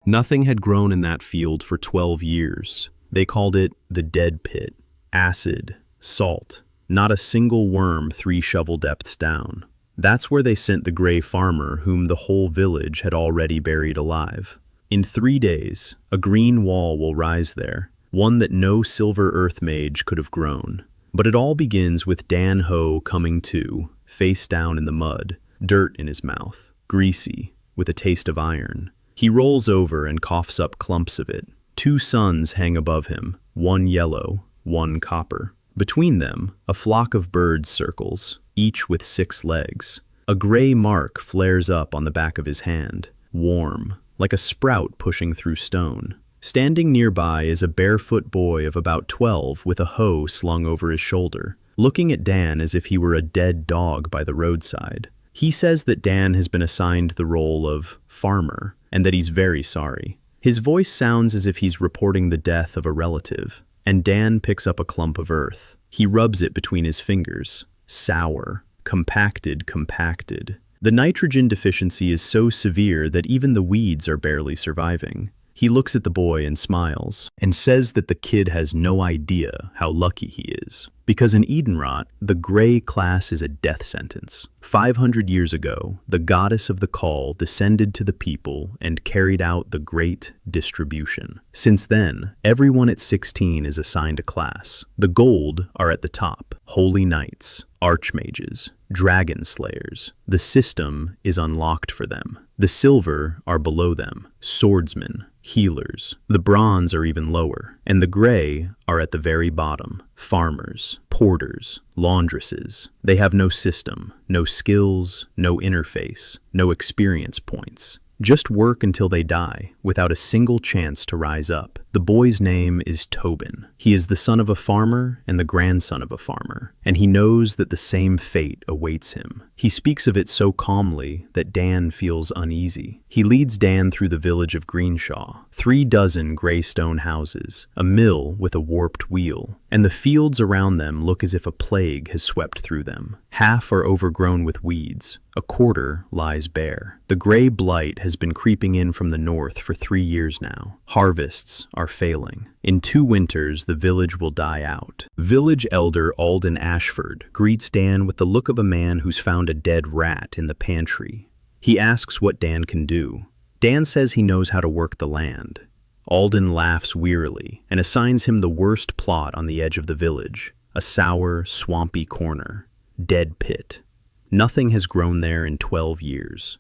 Nothing had grown in that field for 12 years. They called it the dead pit. Acid, salt, not a single worm 3 shovel depths down. That's where they sent the gray farmer whom the whole village had already buried alive. In 3 days, a green wall will rise there, one that no silver earth mage could have grown. But it all begins with Dan Ho coming to, face down in the mud, dirt in his mouth, greasy, with a taste of iron. He rolls over and coughs up clumps of it. 2 suns hang above him, one yellow, one copper. Between them, a flock of birds circles, each with 6 legs. A gray mark flares up on the back of his hand, warm, like a sprout pushing through stone. Standing nearby is a barefoot boy of about 12 with a hoe slung over his shoulder, looking at Dan as if he were a dead dog by the roadside. He says that Dan has been assigned the role of farmer and that he's very sorry. His voice sounds as if he's reporting the death of a relative, and Dan picks up a clump of earth. He rubs it between his fingers. Sour, compacted. The nitrogen deficiency is so severe that even the weeds are barely surviving. He looks at the boy and smiles, and says that the kid has no idea how lucky he is. Because in Edenroth, the gray class is a death sentence. 500 years ago, the goddess of the call descended to the people and carried out the great distribution. Since then, everyone at 16 is assigned a class. The gold are at the top, holy knights, archmages, dragon slayers. The system is unlocked for them. The silver are below them, swordsmen, healers. The bronze are even lower, and the gray are at the very bottom, farmers, porters, laundresses. They have no system, no skills, no interface, no experience points. Just work until they die, without a single chance to rise up. The boy's name is Tobin. He is the son of a farmer and the grandson of a farmer, and he knows that the same fate awaits him. He speaks of it so calmly that Dan feels uneasy. He leads Dan through the village of Greenshaw, 3 dozen gray stone houses, a mill with a warped wheel, and the fields around them look as if a plague has swept through them. Half are overgrown with weeds. A quarter lies bare. The Grey Blight has been creeping in from the north for 3 years now. Harvests are failing. In 2 winters, the village will die out. Village elder Olden Ashford greets Dan with the look of a man who's found a dead rat in the pantry. He asks what Dan can do. Dan says he knows how to work the land. Olden laughs wearily and assigns him the worst plot on the edge of the village, a sour, swampy corner. Dead pit. Nothing has grown there in 12 years.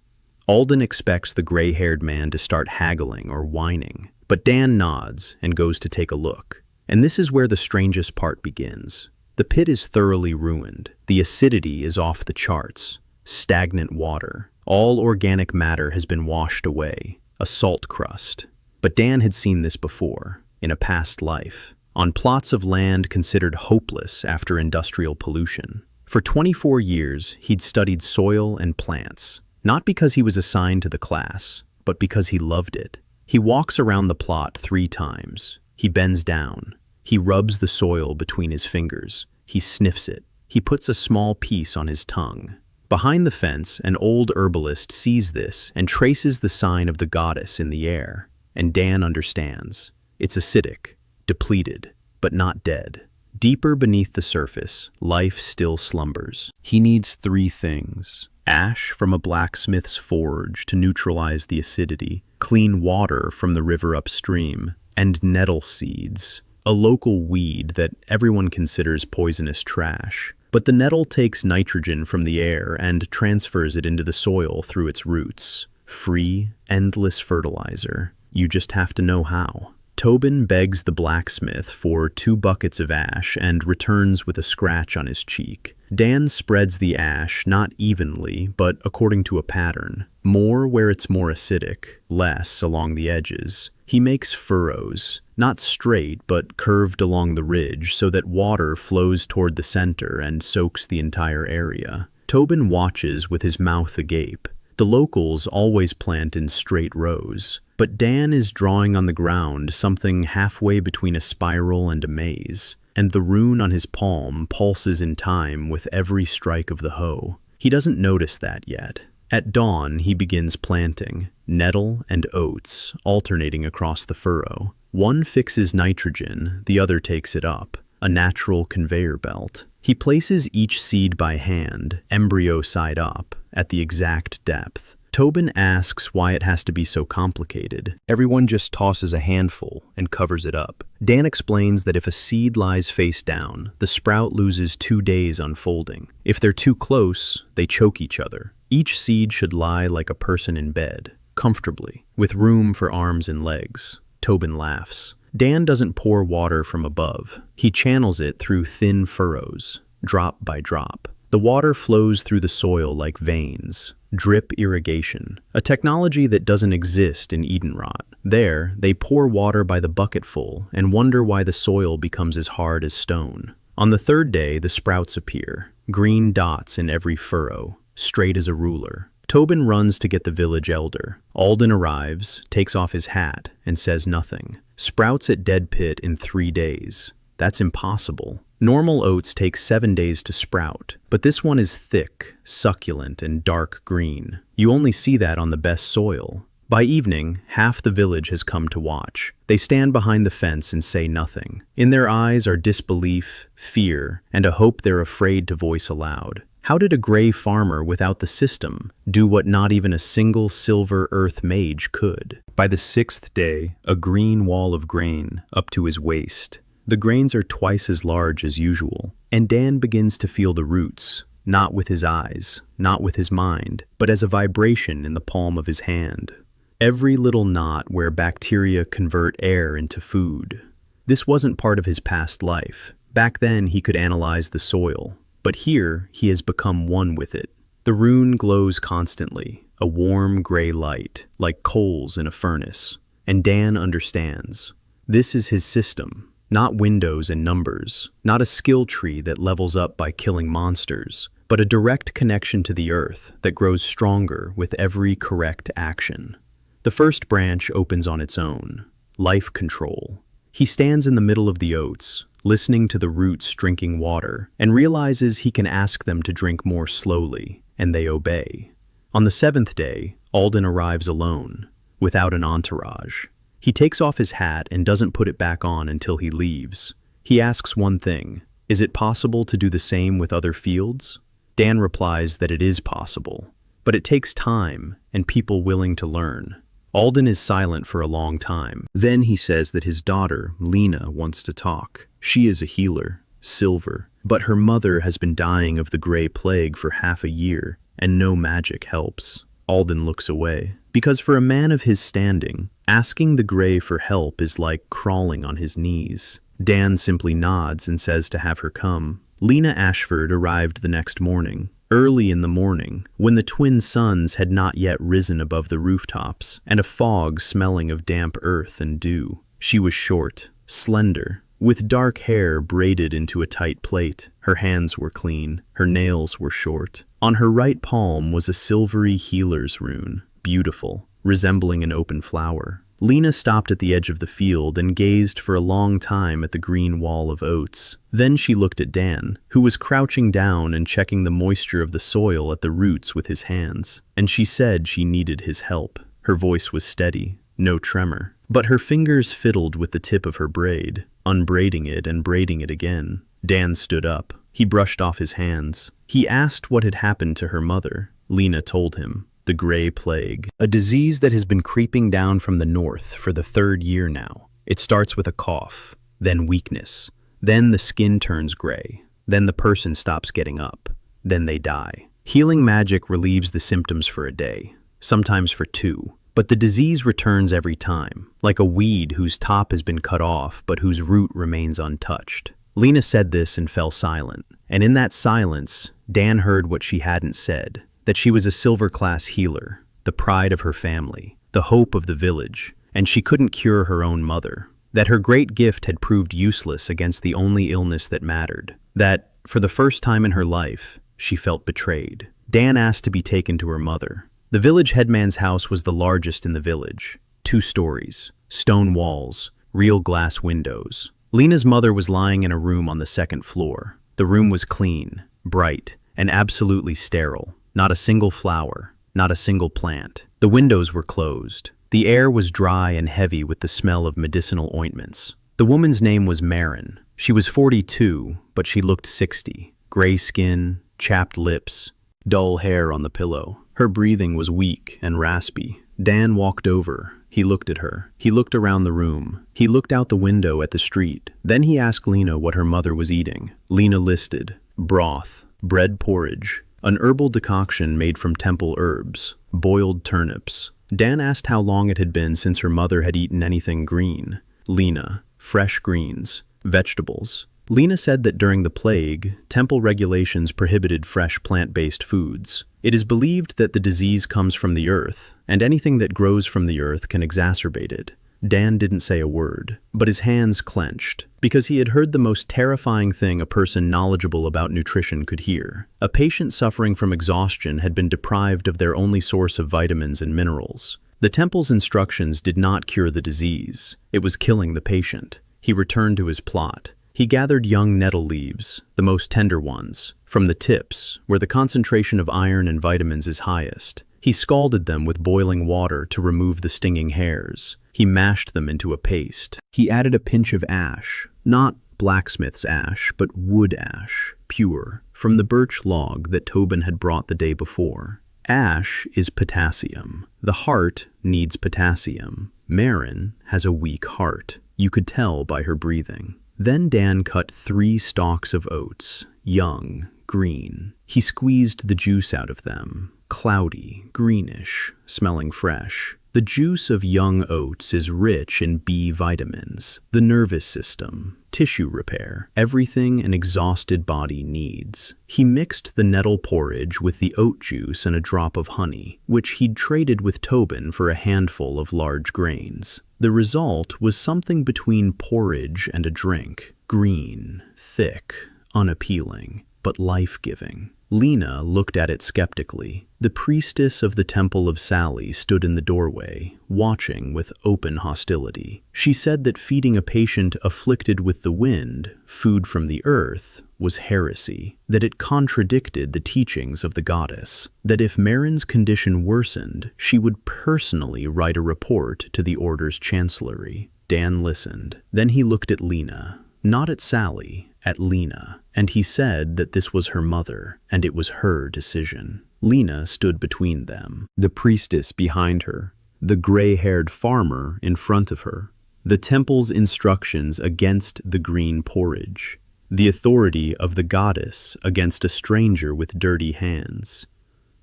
Olden expects the gray-haired man to start haggling or whining, but Dan nods and goes to take a look. And this is where the strangest part begins. The pit is thoroughly ruined. The acidity is off the charts. Stagnant water. All organic matter has been washed away. A salt crust. But Dan had seen this before, in a past life, on plots of land considered hopeless after industrial pollution. For 24 years, he'd studied soil and plants, not because he was assigned to the class, but because he loved it. He walks around the plot 3 times. He bends down. He rubs the soil between his fingers. He sniffs it. He puts a small piece on his tongue. Behind the fence, an old herbalist sees this and traces the sign of the goddess in the air. And Dan understands. It's acidic, depleted, but not dead. Deeper beneath the surface, life still slumbers. He needs 3 things. Ash from a blacksmith's forge to neutralize the acidity, clean water from the river upstream, and nettle seeds, a local weed that everyone considers poisonous trash. But the nettle takes nitrogen from the air and transfers it into the soil through its roots. Free, endless fertilizer. You just have to know how. Tobin begs the blacksmith for 2 buckets of ash and returns with a scratch on his cheek. Dan spreads the ash not evenly, but according to a pattern. More where it's more acidic, less along the edges. He makes furrows, not straight but curved along the ridge so that water flows toward the center and soaks the entire area. Tobin watches with his mouth agape. The locals always plant in straight rows, but Dan is drawing on the ground something halfway between a spiral and a maze, and the rune on his palm pulses in time with every strike of the hoe. He doesn't notice that yet. At dawn, he begins planting, nettle and oats alternating across the furrow. One fixes nitrogen, the other takes it up, a natural conveyor belt. He places each seed by hand, embryo side up, at the exact depth. Tobin asks why it has to be so complicated. Everyone just tosses a handful and covers it up. Dan explains that if a seed lies face down, the sprout loses 2 days unfolding. If they're too close, they choke each other. Each seed should lie like a person in bed, comfortably, with room for arms and legs. Tobin laughs. Dan doesn't pour water from above. He channels it through thin furrows, drop by drop. The water flows through the soil like veins. Drip irrigation, a technology that doesn't exist in Edenroth. There, they pour water by the bucketful and wonder why the soil becomes as hard as stone. On the third day, the sprouts appear, green dots in every furrow, straight as a ruler. Tobin runs to get the village elder. Olden arrives, takes off his hat, and says nothing. Sprouts at dead pit in 3 days. That's impossible. Normal oats take 7 days to sprout, but this one is thick, succulent, and dark green. You only see that on the best soil. By evening, half the village has come to watch. They stand behind the fence and say nothing. In their eyes are disbelief, fear, and a hope they're afraid to voice aloud. How did a gray farmer without the system do what not even a single silver earth mage could? By the 6th day, a green wall of grain up to his waist. The grains are twice as large as usual, and Dan begins to feel the roots, not with his eyes, not with his mind, but as a vibration in the palm of his hand. Every little knot where bacteria convert air into food. This wasn't part of his past life. Back then he could analyze the soil, but here he has become one with it. The rune glows constantly, a warm gray light, like coals in a furnace, and Dan understands. This is his system. Not windows and numbers, not a skill tree that levels up by killing monsters, but a direct connection to the earth that grows stronger with every correct action. The first branch opens on its own, life control. He stands in the middle of the oats, listening to the roots drinking water, and realizes he can ask them to drink more slowly, and they obey. On the 7th day, Olden arrives alone, without an entourage. He takes off his hat and doesn't put it back on until he leaves. He asks one thing: is it possible to do the same with other fields? Dan replies that it is possible, but it takes time and people willing to learn. Olden is silent for a long time. Then he says that his daughter, Lina, wants to talk. She is a healer, silver, but her mother has been dying of the Grey Plague for half a year, and no magic helps. Olden looks away, because for a man of his standing, asking the Grey for help is like crawling on his knees. Dan simply nods and says to have her come. Lina Ashford arrived the next morning, early in the morning, when the twin suns had not yet risen above the rooftops, and a fog smelling of damp earth and dew. She was short, slender, with dark hair braided into a tight plait. Her hands were clean, her nails were short. On her right palm was a silvery healer's rune, beautiful, resembling an open flower. Lina stopped at the edge of the field and gazed for a long time at the green wall of oats. Then she looked at Dan, who was crouching down and checking the moisture of the soil at the roots with his hands, and she said she needed his help. Her voice was steady, no tremor, but her fingers fiddled with the tip of her braid, unbraiding it and braiding it again. Dan stood up. He brushed off his hands. He asked what had happened to her mother. Lina told him. The Grey Plague, a disease that has been creeping down from the north for the 3rd year now. It starts with a cough, then weakness, then the skin turns gray, then the person stops getting up, then they die. Healing magic relieves the symptoms for a day, sometimes for 2, but the disease returns every time, like a weed whose top has been cut off but whose root remains untouched. Lina said this and fell silent, and in that silence, Dan heard what she hadn't said. That she was a silver-class healer, the pride of her family, the hope of the village, and she couldn't cure her own mother. That her great gift had proved useless against the only illness that mattered. That, for the first time in her life, she felt betrayed. Dan asked to be taken to her mother. The village headman's house was the largest in the village. 2 stories, stone walls, real glass windows. Lina's mother was lying in a room on the 2nd floor. The room was clean, bright, and absolutely sterile. Not a single flower, not a single plant. The windows were closed. The air was dry and heavy with the smell of medicinal ointments. The woman's name was Marin. She was 42, but she looked 60. Gray skin, chapped lips, dull hair on the pillow. Her breathing was weak and raspy. Dan walked over. He looked at her. He looked around the room. He looked out the window at the street. Then he asked Lina what her mother was eating. Lina listed broth, bread porridge, an herbal decoction made from temple herbs, boiled turnips. Dan asked how long it had been since her mother had eaten anything green. Lina, fresh greens, vegetables. Lina said that during the plague, temple regulations prohibited fresh plant-based foods. It is believed that the disease comes from the earth, and anything that grows from the earth can exacerbate it. Dan didn't say a word, but his hands clenched, because he had heard the most terrifying thing a person knowledgeable about nutrition could hear. A patient suffering from exhaustion had been deprived of their only source of vitamins and minerals. The temple's instructions did not cure the disease. It was killing the patient. He returned to his plot. He gathered young nettle leaves, the most tender ones, from the tips, where the concentration of iron and vitamins is highest. He scalded them with boiling water to remove the stinging hairs. He mashed them into a paste. He added a pinch of ash, not blacksmith's ash, but wood ash, pure, from the birch log that Tobin had brought the day before. Ash is potassium. The heart needs potassium. Marin has a weak heart. You could tell by her breathing. Then Dan cut 3 stalks of oats, young, green. He squeezed the juice out of them, cloudy, greenish, smelling fresh. The juice of young oats is rich in B vitamins, the nervous system, tissue repair, everything an exhausted body needs. He mixed the nettle porridge with the oat juice and a drop of honey, which he'd traded with Tobin for a handful of large grains. The result was something between porridge and a drink, green, thick, unappealing, but life-giving. Lina looked at it skeptically. The priestess of the Temple of Sally stood in the doorway, watching with open hostility. She said that feeding a patient afflicted with the wind, food from the earth, was heresy, that it contradicted the teachings of the goddess, that if Marin's condition worsened, she would personally write a report to the Order's chancellery. Dan listened. Then he looked at Lina, not at Sally, at Lina, and he said that this was her mother, and it was her decision. Lina stood between them, the priestess behind her, the gray-haired farmer in front of her, the temple's instructions against the green porridge, the authority of the goddess against a stranger with dirty hands.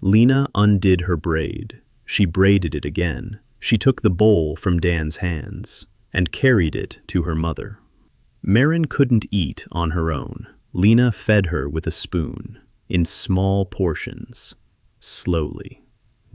Lina undid her braid. She braided it again. She took the bowl from Dan's hands and carried it to her mother. Marin couldn't eat on her own. Lina fed her with a spoon, in small portions, slowly.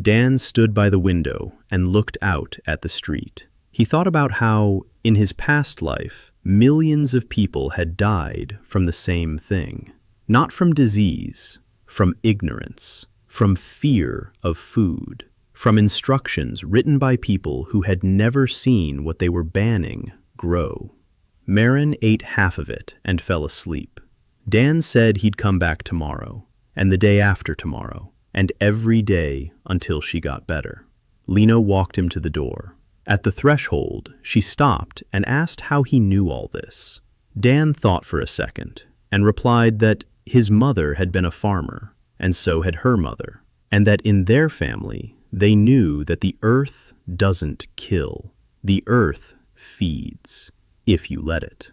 Dan stood by the window and looked out at the street. He thought about how, in his past life, millions of people had died from the same thing. Not from disease, from ignorance, from fear of food, from instructions written by people who had never seen what they were banning grow. Marin ate half of it and fell asleep. Dan said he'd come back tomorrow, and the day after tomorrow, and every day until she got better. Lina walked him to the door. At the threshold, she stopped and asked how he knew all this. Dan thought for a second, and replied that his mother had been a farmer, and so had her mother, and that in their family, they knew that the earth doesn't kill. The earth feeds, if you let it.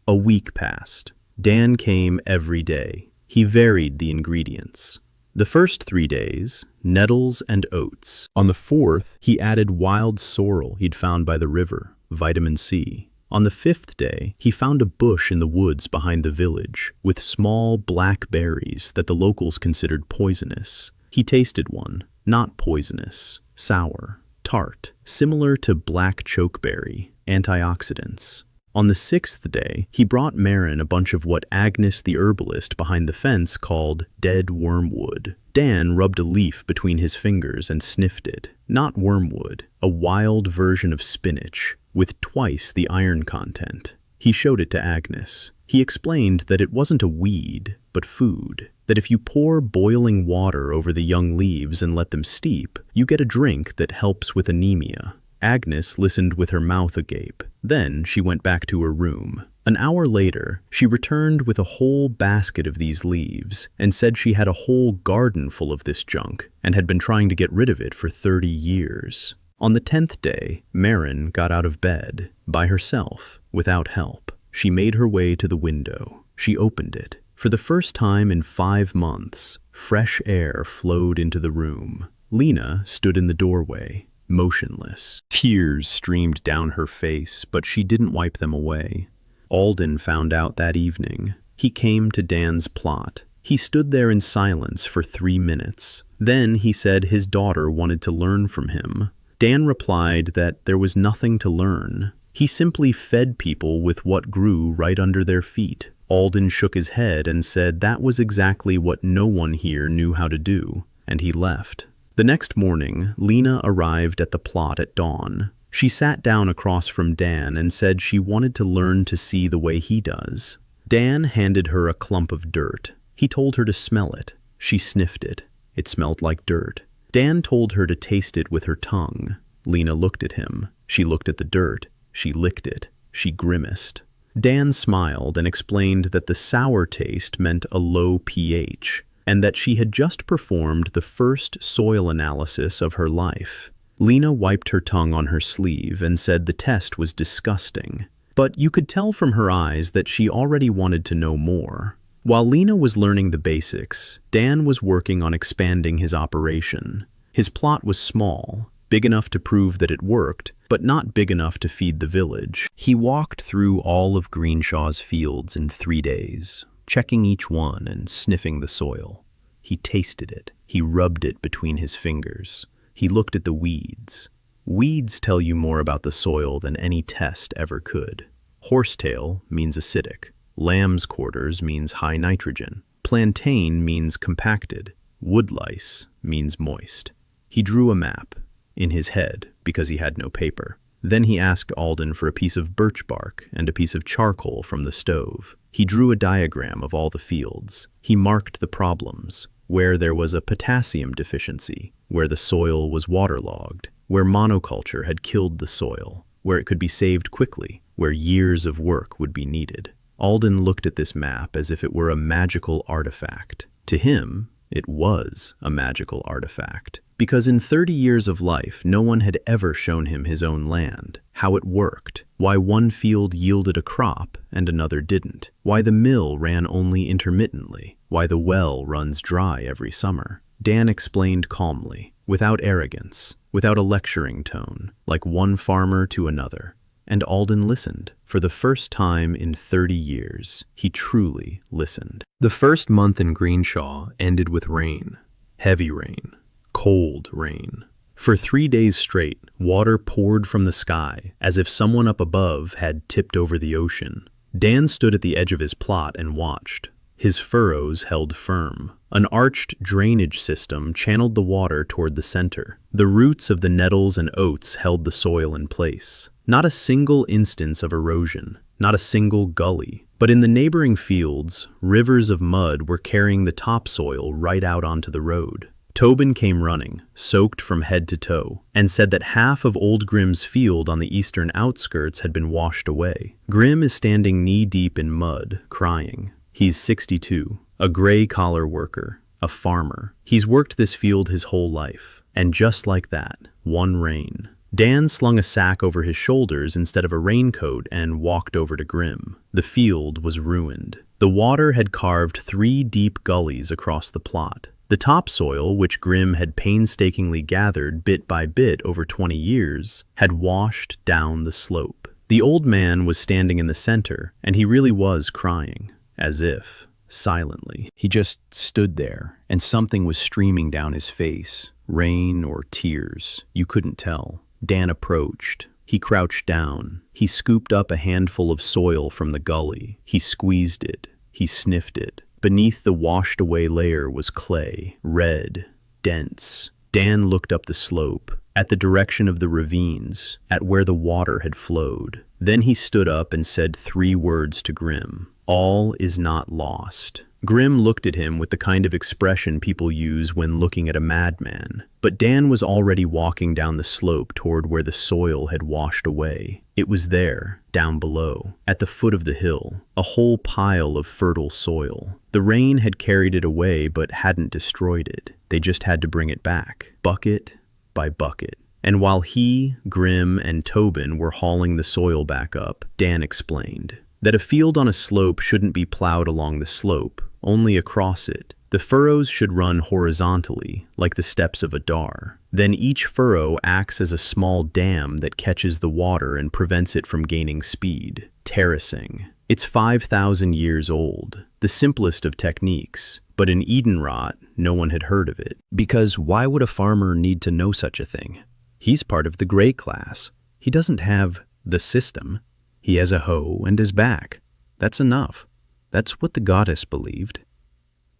A week passed. Dan came every day. He varied the ingredients. The first 3 days, nettles and oats. On the 4th, he added wild sorrel he'd found by the river, vitamin C. On the 5th day, he found a bush in the woods behind the village with small black berries that the locals considered poisonous. He tasted one, not poisonous, sour, tart, similar to black chokeberry, antioxidants. On the 6th day, he brought Marin a bunch of what Agnes the herbalist behind the fence called dead wormwood. Dan rubbed a leaf between his fingers and sniffed it. Not wormwood, a wild version of spinach, with twice the iron content. He showed it to Agnes. He explained that it wasn't a weed, but food. that if you pour boiling water over the young leaves and let them steep, you get a drink that helps with anemia. Agnes listened with her mouth agape. Then she went back to her room. An hour later, she returned with a whole basket of these leaves and said she had a whole garden full of this junk and had been trying to get rid of it for 30 years. On the 10th day, Marin got out of bed, by herself, without help. She made her way to the window. She opened it. For the first time in 5 months, fresh air flowed into the room. Lina stood in the doorway, motionless. Tears streamed down her face, but she didn't wipe them away. Olden found out that evening. He came to Dan's plot. He stood there in silence for 3 minutes. Then he said his daughter wanted to learn from him. Dan replied that there was nothing to learn. He simply fed people with what grew right under their feet. Olden shook his head and said that was exactly what no one here knew how to do, and he left. The next morning, Lina arrived at the plot at dawn. She sat down across from Dan and said she wanted to learn to see the way he does. Dan handed her a clump of dirt. He told her to smell it. She sniffed it. It smelled like dirt. Dan told her to taste it with her tongue. Lina looked at him. She looked at the dirt. She licked it. She grimaced. Dan smiled and explained that the sour taste meant a low pH, and that she had just performed the first soil analysis of her life. Lina wiped her tongue on her sleeve and said the test was disgusting, but you could tell from her eyes that she already wanted to know more. While Lina was learning the basics, Dan was working on expanding his operation. His plot was small, big enough to prove that it worked, but not big enough to feed the village. He walked through all of Greenshaw's fields in 3 days, checking each one and sniffing the soil. He tasted it. He rubbed it between his fingers. He looked at the weeds. Weeds tell you more about the soil than any test ever could. Horsetail means acidic. Lamb's quarters means high nitrogen. Plantain means compacted. Woodlice means moist. He drew a map in his head because he had no paper. Then he asked Olden for a piece of birch bark and a piece of charcoal from the stove. He drew a diagram of all the fields. He marked the problems, where there was a potassium deficiency, where the soil was waterlogged, where monoculture had killed the soil, where it could be saved quickly, where years of work would be needed. Olden looked at this map as if it were a magical artifact. To him, it was a magical artifact, because in 30 years of life, no one had ever shown him his own land, how it worked, why one field yielded a crop and another didn't, why the mill ran only intermittently, why the well runs dry every summer. Dan explained calmly, without arrogance, without a lecturing tone, like one farmer to another. And Olden listened. For the first time in 30 years, he truly listened. The first month in Greenshaw ended with rain. Heavy rain. Cold rain. For 3 days straight, water poured from the sky, as if someone up above had tipped over the ocean. Dan stood at the edge of his plot and watched. His furrows held firm. An arched drainage system channeled the water toward the center. The roots of the nettles and oats held the soil in place. Not a single instance of erosion, not a single gully. But in the neighboring fields, rivers of mud were carrying the topsoil right out onto the road. Tobin came running, soaked from head to toe, and said that half of old Grimm's field on the eastern outskirts had been washed away. Grimm is standing knee-deep in mud, crying. He's 62, a gray-collar worker, a farmer. He's worked this field his whole life. And just like that, one rain. Dan slung a sack over his shoulders instead of a raincoat and walked over to Grimm. The field was ruined. The water had carved 3 deep gullies across the plot. The topsoil, which Grimm had painstakingly gathered bit by bit over 20 years, had washed down the slope. The old man was standing in the center, and he really was crying, as if, silently. He just stood there, and something was streaming down his face, rain or tears, you couldn't tell. Dan approached. He crouched down. He scooped up a handful of soil from the gully. He squeezed it. He sniffed it. Beneath the washed-away layer was clay, red, dense. Dan looked up the slope, at the direction of the ravines, at where the water had flowed. Then he stood up and said 3 words to Grimm. All is not lost. Grim looked at him with the kind of expression people use when looking at a madman. But Dan was already walking down the slope toward where the soil had washed away. It was there, down below, at the foot of the hill, a whole pile of fertile soil. The rain had carried it away but hadn't destroyed it. They just had to bring it back, bucket by bucket. And while he, Grim, and Tobin were hauling the soil back up, Dan explained that a field on a slope shouldn't be plowed along the slope, only across it. The furrows should run horizontally, like the steps of a dar. Then each furrow acts as a small dam that catches the water and prevents it from gaining speed. Terracing. It's 5,000 years old, the simplest of techniques, but in Edenroth, no one had heard of it. Because why would a farmer need to know such a thing? He's part of the gray class. He doesn't have the system. He has a hoe and his back. That's enough. That's what the goddess believed.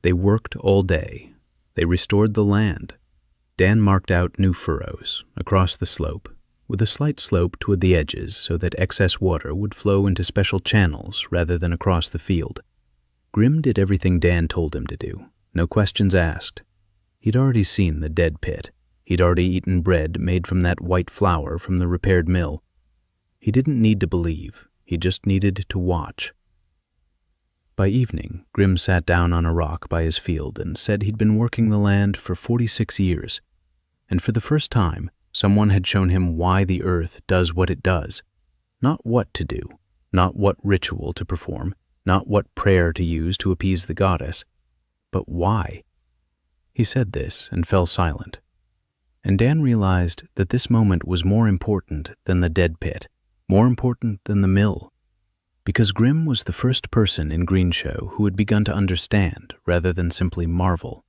They worked all day. They restored the land. Dan marked out new furrows across the slope, with a slight slope toward the edges so that excess water would flow into special channels rather than across the field. Grim did everything Dan told him to do, no questions asked. He'd already seen the dead pit. He'd already eaten bread made from that white flour from the repaired mill. He didn't need to believe. He just needed to watch. By evening, Grim sat down on a rock by his field and said he'd been working the land for 46 years. And for the first time, someone had shown him why the earth does what it does. Not what to do, not what ritual to perform, not what prayer to use to appease the goddess, but why. He said this and fell silent. And Dan realized that this moment was more important than the dead pit, more important than the mill, because Grim was the first person in Greenshow who had begun to understand rather than simply marvel.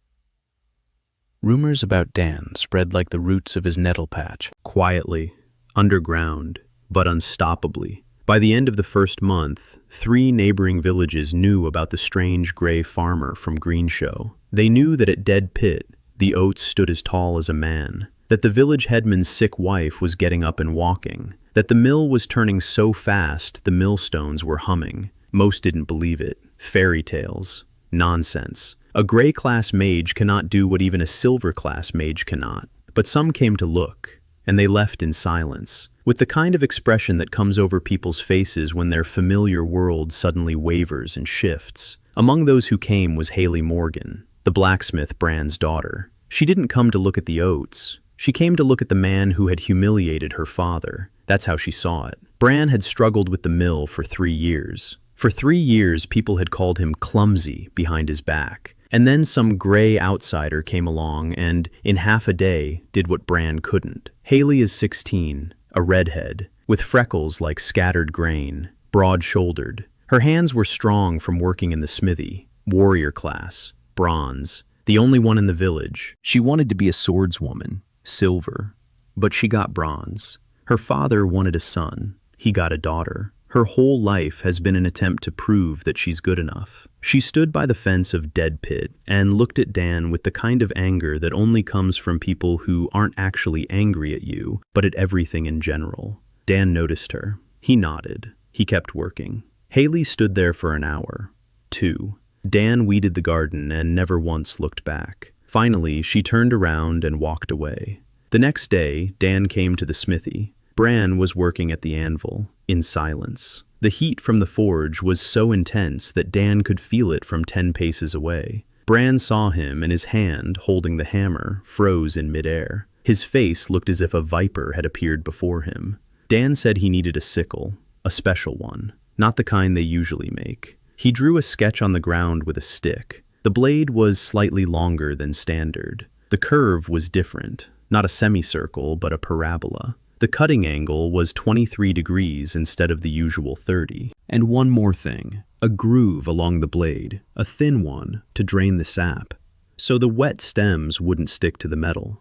Rumors about Dan spread like the roots of his nettle patch. Quietly, underground, but unstoppably. By the end of the first month, 3 neighboring villages knew about the strange gray farmer from Greenshow. They knew that at Dead Pit, the oats stood as tall as a man, that the village headman's sick wife was getting up and walking, that the mill was turning so fast the millstones were humming. Most didn't believe it. Fairy tales. Nonsense. A gray-class mage cannot do what even a silver-class mage cannot. But some came to look, and they left in silence, with the kind of expression that comes over people's faces when their familiar world suddenly wavers and shifts. Among those who came was Hayley Morgan, the blacksmith Bran's daughter. She didn't come to look at the oats. She came to look at the man who had humiliated her father. That's how she saw it. Bran had struggled with the mill for 3 years. For 3 years, people had called him clumsy behind his back. And then some gray outsider came along and, in half a day, did what Bran couldn't. Hayley is 16, a redhead, with freckles like scattered grain, broad-shouldered. Her hands were strong from working in the smithy, warrior class, bronze, the only one in the village. She wanted to be a swordswoman, silver, but she got bronze. Her father wanted a son. He got a daughter. Her whole life has been an attempt to prove that she's good enough. She stood by the fence of Dead Pit and looked at Dan with the kind of anger that only comes from people who aren't actually angry at you, but at everything in general. Dan noticed her. He nodded. He kept working. Hayley stood there for an hour. 2. Dan weeded the garden and never once looked back. Finally, she turned around and walked away. The next day, Dan came to the smithy. Bran was working at the anvil, in silence. The heat from the forge was so intense that Dan could feel it from 10 paces away. Bran saw him, and his hand, holding the hammer, froze in midair. His face looked as if a viper had appeared before him. Dan said he needed a sickle, a special one, not the kind they usually make. He drew a sketch on the ground with a stick. The blade was slightly longer than standard. The curve was different, not a semicircle, but a parabola. The cutting angle was 23 degrees instead of the usual 30. And one more thing, a groove along the blade, a thin one to drain the sap, so the wet stems wouldn't stick to the metal.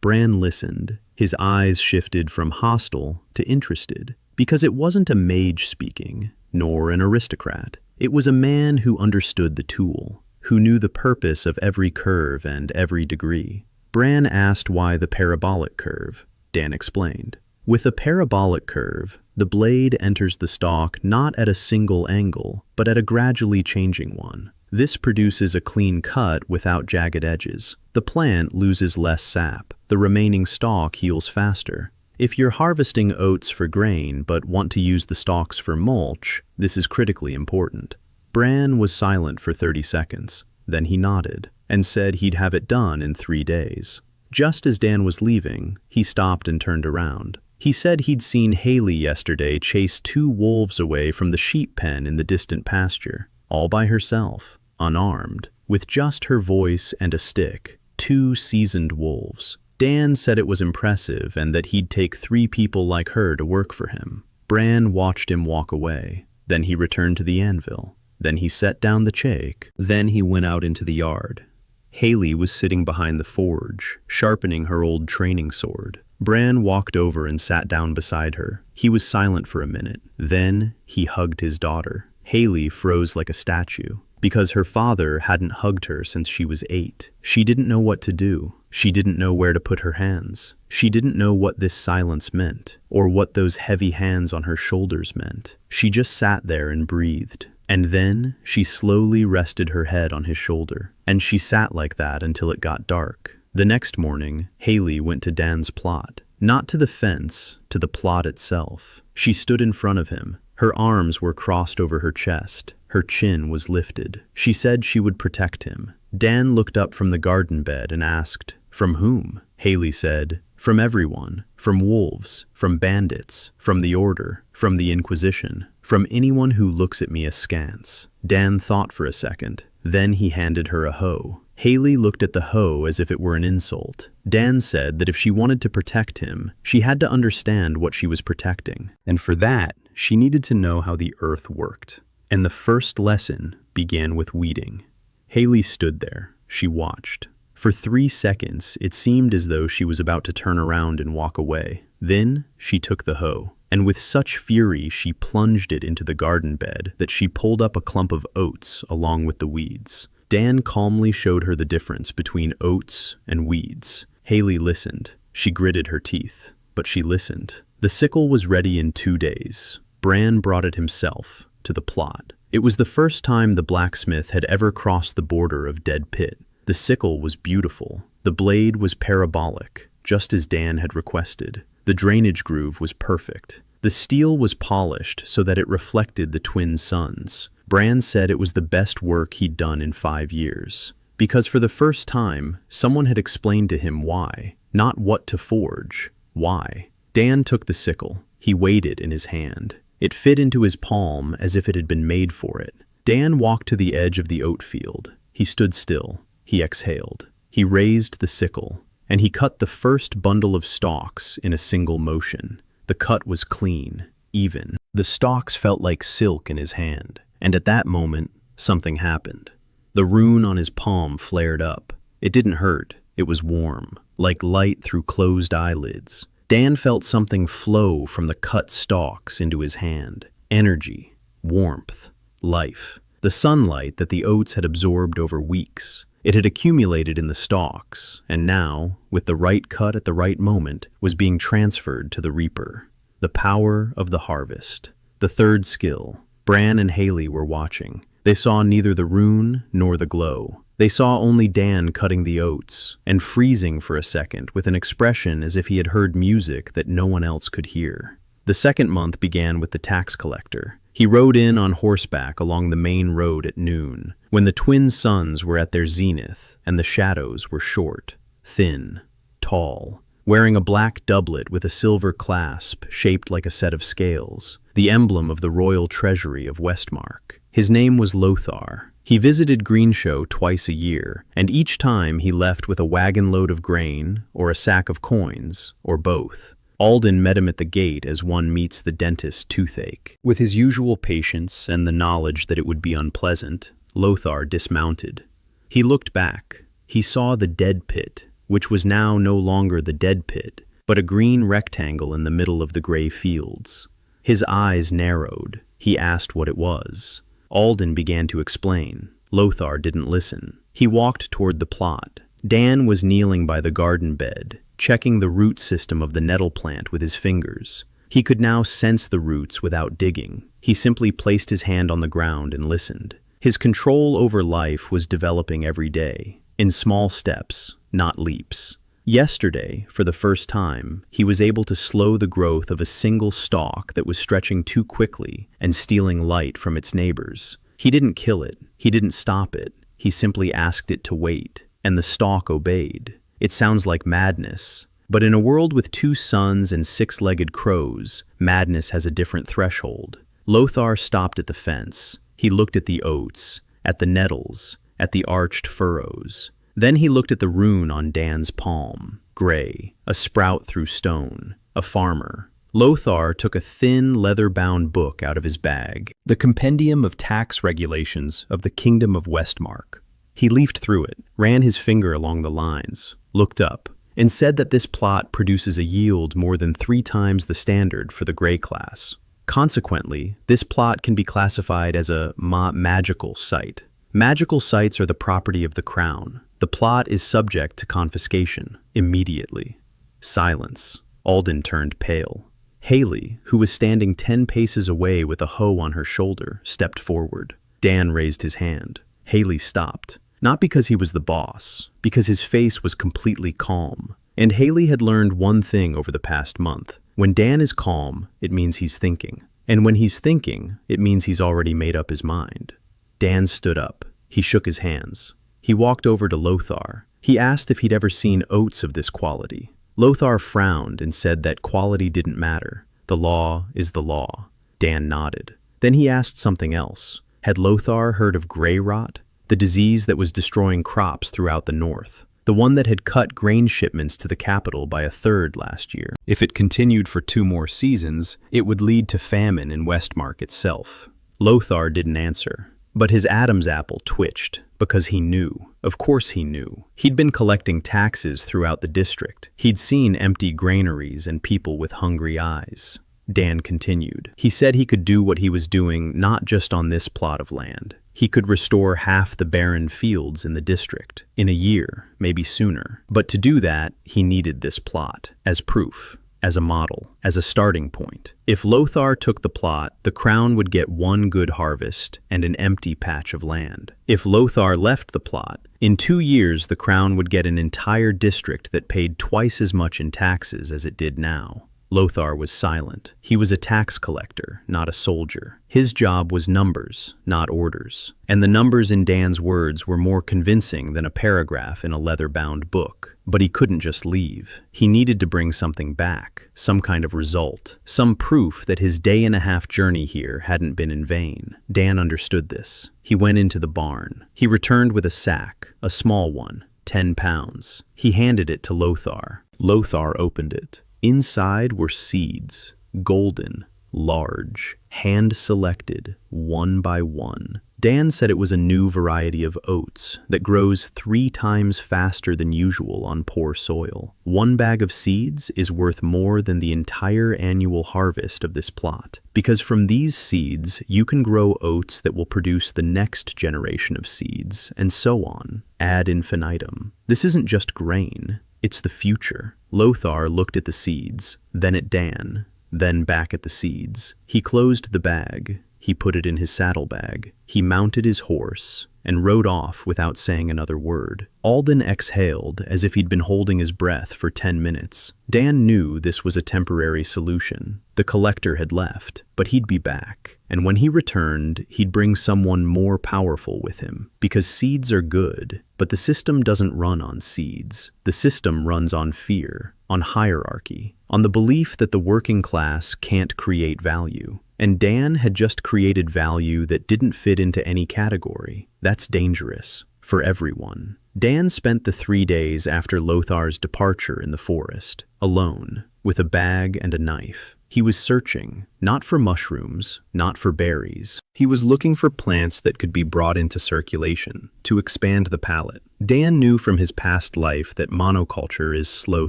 Bran listened. His eyes shifted from hostile to interested, because it wasn't a mage speaking, nor an aristocrat. It was a man who understood the tool, who knew the purpose of every curve and every degree. Bran asked why the parabolic curve. Dan explained. With a parabolic curve, the blade enters the stalk not at a single angle, but at a gradually changing one. This produces a clean cut without jagged edges. The plant loses less sap. The remaining stalk heals faster. If you're harvesting oats for grain but want to use the stalks for mulch, this is critically important. Bran was silent for 30 seconds. Then he nodded and said he'd have it done in 3 days. Just as Dan was leaving, he stopped and turned around. He said he'd seen Hayley yesterday chase 2 wolves away from the sheep pen in the distant pasture, all by herself, unarmed, with just her voice and a stick. 2 seasoned wolves. Dan said it was impressive and that he'd take 3 people like her to work for him. Bran watched him walk away. Then he returned to the anvil. Then he set down the check. Then he went out into the yard. Hayley was sitting behind the forge, sharpening her old training sword. Bran walked over and sat down beside her. He was silent for a minute. Then he hugged his daughter. Hayley froze like a statue, because her father hadn't hugged her since she was 8. She didn't know what to do. She didn't know where to put her hands. She didn't know what this silence meant, or what those heavy hands on her shoulders meant. She just sat there and breathed. And then she slowly rested her head on his shoulder, and she sat like that until it got dark. The next morning, Hayley went to Dan's plot. Not to the fence, to the plot itself. She stood in front of him. Her arms were crossed over her chest. Her chin was lifted. She said she would protect him. Dan looked up from the garden bed and asked, "From whom?" Hayley said, "From everyone. From wolves, from bandits, from the Order, from the Inquisition, from anyone who looks at me askance." Dan thought for a second. Then he handed her a hoe. Hayley looked at the hoe as if it were an insult. Dan said that if she wanted to protect him, she had to understand what she was protecting. And for that, she needed to know how the earth worked. And the first lesson began with weeding. Hayley stood there. She watched. For 3 seconds, it seemed as though she was about to turn around and walk away. Then she took the hoe, and with such fury she plunged it into the garden bed that she pulled up a clump of oats along with the weeds. Dan calmly showed her the difference between oats and weeds. Hayley listened. She gritted her teeth, but she listened. The sickle was ready in 2 days. Bran brought it himself to the plot. It was the first time the blacksmith had ever crossed the border of Dead Pit. The sickle was beautiful. The blade was parabolic, just as Dan had requested. The drainage groove was perfect. The steel was polished so that it reflected the twin suns. Bran said it was the best work he'd done in 5 years. Because for the first time, someone had explained to him why. Not what to forge. Why. Dan took the sickle. He weighed it in his hand. It fit into his palm as if it had been made for it. Dan walked to the edge of the oat field. He stood still. He exhaled. He raised the sickle, and he cut the first bundle of stalks in a single motion. The cut was clean, even. The stalks felt like silk in his hand, and at that moment, something happened. The rune on his palm flared up. It didn't hurt. It was warm, like light through closed eyelids. Dan felt something flow from the cut stalks into his hand. Energy, warmth, life. The sunlight that the oats had absorbed over weeks. It had accumulated in the stalks, and now, with the right cut at the right moment, was being transferred to the reaper. The power of the harvest. The third skill. Bran and Hayley were watching. They saw neither the rune nor the glow. They saw only Dan cutting the oats, and freezing for a second with an expression as if he had heard music that no one else could hear. The second month began with the tax collector. He rode in on horseback along the main road at noon, when the twin suns were at their zenith and the shadows were short, thin, tall, wearing a black doublet with a silver clasp shaped like a set of scales, the emblem of the royal treasury of Westmark. His name was Lothar. He visited Greenshow twice a year, and each time he left with a wagon load of grain or a sack of coins, or both. Olden met him at the gate as one meets the dentist's toothache. With his usual patience and the knowledge that it would be unpleasant, Lothar dismounted. He looked back. He saw the dead pit, which was now no longer the dead pit, but a green rectangle in the middle of the gray fields. His eyes narrowed. He asked what it was. Olden began to explain. Lothar didn't listen. He walked toward the plot. Dan was kneeling by the garden bed, checking the root system of the nettle plant with his fingers. He could now sense the roots without digging. He simply placed his hand on the ground and listened. His control over life was developing every day, in small steps, not leaps. Yesterday, for the first time, he was able to slow the growth of a single stalk that was stretching too quickly and stealing light from its neighbors. He didn't kill it, he didn't stop it, he simply asked it to wait, and the stalk obeyed. It sounds like madness, but in a world with 2 suns and 6-legged crows, madness has a different threshold. Lothar stopped at the fence. He looked at the oats, at the nettles, at the arched furrows. Then he looked at the rune on Dan's palm. Gray, a sprout through stone, a farmer. Lothar took a thin, leather-bound book out of his bag, the Compendium of Tax Regulations of the Kingdom of Westmark. He leafed through it, ran his finger along the lines, looked up, and said that this plot produces a yield more than 3 times the standard for the Grey class. Consequently, this plot can be classified as a magical site. Magical sites are the property of the crown. The plot is subject to confiscation immediately. Silence. Olden turned pale. Hayley, who was standing 10 paces away with a hoe on her shoulder, stepped forward. Dan raised his hand. Hayley stopped. Not because he was the boss, because his face was completely calm. And Hayley had learned one thing over the past month. When Dan is calm, it means he's thinking. And when he's thinking, it means he's already made up his mind. Dan stood up. He shook his hands. He walked over to Lothar. He asked if he'd ever seen oats of this quality. Lothar frowned and said that quality didn't matter. The law is the law. Dan nodded. Then he asked something else. Had Lothar heard of grey rot? The disease that was destroying crops throughout the north. The one that had cut grain shipments to the capital by 1/3 last year. If it continued for 2 more seasons, it would lead to famine in Westmark itself. Lothar didn't answer, but his Adam's apple twitched, because he knew. Of course he knew. He'd been collecting taxes throughout the district. He'd seen empty granaries and people with hungry eyes. Dan continued. He said he could do what he was doing not just on this plot of land. He could restore half the barren fields in the district, in a year, maybe sooner. But to do that, he needed this plot, as proof, as a model, as a starting point. If Lothar took the plot, the crown would get 1 good harvest and an empty patch of land. If Lothar left the plot, in 2 years the crown would get an entire district that paid twice as much in taxes as it did now. Lothar was silent. He was a tax collector, not a soldier. His job was numbers, not orders. And the numbers in Dan's words were more convincing than a paragraph in a leather-bound book. But he couldn't just leave. He needed to bring something back, some kind of result, some proof that his day-and-a-half journey here hadn't been in vain. Dan understood this. He went into the barn. He returned with a sack, a small one, 10 pounds. He handed it to Lothar. Lothar opened it. Inside were seeds, golden, large, hand-selected, 1 by 1. Dan said it was a new variety of oats that grows 3 times faster than usual on poor soil. 1 bag of seeds is worth more than the entire annual harvest of this plot, because from these seeds you can grow oats that will produce the next generation of seeds, and so on, ad infinitum. This isn't just grain. It's the future. Lothar looked at the seeds, then at Dan, then back at the seeds. He closed the bag. He put it in his saddlebag. He mounted his horse and rode off without saying another word. Olden exhaled as if he'd been holding his breath for 10 minutes. Dan knew this was a temporary solution. The collector had left, but he'd be back. And when he returned, he'd bring someone more powerful with him. Because seeds are good, but the system doesn't run on seeds. The system runs on fear, on hierarchy, on the belief that the working class can't create value. And Dan had just created value that didn't fit into any category. That's dangerous, for everyone. Dan spent the 3 days after Lothar's departure in the forest, alone, with a bag and a knife. He was searching, not for mushrooms, not for berries. He was looking for plants that could be brought into circulation, to expand the palate. Dan knew from his past life that monoculture is slow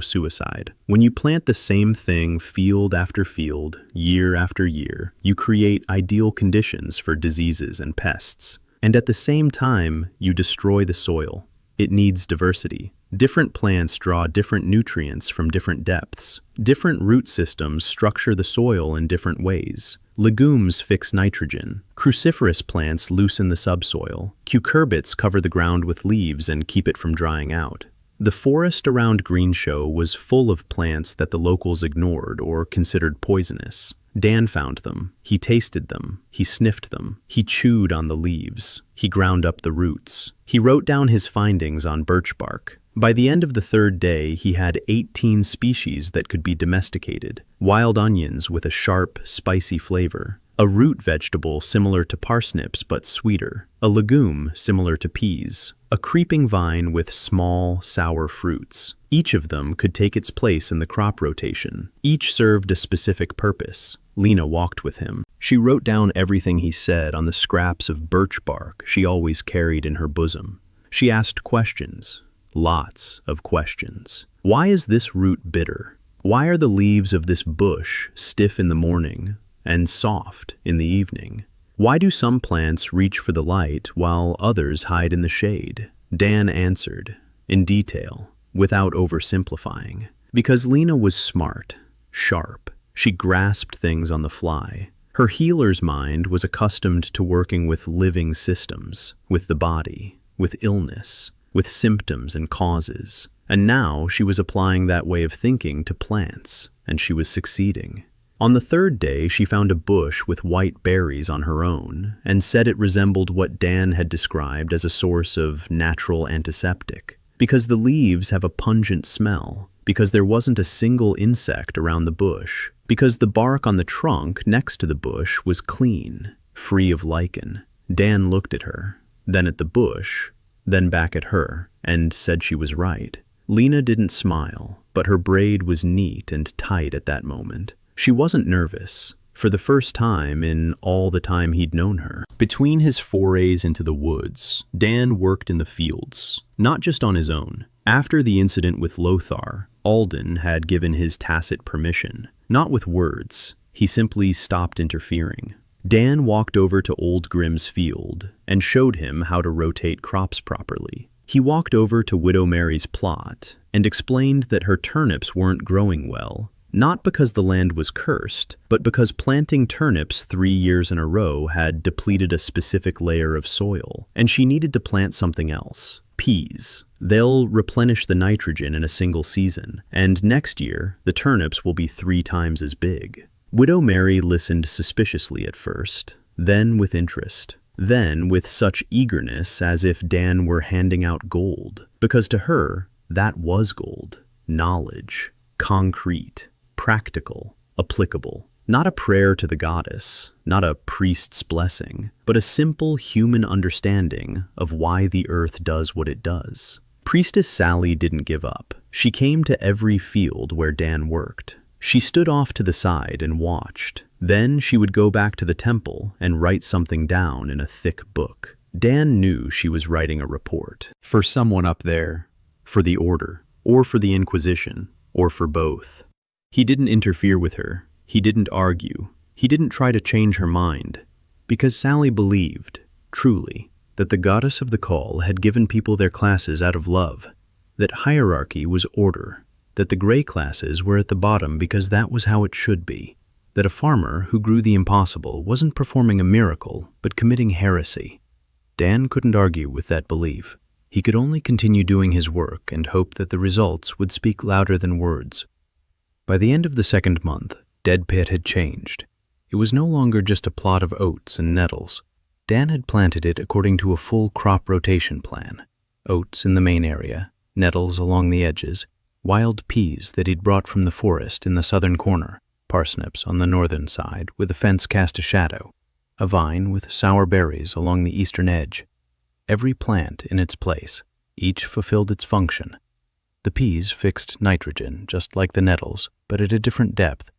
suicide. When you plant the same thing field after field, year after year, you create ideal conditions for diseases and pests. And at the same time, you destroy the soil. It needs diversity. Different plants draw different nutrients from different depths. Different root systems structure the soil in different ways. Legumes fix nitrogen. Cruciferous plants loosen the subsoil. Cucurbits cover the ground with leaves and keep it from drying out. The forest around Greenshow was full of plants that the locals ignored or considered poisonous. Dan found them. He tasted them. He sniffed them. He chewed on the leaves. He ground up the roots. He wrote down his findings on birch bark. By the end of the third day, he had 18 species that could be domesticated. Wild onions with a sharp, spicy flavor. A root vegetable similar to parsnips but sweeter. A legume similar to peas. A creeping vine with small, sour fruits. Each of them could take its place in the crop rotation. Each served a specific purpose. Lina walked with him. She wrote down everything he said on the scraps of birch bark she always carried in her bosom. She asked questions. Lots of questions. Why is this root bitter? Why are the leaves of this bush stiff in the morning and soft in the evening? Why do some plants reach for the light while others hide in the shade? Dan answered, in detail, without oversimplifying. Because Lina was smart, sharp. She grasped things on the fly. Her healer's mind was accustomed to working with living systems, with the body, with illness, with symptoms and causes. And now she was applying that way of thinking to plants, and she was succeeding. On the third day, she found a bush with white berries on her own and said it resembled what Dan had described as a source of natural antiseptic. Because the leaves have a pungent smell, because there wasn't a single insect around the bush, because the bark on the trunk next to the bush was clean, free of lichen. Dan looked at her, then at the bush, then back at her, and said she was right. Lina didn't smile, but her braid was neat and tight at that moment. She wasn't nervous, for the first time in all the time he'd known her. Between his forays into the woods, Dan worked in the fields, not just on his own. After the incident with Lothar, Olden had given his tacit permission. Not with words, he simply stopped interfering. Dan walked over to Old Grim's field and showed him how to rotate crops properly. He walked over to Widow Mary's plot and explained that her turnips weren't growing well, not because the land was cursed, but because planting turnips 3 years in a row had depleted a specific layer of soil, and she needed to plant something else. Peas. They'll replenish the nitrogen in a single season, and next year, the turnips will be 3 times as big. Widow Mary listened suspiciously at first, then with interest, then with such eagerness as if Dan were handing out gold, because to her, that was gold. Knowledge. Concrete. Practical. Applicable. Not a prayer to the goddess, not a priest's blessing, but a simple human understanding of why the earth does what it does. Priestess Sally didn't give up. She came to every field where Dan worked. She stood off to the side and watched. Then she would go back to the temple and write something down in a thick book. Dan knew she was writing a report. For someone up there, for the Order, or for the Inquisition, or for both. He didn't interfere with her. He didn't argue. He didn't try to change her mind. Because Sally believed, truly, that the goddess of the call had given people their classes out of love, that hierarchy was order, that the gray classes were at the bottom because that was how it should be, that a farmer who grew the impossible wasn't performing a miracle but committing heresy. Dan couldn't argue with that belief. He could only continue doing his work and hope that the results would speak louder than words. By the end of the second month, Dead Pit had changed. It was no longer just a plot of oats and nettles. Dan had planted it according to a full crop rotation plan. Oats in the main area, nettles along the edges, wild peas that he'd brought from the forest in the southern corner, parsnips on the northern side where the fence cast a shadow, a vine with sour berries along the eastern edge. Every plant in its place, each fulfilled its function. The peas fixed nitrogen, just like the nettles, but at a different depth.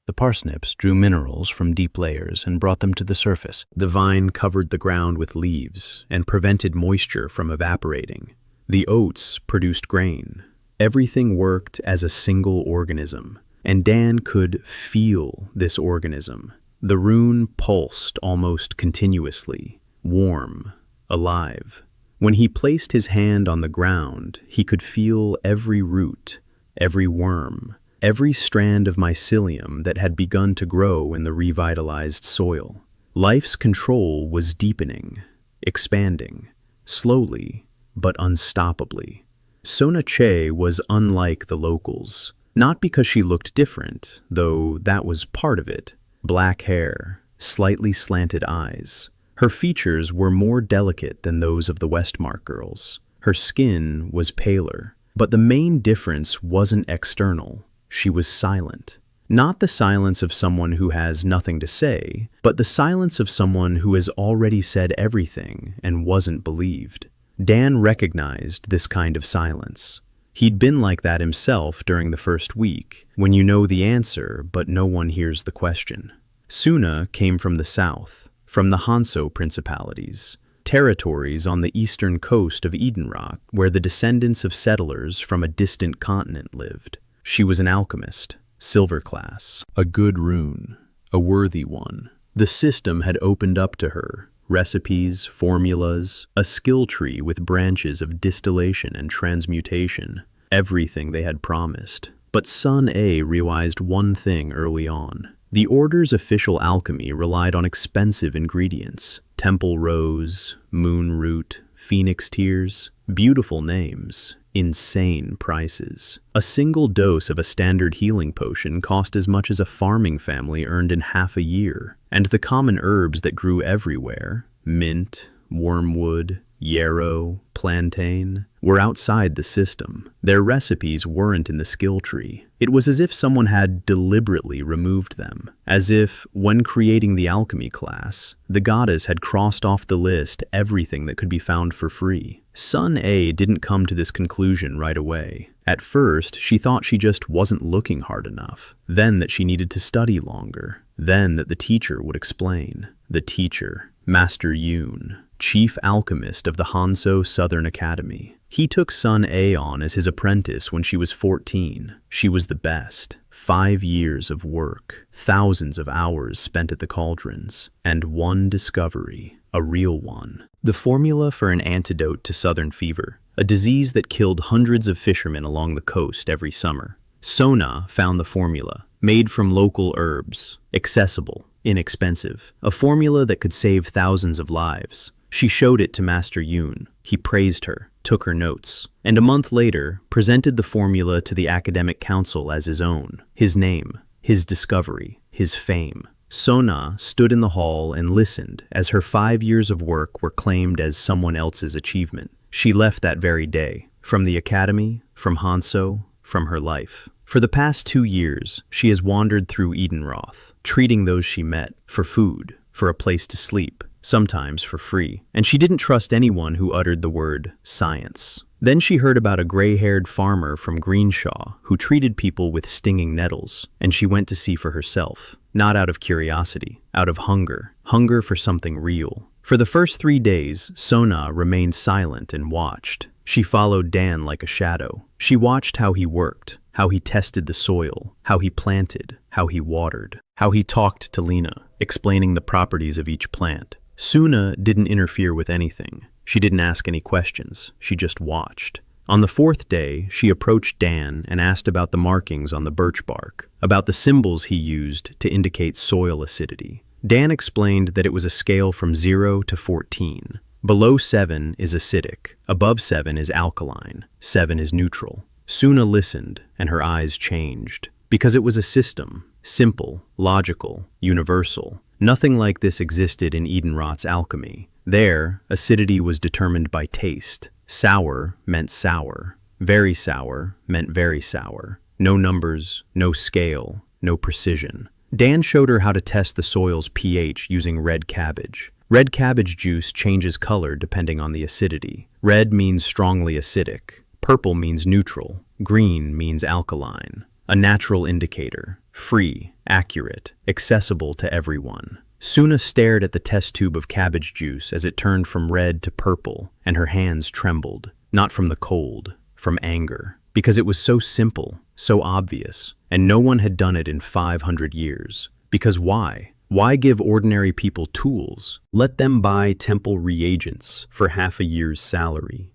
The parsnips drew minerals from deep layers and brought them to the surface. The vine covered the ground with leaves and prevented moisture from evaporating. The oats produced grain. Everything worked as a single organism, and Dan could feel this organism. The rune pulsed almost continuously, warm, alive. When he placed his hand on the ground, he could feel every root, every worm, every strand of mycelium that had begun to grow in the revitalized soil. Life's control was deepening, expanding, slowly but unstoppably. Sona Che was unlike the locals, not because she looked different, though that was part of it. Black hair, slightly slanted eyes. Her features were more delicate than those of the Westmark girls. Her skin was paler, but the main difference wasn't external. She was silent. Not the silence of someone who has nothing to say, but the silence of someone who has already said everything and wasn't believed. Dan recognized this kind of silence. He'd been like that himself during the first week, when you know the answer but no one hears the question. Suna came from the south, from the Hanso principalities, territories on the eastern coast of Edenroth, where the descendants of settlers from a distant continent lived. She was an alchemist, silver class, a good rune, a worthy one. The system had opened up to her, recipes, formulas, a skill tree with branches of distillation and transmutation, everything they had promised. But Sun A realized one thing early on. The Order's official alchemy relied on expensive ingredients: temple rose, moon root, phoenix tears, beautiful names, insane prices. A single dose of a standard healing potion cost as much as a farming family earned in half a year, and the common herbs that grew everywhere, mint, wormwood, yarrow, plantain, were outside the system. Their recipes weren't in the skill tree. It was as if someone had deliberately removed them, as if, when creating the alchemy class, the goddess had crossed off the list everything that could be found for free. Sun A didn't come to this conclusion right away. At first, she thought she just wasn't looking hard enough, then that she needed to study longer, then that the teacher would explain. The teacher, Master Yoon, chief alchemist of the Hanso Southern Academy. He took Sun A on as his apprentice when she was 14. She was the best. 5 years of work, thousands of hours spent at the cauldrons, and one discovery, a real one. The formula for an antidote to southern fever, a disease that killed hundreds of fishermen along the coast every summer. Sona found the formula, made from local herbs, accessible, inexpensive, a formula that could save thousands of lives. She showed it to Master Yoon. He praised her, took her notes, and a month later presented the formula to the academic council as his own. His name, his discovery, his fame. Sona stood in the hall and listened as her 5 years of work were claimed as someone else's achievement. She left that very day, from the academy, from Hanso, from her life. For the past 2 years, she has wandered through Edenroth, treating those she met for food, for a place to sleep, sometimes for free, and she didn't trust anyone who uttered the word science. Then she heard about a gray-haired farmer from Greenshaw who treated people with stinging nettles, and she went to see for herself, not out of curiosity, out of hunger for something real. For the first 3 days, Sona remained silent and watched. She followed Dan like a shadow. She watched how he worked, how he tested the soil, how he planted, how he watered, how he talked to Lina, explaining the properties of each plant. Suna didn't interfere with anything. She didn't ask any questions. She just watched. On the 4th day, she approached Dan and asked about the markings on the birch bark, about the symbols he used to indicate soil acidity. Dan explained that it was a scale from 0 to 14. Below 7 is acidic, above 7 is alkaline, 7 is neutral. Suna listened, and her eyes changed, because it was a system, simple, logical, universal. Nothing like this existed in Edenroth's alchemy. There, acidity was determined by taste. Sour meant sour. Very sour meant very sour. No numbers, no scale, no precision. Dan showed her how to test the soil's pH using red cabbage. Red cabbage juice changes color depending on the acidity. Red means strongly acidic. Purple means neutral. Green means alkaline. A natural indicator. Free, accurate, accessible to everyone. Suna stared at the test tube of cabbage juice as it turned from red to purple, and her hands trembled, not from the cold, from anger, because it was so simple, so obvious, and no one had done it in 500 years. Because why? Why give ordinary people tools? Let them buy temple reagents for half a year's salary.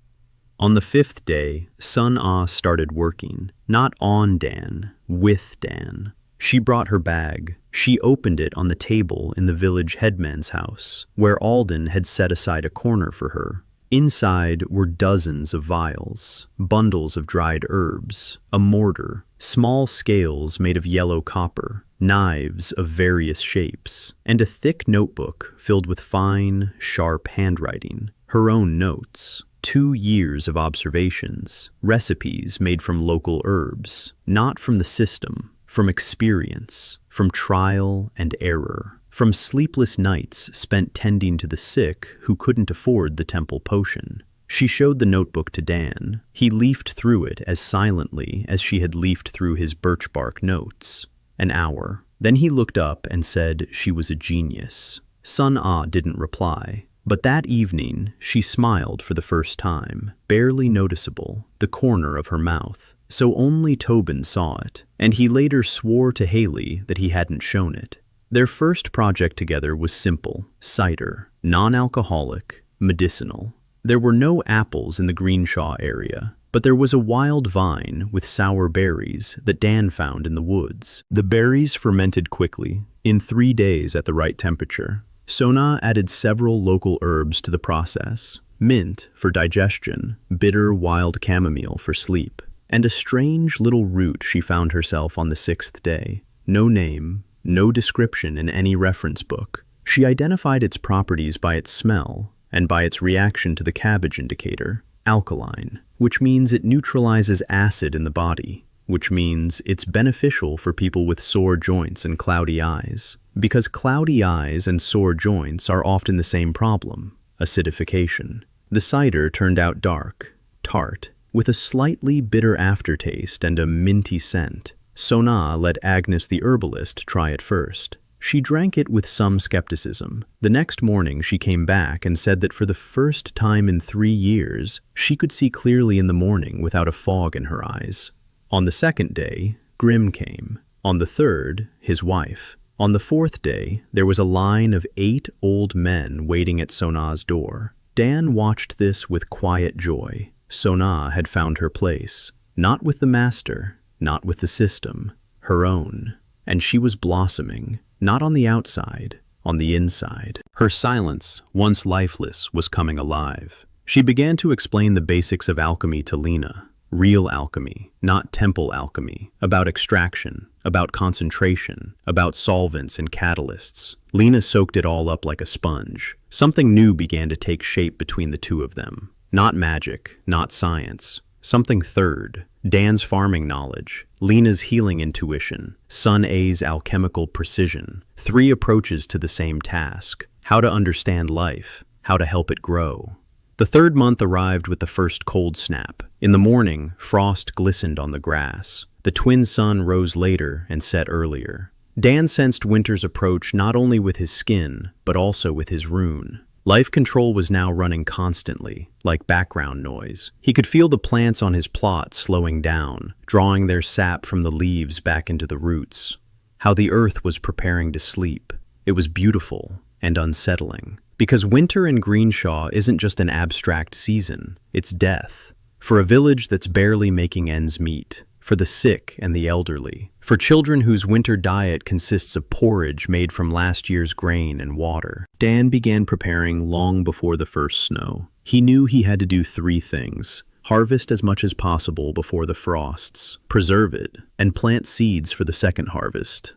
On the 5th day, Sun Ah started working, not on Dan, with Dan. She brought her bag. She opened it on the table in the village headman's house, where Olden had set aside a corner for her. Inside were dozens of vials, bundles of dried herbs, a mortar, small scales made of yellow copper, knives of various shapes, and a thick notebook filled with fine, sharp handwriting, her own notes. 2 years of observations, recipes made from local herbs, not from the system, from experience, from trial and error, from sleepless nights spent tending to the sick who couldn't afford the temple potion. She showed the notebook to Dan. He leafed through it as silently as she had leafed through his birch bark notes. An hour. Then he looked up and said she was a genius. Sun Ah didn't reply. But that evening, she smiled for the first time, barely noticeable, the corner of her mouth, so only Tobin saw it, and he later swore to Hayley that he hadn't shown it. Their first project together was simple: cider, non-alcoholic, medicinal. There were no apples in the Greenshaw area, but there was a wild vine with sour berries that Dan found in the woods. The berries fermented quickly, in 3 days at the right temperature. Sona added several local herbs to the process: mint for digestion, bitter wild chamomile for sleep, and a strange little root she found herself on the 6th day. No name, no description in any reference book. She identified its properties by its smell and by its reaction to the cabbage indicator, alkaline, which means it neutralizes acid in the body, which means it's beneficial for people with sore joints and cloudy eyes. Because cloudy eyes and sore joints are often the same problem: acidification. The cider turned out dark, tart, with a slightly bitter aftertaste and a minty scent. Sona let Agnes the herbalist try it first. She drank it with some skepticism. The next morning she came back and said that for the first time in 3 years, she could see clearly in the morning without a fog in her eyes. On the 2nd day, Grim came. On the 3rd, his wife. On the 4th day, there was a line of 8 old men waiting at Sona's door. Dan watched this with quiet joy. Sona had found her place, not with the master, not with the system, her own. And she was blossoming, not on the outside, on the inside. Her silence, once lifeless, was coming alive. She began to explain the basics of alchemy to Lina. Real alchemy, not temple alchemy, about extraction, about concentration, about solvents and catalysts. Lina soaked it all up like a sponge. Something new began to take shape between the two of them. Not magic, not science. Something third. Dan's farming knowledge, Lina's healing intuition, Sun A's alchemical precision. 3 approaches to the same task: how to understand life, how to help it grow. The 3rd month arrived with the first cold snap. In the morning, frost glistened on the grass. The twin sun rose later and set earlier. Dan sensed winter's approach not only with his skin, but also with his rune. Life control was now running constantly, like background noise. He could feel the plants on his plot slowing down, drawing their sap from the leaves back into the roots. How the earth was preparing to sleep. It was beautiful and unsettling. Because winter in Greenshaw isn't just an abstract season, it's death. For a village that's barely making ends meet. For the sick and the elderly. For children whose winter diet consists of porridge made from last year's grain and water. Dan began preparing long before the first snow. He knew he had to do 3 things: harvest as much as possible before the frosts, preserve it, and plant seeds for the second harvest,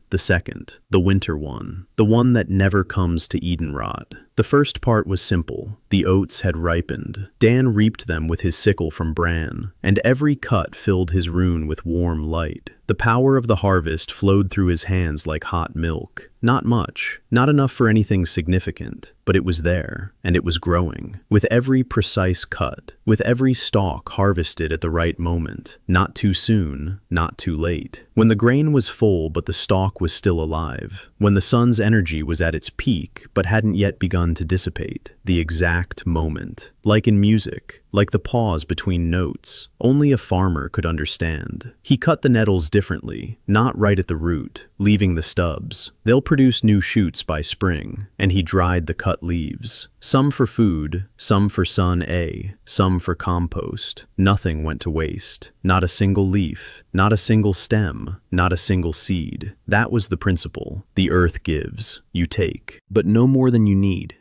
the winter one, the one that never comes to Edenroth. The first part was simple. The oats had ripened. Dan reaped them with his sickle from Bran, and every cut filled his rune with warm light. The power of the harvest flowed through his hands like hot milk. Not much, not enough for anything significant, but it was there, and it was growing. With every precise cut, with every stalk harvested at the right moment, not too soon, not too late. When the grain was full but the stalk was still alive, when the sun's energy was at its peak but hadn't yet begun to dissipate, the exact moment. Like in music, like the pause between notes. Only a farmer could understand. He cut the nettles differently, not right at the root, leaving the stubs. They'll produce new shoots by spring, and he dried the cut leaves. Some for food, some for sun A, some for compost. Nothing went to waste. Not a single leaf, not a single stem, not a single seed. That was the principle. The earth gives, you take, but no more than you need,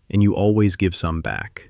and you always give some back.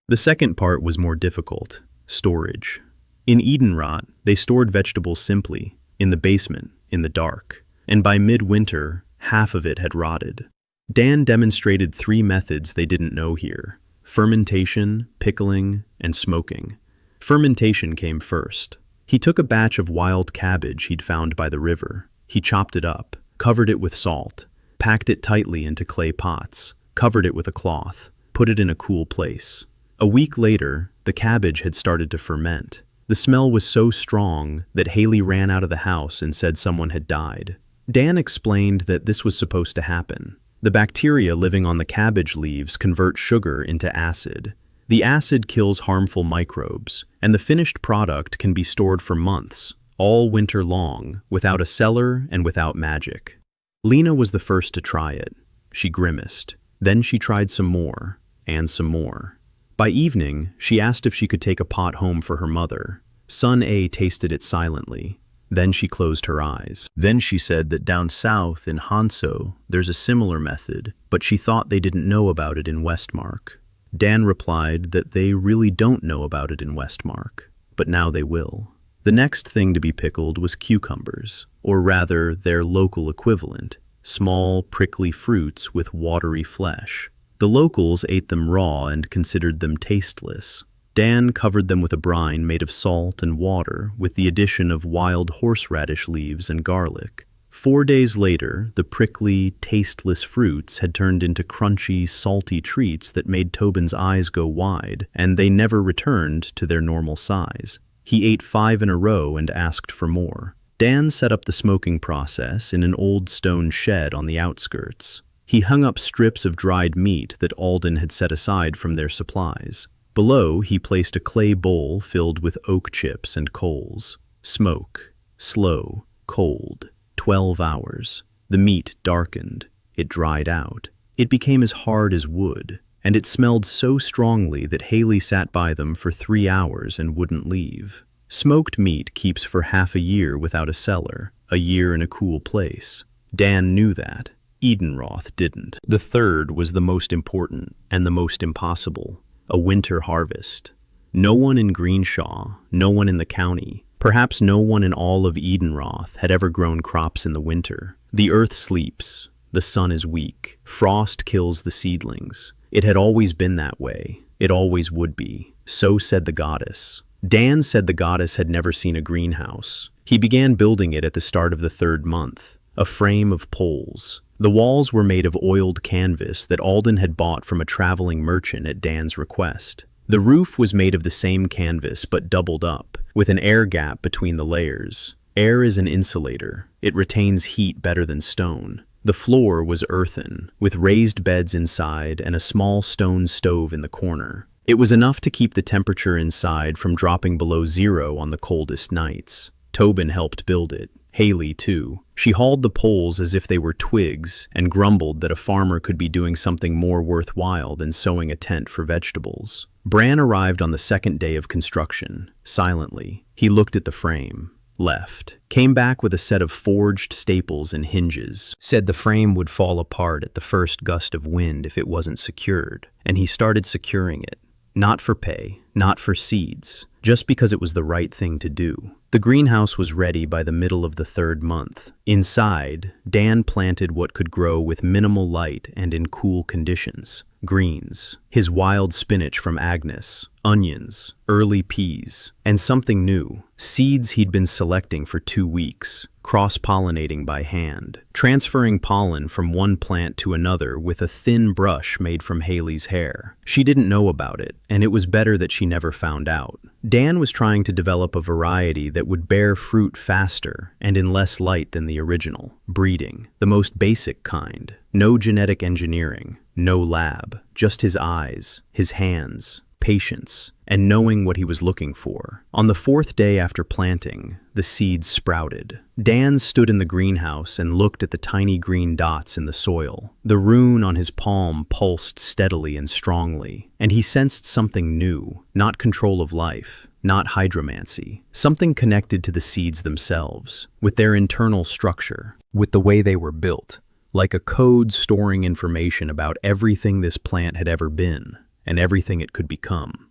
The second part was more difficult: storage. In Edenroth, they stored vegetables simply, in the basement, in the dark, and by midwinter, half of it had rotted. Dan demonstrated 3 methods they didn't know here: fermentation, pickling, and smoking. Fermentation came first. He took a batch of wild cabbage he'd found by the river. He chopped it up, covered it with salt, packed it tightly into clay pots, covered it with a cloth, put it in a cool place. A week later, the cabbage had started to ferment. The smell was so strong that Hayley ran out of the house and said someone had died. Dan explained that this was supposed to happen. The bacteria living on the cabbage leaves convert sugar into acid. The acid kills harmful microbes, and the finished product can be stored for months, all winter long, without a cellar and without magic. Lina was the first to try it. She grimaced. Then she tried some more, and some more. By evening, she asked if she could take a pot home for her mother. Son A tasted it silently. Then she closed her eyes. Then she said that down south in Hanso, there's a similar method, but she thought they didn't know about it in Westmark. Dan replied that they really don't know about it in Westmark, but now they will. The next thing to be pickled was cucumbers, or rather their local equivalent, small, prickly fruits with watery flesh. The locals ate them raw and considered them tasteless. Dan covered them with a brine made of salt and water with the addition of wild horseradish leaves and garlic. 4 days later, the prickly, tasteless fruits had turned into crunchy, salty treats that made Tobin's eyes go wide, and they never returned to their normal size. He ate 5 in a row and asked for more. Dan set up the smoking process in an old stone shed on the outskirts. He hung up strips of dried meat that Olden had set aside from their supplies. Below, he placed a clay bowl filled with oak chips and coals. Smoke. Slow. Cold. 12 hours. The meat darkened. It dried out. It became as hard as wood, and it smelled so strongly that Hayley sat by them for 3 hours and wouldn't leave. Smoked meat keeps for half a year without a cellar, a year in a cool place. Dan knew that. Edenroth didn't. The third was the most important and the most impossible: a winter harvest. No one in Greenshaw, no one in the county, perhaps no one in all of Edenroth had ever grown crops in the winter. The earth sleeps. The sun is weak. Frost kills the seedlings. It had always been that way. It always would be. So said the goddess. Dan said the goddess had never seen a greenhouse. He began building it at the start of the 3rd month, a frame of poles. The walls were made of oiled canvas that Olden had bought from a traveling merchant at Dan's request. The roof was made of the same canvas but doubled up, with an air gap between the layers. Air is an insulator. It retains heat better than stone. The floor was earthen, with raised beds inside and a small stone stove in the corner. It was enough to keep the temperature inside from dropping below 0 on the coldest nights. Tobin helped build it. Hayley, too. She hauled the poles as if they were twigs and grumbled that a farmer could be doing something more worthwhile than sewing a tent for vegetables. Bran arrived on the 2nd day of construction, silently. He looked at the frame, left, came back with a set of forged staples and hinges, said the frame would fall apart at the first gust of wind if it wasn't secured, and he started securing it. Not for pay, not for seeds, just because it was the right thing to do. The greenhouse was ready by the middle of the 3rd month. Inside, Dan planted what could grow with minimal light and in cool conditions. Greens, his wild spinach from Agnes, onions, early peas, and something new, seeds he'd been selecting for 2 weeks, cross-pollinating by hand, transferring pollen from one plant to another with a thin brush made from Hayley's hair. She didn't know about it, and it was better that she never found out. Dan was trying to develop a variety that would bear fruit faster and in less light than the original. Breeding, the most basic kind. No genetic engineering, no lab, just his eyes, his hands, patience, and knowing what he was looking for. On the 4th day after planting, the seeds sprouted. Dan stood in the greenhouse and looked at the tiny green dots in the soil. The rune on his palm pulsed steadily and strongly, and he sensed something new, not control of life, not hydromancy, something connected to the seeds themselves, with their internal structure, with the way they were built, like a code storing information about everything this plant had ever been and everything it could become.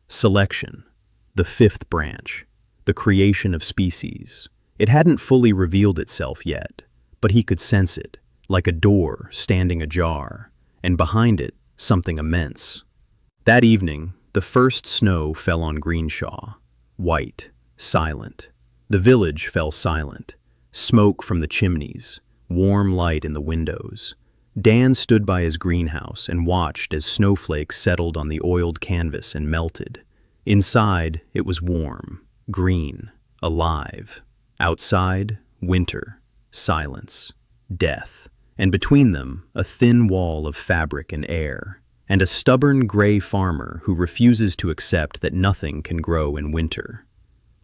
Selection, the 5th branch, the creation of species. It hadn't fully revealed itself yet, but he could sense it, like a door standing ajar, and behind it, something immense. That evening, the first snow fell on Greenshaw, white, silent. The village fell silent, smoke from the chimneys, warm light in the windows. Dan stood by his greenhouse and watched as snowflakes settled on the oiled canvas and melted. Inside, it was warm, green, alive. Outside, winter, silence, death. And between them, a thin wall of fabric and air. And a stubborn gray farmer who refuses to accept that nothing can grow in winter.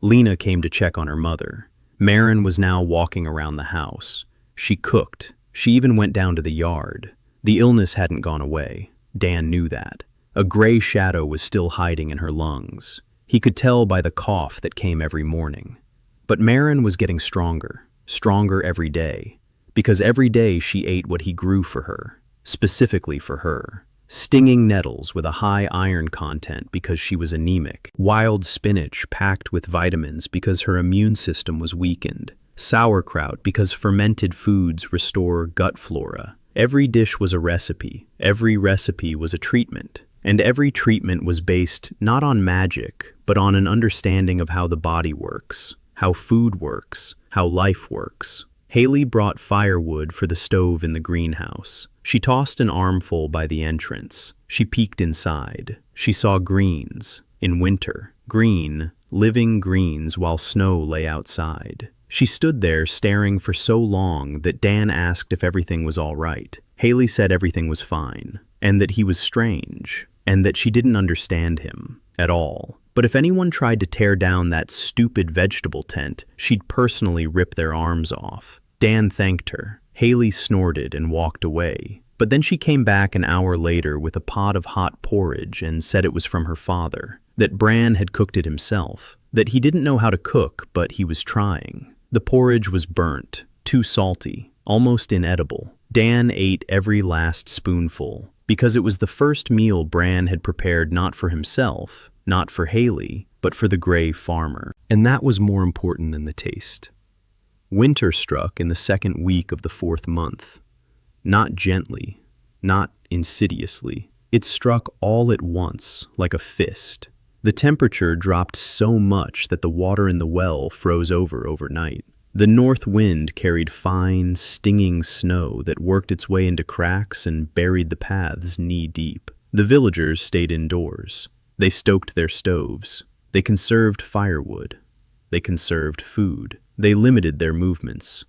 Lina came to check on her mother. Maren was now walking around the house. She cooked. She even went down to the yard. The illness hadn't gone away. Dan knew that. A gray shadow was still hiding in her lungs. He could tell by the cough that came every morning. But Maren was getting stronger, stronger every day, because every day she ate what he grew for her, specifically for her. Stinging nettles with a high iron content because she was anemic, wild spinach packed with vitamins because her immune system was weakened, sauerkraut because fermented foods restore gut flora. Every dish was a recipe, every recipe was a treatment, and every treatment was based not on magic, but on an understanding of how the body works, how food works, how life works. Hayley brought firewood for the stove in the greenhouse. She tossed an armful by the entrance. She peeked inside. She saw greens, in winter. Green, living greens while snow lay outside. She stood there staring for so long that Dan asked if everything was all right. Hayley said everything was fine, and that he was strange, and that she didn't understand him at all. But if anyone tried to tear down that stupid vegetable tent, she'd personally rip their arms off. Dan thanked her. Hayley snorted and walked away. But then she came back an hour later with a pot of hot porridge and said it was from her father, that Bran had cooked it himself, that he didn't know how to cook, but he was trying. The porridge was burnt, too salty, almost inedible. Dan ate every last spoonful, because it was the first meal Bran had prepared not for himself, not for Hayley, but for the gray farmer. And that was more important than the taste. Winter struck in the 2nd week of the 4th month. Not gently, not insidiously. It struck all at once, like a fist. The temperature dropped so much that the water in the well froze over overnight. The north wind carried fine, stinging snow that worked its way into cracks and buried the paths knee-deep. The villagers stayed indoors. They stoked their stoves. They conserved firewood. They conserved food. They limited their movements.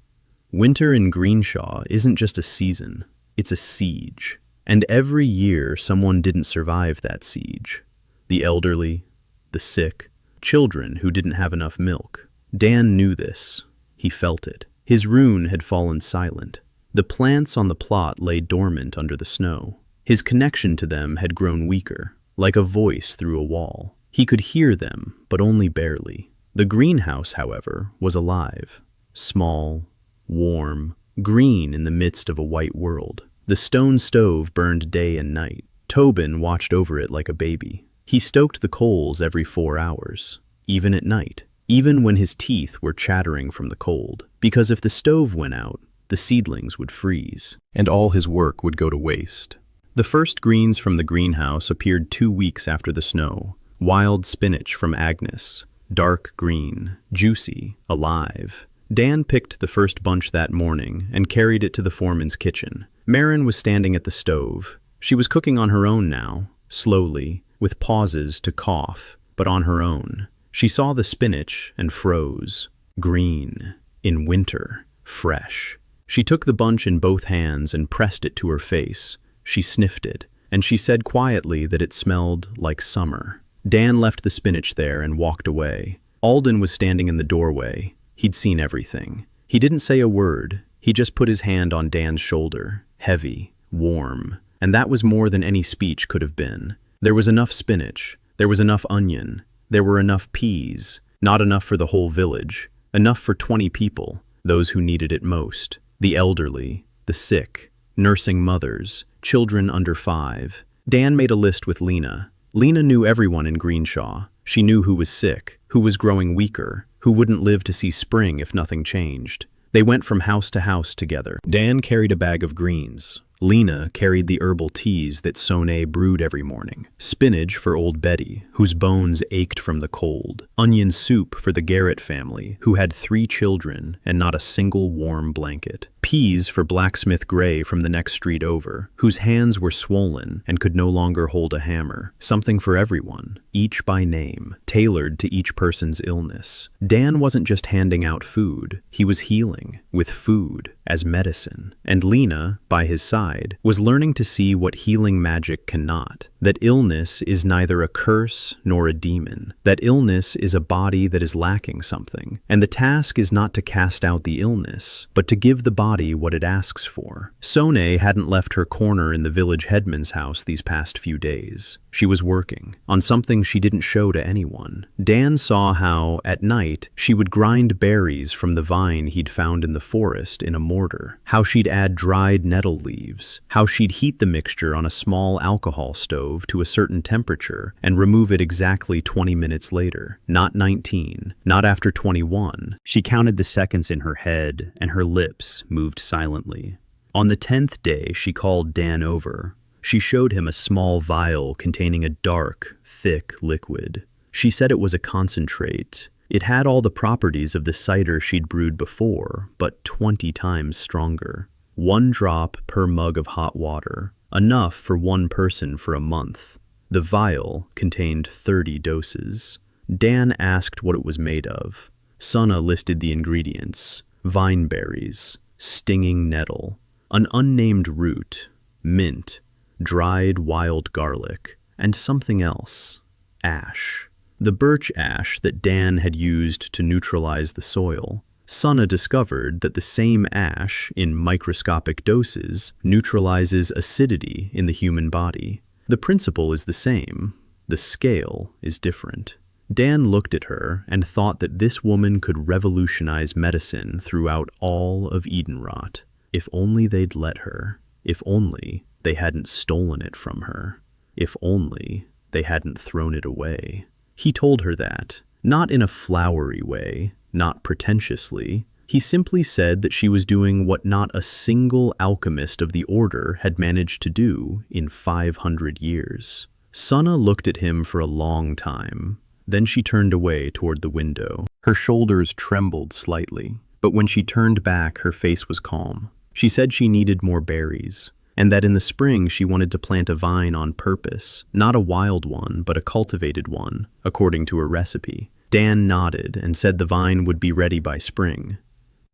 Winter in Greenshaw isn't just a season, it's a siege. And every year someone didn't survive that siege. The elderly, the sick, children who didn't have enough milk. Dan knew this. He felt it. His rune had fallen silent. The plants on the plot lay dormant under the snow. His connection to them had grown weaker, like a voice through a wall. He could hear them, but only barely. The greenhouse, however, was alive. Small, warm, green in the midst of a white world. The stone stove burned day and night. Tobin watched over it like a baby. He stoked the coals every 4 hours, even at night, even when his teeth were chattering from the cold. Because if the stove went out, the seedlings would freeze, and all his work would go to waste. The first greens from the greenhouse appeared 2 weeks after the snow. Wild spinach from Agnes, dark green, juicy, alive. Dan picked the first bunch that morning and carried it to the foreman's kitchen. Maren was standing at the stove. She was cooking on her own now, slowly, with pauses to cough, but on her own. She saw the spinach and froze. Green, in winter, fresh. She took the bunch in both hands and pressed it to her face. She sniffed it, and she said quietly that it smelled like summer. Dan left the spinach there and walked away. Olden was standing in the doorway. He'd seen everything. He didn't say a word. He just put his hand on Dan's shoulder, heavy, warm, and that was more than any speech could have been. There was enough spinach. There was enough onion. There were enough peas. Not enough for the whole village. Enough for 20 people, those who needed it most. The elderly, the sick, nursing mothers, children under 5. Dan made a list with Lina. Lina knew everyone in Greenshaw. She knew who was sick, who was growing weaker, who wouldn't live to see spring if nothing changed. They went from house to house together. Dan carried a bag of greens. Lina carried the herbal teas that Sonay brewed every morning. Spinach for old Betty, whose bones ached from the cold. Onion soup for the Garrett family, who had 3 children and not a single warm blanket. Peas for blacksmith Gray from the next street over, whose hands were swollen and could no longer hold a hammer. Something for everyone, each by name, tailored to each person's illness. Dan wasn't just handing out food, he was healing, with food, as medicine. And Lina, by his side, was learning to see what healing magic cannot. That illness is neither a curse nor a demon. That illness is a body that is lacking something. And the task is not to cast out the illness, but to give the body what it asks for. Sonay hadn't left her corner in the village headman's house these past few days. She was working on something she didn't show to anyone. Dan saw how, at night, she would grind berries from the vine he'd found in the forest in a mortar, how she'd add dried nettle leaves, how she'd heat the mixture on a small alcohol stove to a certain temperature and remove it exactly 20 minutes later. Not 19, not after 21. She counted the seconds in her head, and her lips moved silently. On the 10th day, she called Dan over. She showed him a small vial containing a dark, thick liquid. She said it was a concentrate. It had all the properties of the cider she'd brewed before, but 20 times stronger. 1 drop per mug of hot water, enough for 1 person for a month. The vial contained 30 doses. Dan asked what it was made of. Sana listed the ingredients: vine berries, stinging nettle, an unnamed root, mint, dried wild garlic, and something else, ash. The birch ash that Dan had used to neutralize the soil. Sana discovered that the same ash, in microscopic doses, neutralizes acidity in the human body. The principle is the same. The scale is different. Dan looked at her and thought that this woman could revolutionize medicine throughout all of Edenroth. If only they'd let her. If only they hadn't stolen it from her. If only they hadn't thrown it away. He told her that, not in a flowery way, not pretentiously. He simply said that she was doing what not a single alchemist of the order had managed to do in 500 years. Sana looked at him for a long time. Then she turned away toward the window. Her shoulders trembled slightly, but when she turned back, her face was calm. She said she needed more berries, and that in the spring she wanted to plant a vine on purpose, not a wild one, but a cultivated one, according to her recipe. Dan nodded and said the vine would be ready by spring.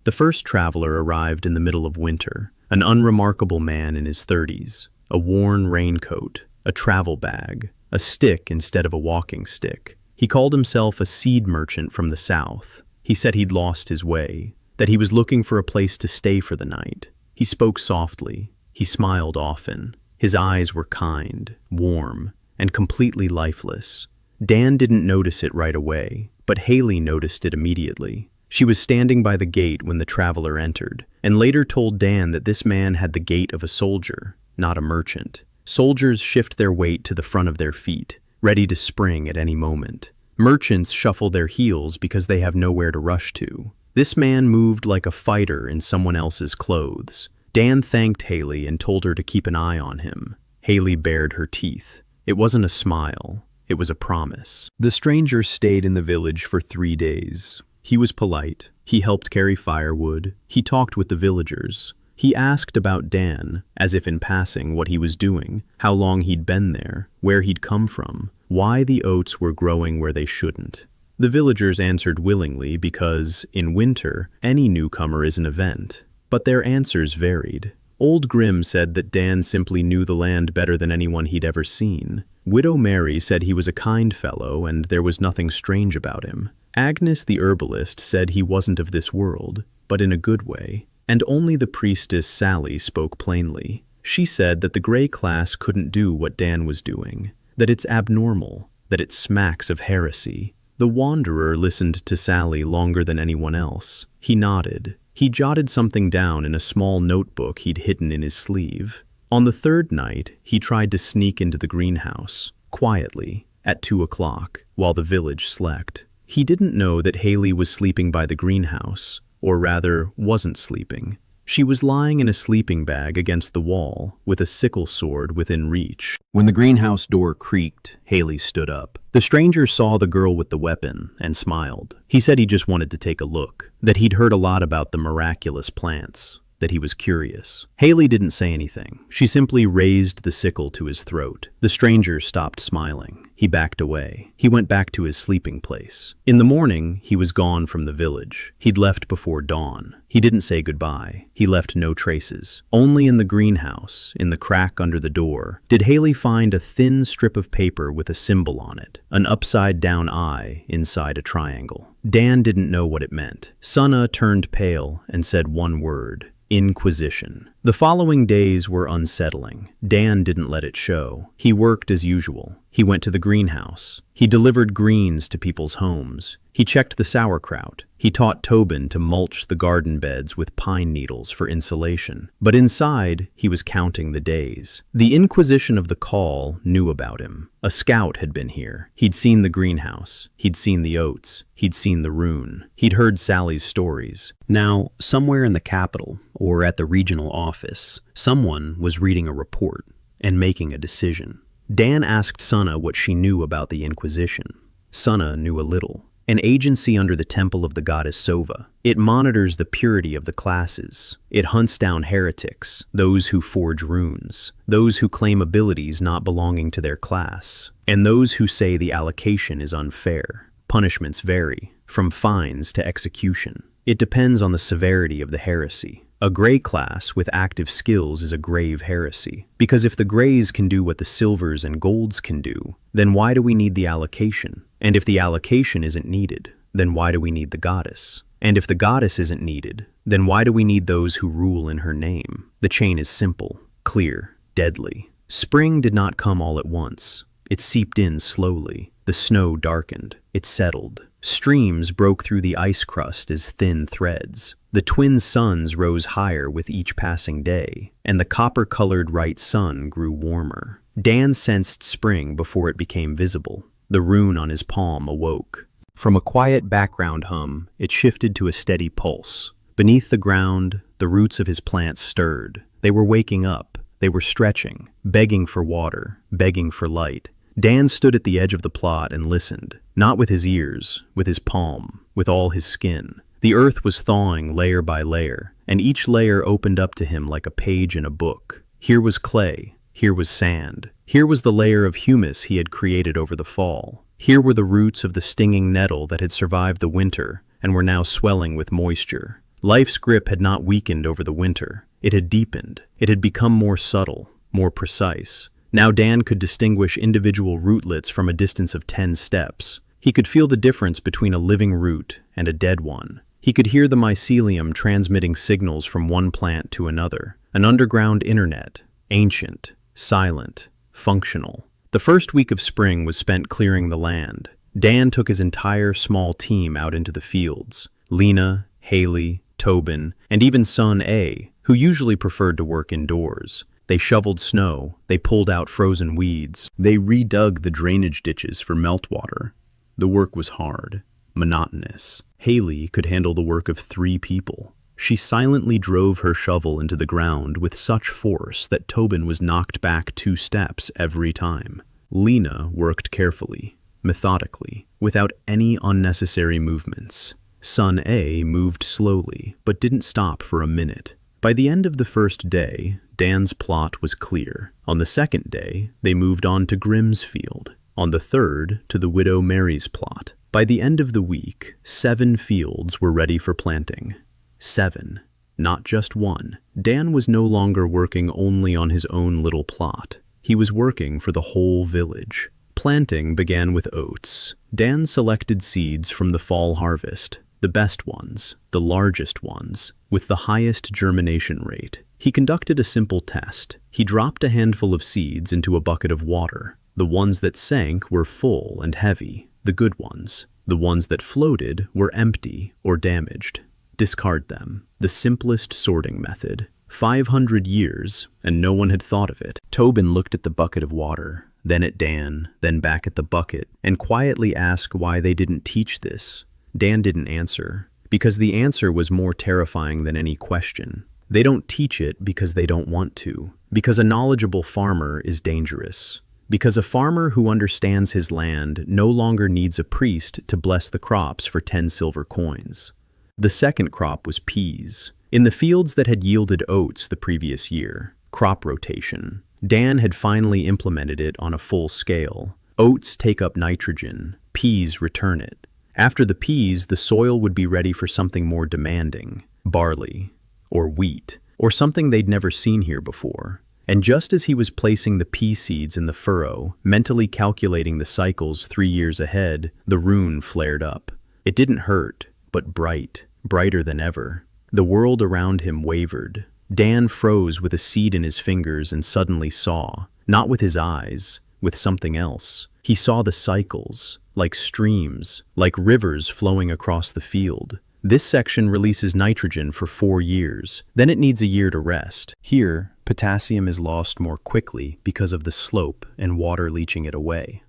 The first traveler arrived in the middle of winter, an unremarkable man in his 30s, a worn raincoat, a travel bag, a stick instead of a walking stick. He called himself a seed merchant from the south. He said he'd lost his way, that he was looking for a place to stay for the night. He spoke softly. He smiled often. His eyes were kind, warm, and completely lifeless. Dan didn't notice it right away, but Hayley noticed it immediately. She was standing by the gate when the traveler entered, and later told Dan that this man had the gait of a soldier, not a merchant. Soldiers shift their weight to the front of their feet, ready to spring at any moment. Merchants shuffle their heels because they have nowhere to rush to. This man moved like a fighter in someone else's clothes. Dan thanked Hayley and told her to keep an eye on him. Hayley bared her teeth. It wasn't a smile. It was a promise. The stranger stayed in the village for 3 days. He was polite. He helped carry firewood. He talked with the villagers. He asked about Dan, as if in passing what he was doing, how long he'd been there, where he'd come from, why the oats were growing where they shouldn't. The villagers answered willingly because, in winter, any newcomer is an event. But their answers varied. Old Grim said that Dan simply knew the land better than anyone he'd ever seen. Widow Mary said he was a kind fellow and there was nothing strange about him. Agnes the herbalist said he wasn't of this world, but in a good way. And only the priestess Sally spoke plainly. She said that the Grey class couldn't do what Dan was doing, that it's abnormal, that it smacks of heresy. The Wanderer listened to Sally longer than anyone else. He nodded. He jotted something down in a small notebook he'd hidden in his sleeve. On the third night, he tried to sneak into the greenhouse, quietly, at 2 o'clock, while the village slept. He didn't know that Hayley was sleeping by the greenhouse, or rather, wasn't sleeping. She was lying in a sleeping bag against the wall, with a sickle sword within reach. When the greenhouse door creaked, Hayley stood up. The stranger saw the girl with the weapon and smiled. He said he just wanted to take a look, that he'd heard a lot about the miraculous plants, that he was curious. Hayley didn't say anything. She simply raised the sickle to his throat. The stranger stopped smiling. He backed away. He went back to his sleeping place. In the morning, he was gone from the village. He'd left before dawn. He didn't say goodbye. He left no traces. Only in the greenhouse, in the crack under the door, did Hayley find a thin strip of paper with a symbol on it, an upside-down eye inside a triangle. Dan didn't know what it meant. Sunna turned pale and said one word: Inquisition. The following days were unsettling. Dan didn't let it show. He worked as usual. He went to the greenhouse. He delivered greens to people's homes. He checked the sauerkraut. He taught Tobin to mulch the garden beds with pine needles for insulation. But inside, he was counting the days. The Inquisition of the Call knew about him. A scout had been here. He'd seen the greenhouse. He'd seen the oats. He'd seen the rune. He'd heard Sally's stories. Now, somewhere in the capital, or at the regional office, someone was reading a report and making a decision. Dan asked Sunna what she knew about the Inquisition. Sunna knew a little. An agency under the temple of the goddess Sova. It monitors the purity of the classes. It hunts down heretics, those who forge runes, those who claim abilities not belonging to their class, and those who say the allocation is unfair. Punishments vary, from fines to execution. It depends on the severity of the heresy. A Grey class with active skills is a grave heresy. Because if the Greys can do what the Silvers and Golds can do, then why do we need the allocation? And if the allocation isn't needed, then why do we need the goddess? And if the goddess isn't needed, then why do we need those who rule in her name? The chain is simple, clear, deadly. Spring did not come all at once. It seeped in slowly. The snow darkened. It settled. Streams broke through the ice crust as thin threads. The twin suns rose higher with each passing day, and the copper-colored right sun grew warmer. Dan sensed spring before it became visible. The rune on his palm awoke. From a quiet background hum, it shifted to a steady pulse. Beneath the ground, the roots of his plants stirred. They were waking up. They were stretching, begging for water, begging for light. Dan stood at the edge of the plot and listened, not with his ears, with his palm, with all his skin. The earth was thawing layer by layer, and each layer opened up to him like a page in a book. Here was clay, here was sand, here was the layer of humus he had created over the fall. Here were the roots of the stinging nettle that had survived the winter and were now swelling with moisture. Life's grip had not weakened over the winter. It had deepened. It had become more subtle, more precise. Now Dan could distinguish individual rootlets from a distance of 10 steps. He could feel the difference between a living root and a dead one. He could hear the mycelium transmitting signals from one plant to another. An underground internet, ancient, silent, functional. The first week of spring was spent clearing the land. Dan took his entire small team out into the fields. Lina, Hayley, Tobin, and even son A, who usually preferred to work indoors. They shoveled snow, they pulled out frozen weeds, they redug the drainage ditches for meltwater. The work was hard, monotonous. Hayley could handle the work of 3 people. She silently drove her shovel into the ground with such force that Tobin was knocked back 2 steps every time. Lina worked carefully, methodically, without any unnecessary movements. Son A moved slowly, but didn't stop for a minute. By the end of the first day, Dan's plot was clear. On the second day, they moved on to Grimm's field. On the third, to the widow Mary's plot. By the end of the week, 7 fields were ready for planting. 7. not just one. Dan was no longer working only on his own little plot. He was working for the whole village. Planting began with oats. Dan selected seeds from the fall harvest, the best ones, the largest ones, with the highest germination rate. He conducted a simple test. He dropped a handful of seeds into a bucket of water. The ones that sank were full and heavy, the good ones. The ones that floated were empty or damaged. Discard them. The simplest sorting method. 500 years, and no one had thought of it. Tobin looked at the bucket of water, then at Dan, then back at the bucket, and quietly asked why they didn't teach this. Dan didn't answer, because the answer was more terrifying than any question. They don't teach it because they don't want to, because a knowledgeable farmer is dangerous, because a farmer who understands his land no longer needs a priest to bless the crops for 10 silver coins. The second crop was peas. In the fields that had yielded oats the previous year, crop rotation. Dan had finally implemented it on a full scale. Oats take up nitrogen, peas return it. After the peas, the soil would be ready for something more demanding, barley, or wheat, or something they'd never seen here before. And just as he was placing the pea seeds in the furrow, mentally calculating the cycles 3 years ahead, the rune flared up. It didn't hurt, but brighter than ever. The world around him wavered. Dan froze with a seed in his fingers and suddenly saw, not with his eyes, with something else. He saw the cycles, like streams, like rivers flowing across the field. This section releases nitrogen for 4 years, then it needs a year to rest. Here, potassium is lost more quickly because of the slope and water leaching it away.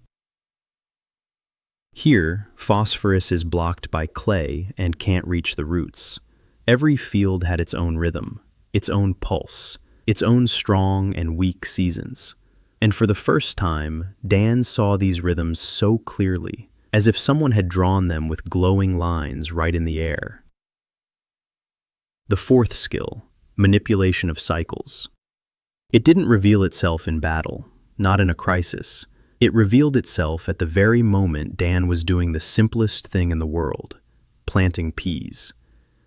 Here, phosphorus is blocked by clay and can't reach the roots. Every field had its own rhythm, its own pulse, its own strong and weak seasons. And for the first time, Dan saw these rhythms so clearly, as if someone had drawn them with glowing lines right in the air. The fourth skill, manipulation of cycles. It didn't reveal itself in battle, not in a crisis. It revealed itself at the very moment Dan was doing the simplest thing in the world, planting peas.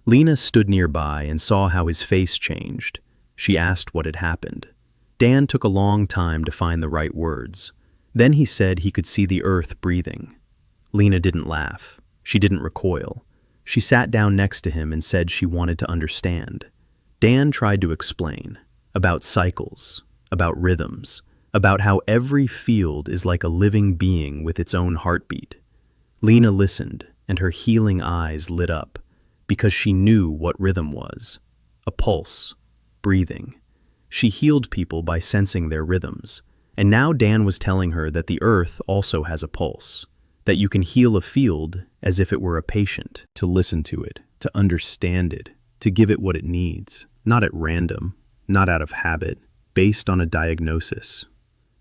Lina stood nearby and saw how his face changed. She asked what had happened. Dan took a long time to find the right words. Then he said he could see the earth breathing. Lina didn't laugh. She didn't recoil. She sat down next to him and said she wanted to understand. Dan tried to explain about cycles, about rhythms, about how every field is like a living being with its own heartbeat. Lina listened, and her healing eyes lit up, because she knew what rhythm was. A pulse, breathing. She healed people by sensing their rhythms, and now Dan was telling her that the earth also has a pulse, that you can heal a field as if it were a patient. To listen to it, to understand it, to give it what it needs, not at random, not out of habit, based on a diagnosis.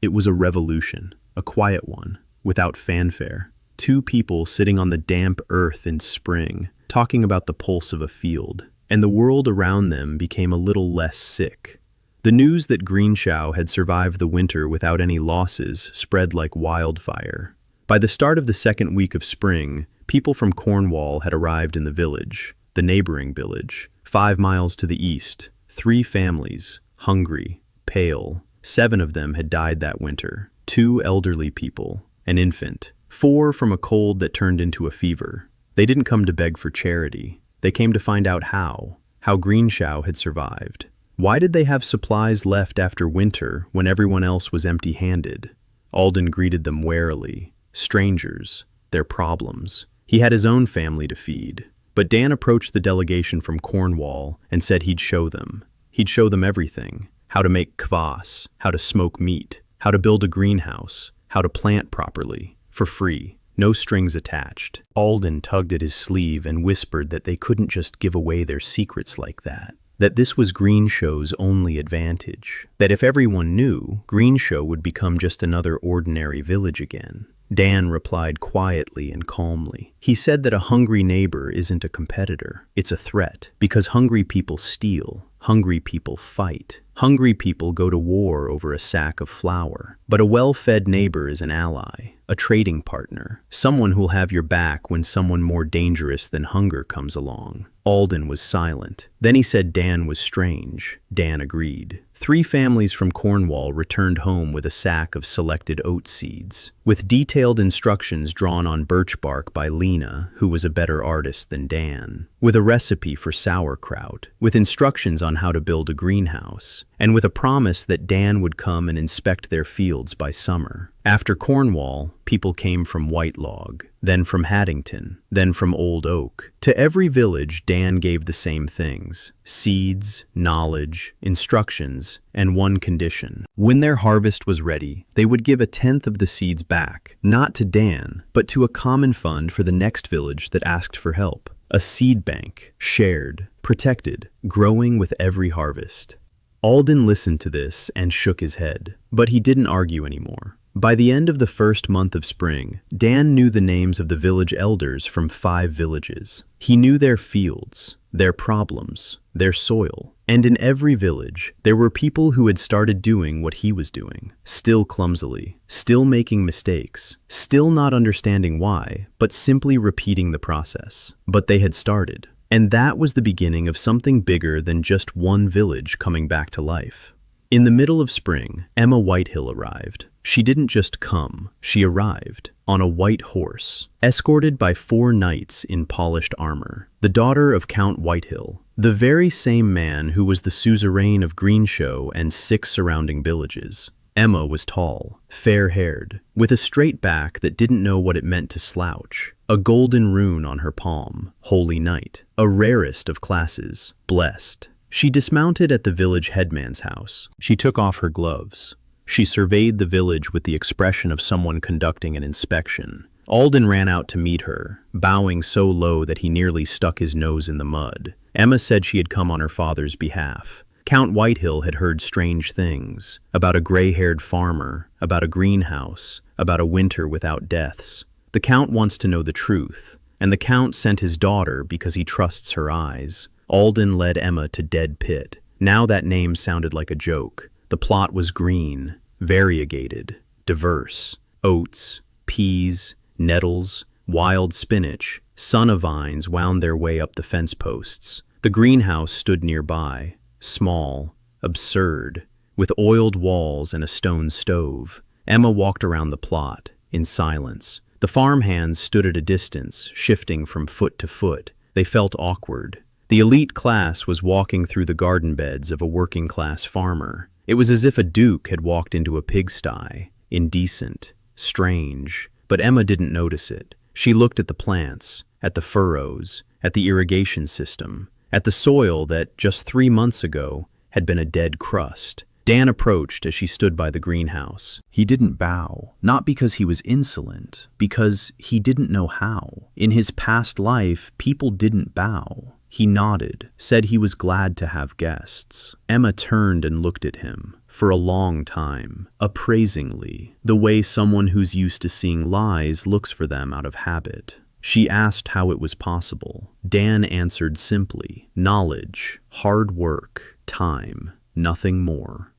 It was a revolution, a quiet one, without fanfare. 2 people sitting on the damp earth in spring, talking about the pulse of a field, and the world around them became a little less sick. The news that Greenshow had survived the winter without any losses spread like wildfire. By the start of the second week of spring, people from Cornwall had arrived in the village, the neighboring village, 5 miles to the east. 3 families, hungry, pale. 7 of them had died that winter. 2 elderly people, an infant. 4 from a cold that turned into a fever. They didn't come to beg for charity. They came to find out how Greenshow had survived. Why did they have supplies left after winter when everyone else was empty-handed? Olden greeted them warily. Strangers, their problems. He had his own family to feed. But Dan approached the delegation from Cornwall and said he'd show them. He'd show them everything. How to make kvass, how to smoke meat, how to build a greenhouse, how to plant properly, for free. No strings attached. Olden tugged at his sleeve and whispered that they couldn't just give away their secrets like that. That this was Greenshow's only advantage. That if everyone knew, Greenshow would become just another ordinary village again. Dan replied quietly and calmly. He said that a hungry neighbor isn't a competitor. It's a threat, because hungry people steal. Hungry people fight. Hungry people go to war over a sack of flour. But a well-fed neighbor is an ally, a trading partner, someone who'll have your back when someone more dangerous than hunger comes along. Olden was silent. Then he said Dan was strange. Dan agreed. 3 families from Cornwall returned home with a sack of selected oat seeds, with detailed instructions drawn on birch bark by Lina, who was a better artist than Dan, with a recipe for sauerkraut, with instructions on how to build a greenhouse, and with a promise that Dan would come and inspect their fields by summer. After Cornwall, people came from Whitelog, then from Haddington, then from Old Oak. To every village, Dan gave the same things: seeds, knowledge, instructions, and one condition. When their harvest was ready, they would give 1/10 of the seeds back, not to Dan, but to a common fund for the next village that asked for help. A seed bank, shared, protected, growing with every harvest. Olden listened to this and shook his head, but he didn't argue anymore. By the end of the first month of spring, Dan knew the names of the village elders from 5 villages. He knew their fields, their problems, their soil. And in every village, there were people who had started doing what he was doing, still clumsily, still making mistakes, still not understanding why, but simply repeating the process. But they had started. And that was the beginning of something bigger than just one village coming back to life. In the middle of spring, Emma Whitehill arrived. She didn't just come, she arrived, on a white horse, escorted by 4 knights in polished armor, the daughter of Count Whitehill, the very same man who was the suzerain of Greenshow and 6 surrounding villages. Emma was tall, fair-haired, with a straight back that didn't know what it meant to slouch, a golden rune on her palm, Holy Knight, a rarest of classes, blessed. She dismounted at the village headman's house. She took off her gloves. She surveyed the village with the expression of someone conducting an inspection. Olden ran out to meet her, bowing so low that he nearly stuck his nose in the mud. Emma said she had come on her father's behalf. Count Whitehill had heard strange things, about a gray-haired farmer, about a greenhouse, about a winter without deaths. The Count wants to know the truth, and the Count sent his daughter because he trusts her eyes. Olden led Emma to Dead Pit. Now that name sounded like a joke. The plot was green, variegated, diverse. Oats, peas, nettles, wild spinach, son-of-vines wound their way up the fence posts. The greenhouse stood nearby, small, absurd, with oiled walls and a stone stove. Emma walked around the plot, in silence. The farmhands stood at a distance, shifting from foot to foot. They felt awkward. The elite class was walking through the garden beds of a working-class farmer. It was as if a duke had walked into a pigsty, indecent, strange. But Emma didn't notice it. She looked at the plants, at the furrows, at the irrigation system, at the soil that, just 3 months ago, had been a dead crust. Dan approached as she stood by the greenhouse. He didn't bow, not because he was insolent, because he didn't know how. In his past life, people didn't bow. He nodded, said he was glad to have guests. Emma turned and looked at him, for a long time, appraisingly, the way someone who's used to seeing lies looks for them out of habit. She asked how it was possible. Dan answered simply, knowledge, hard work, time, nothing more.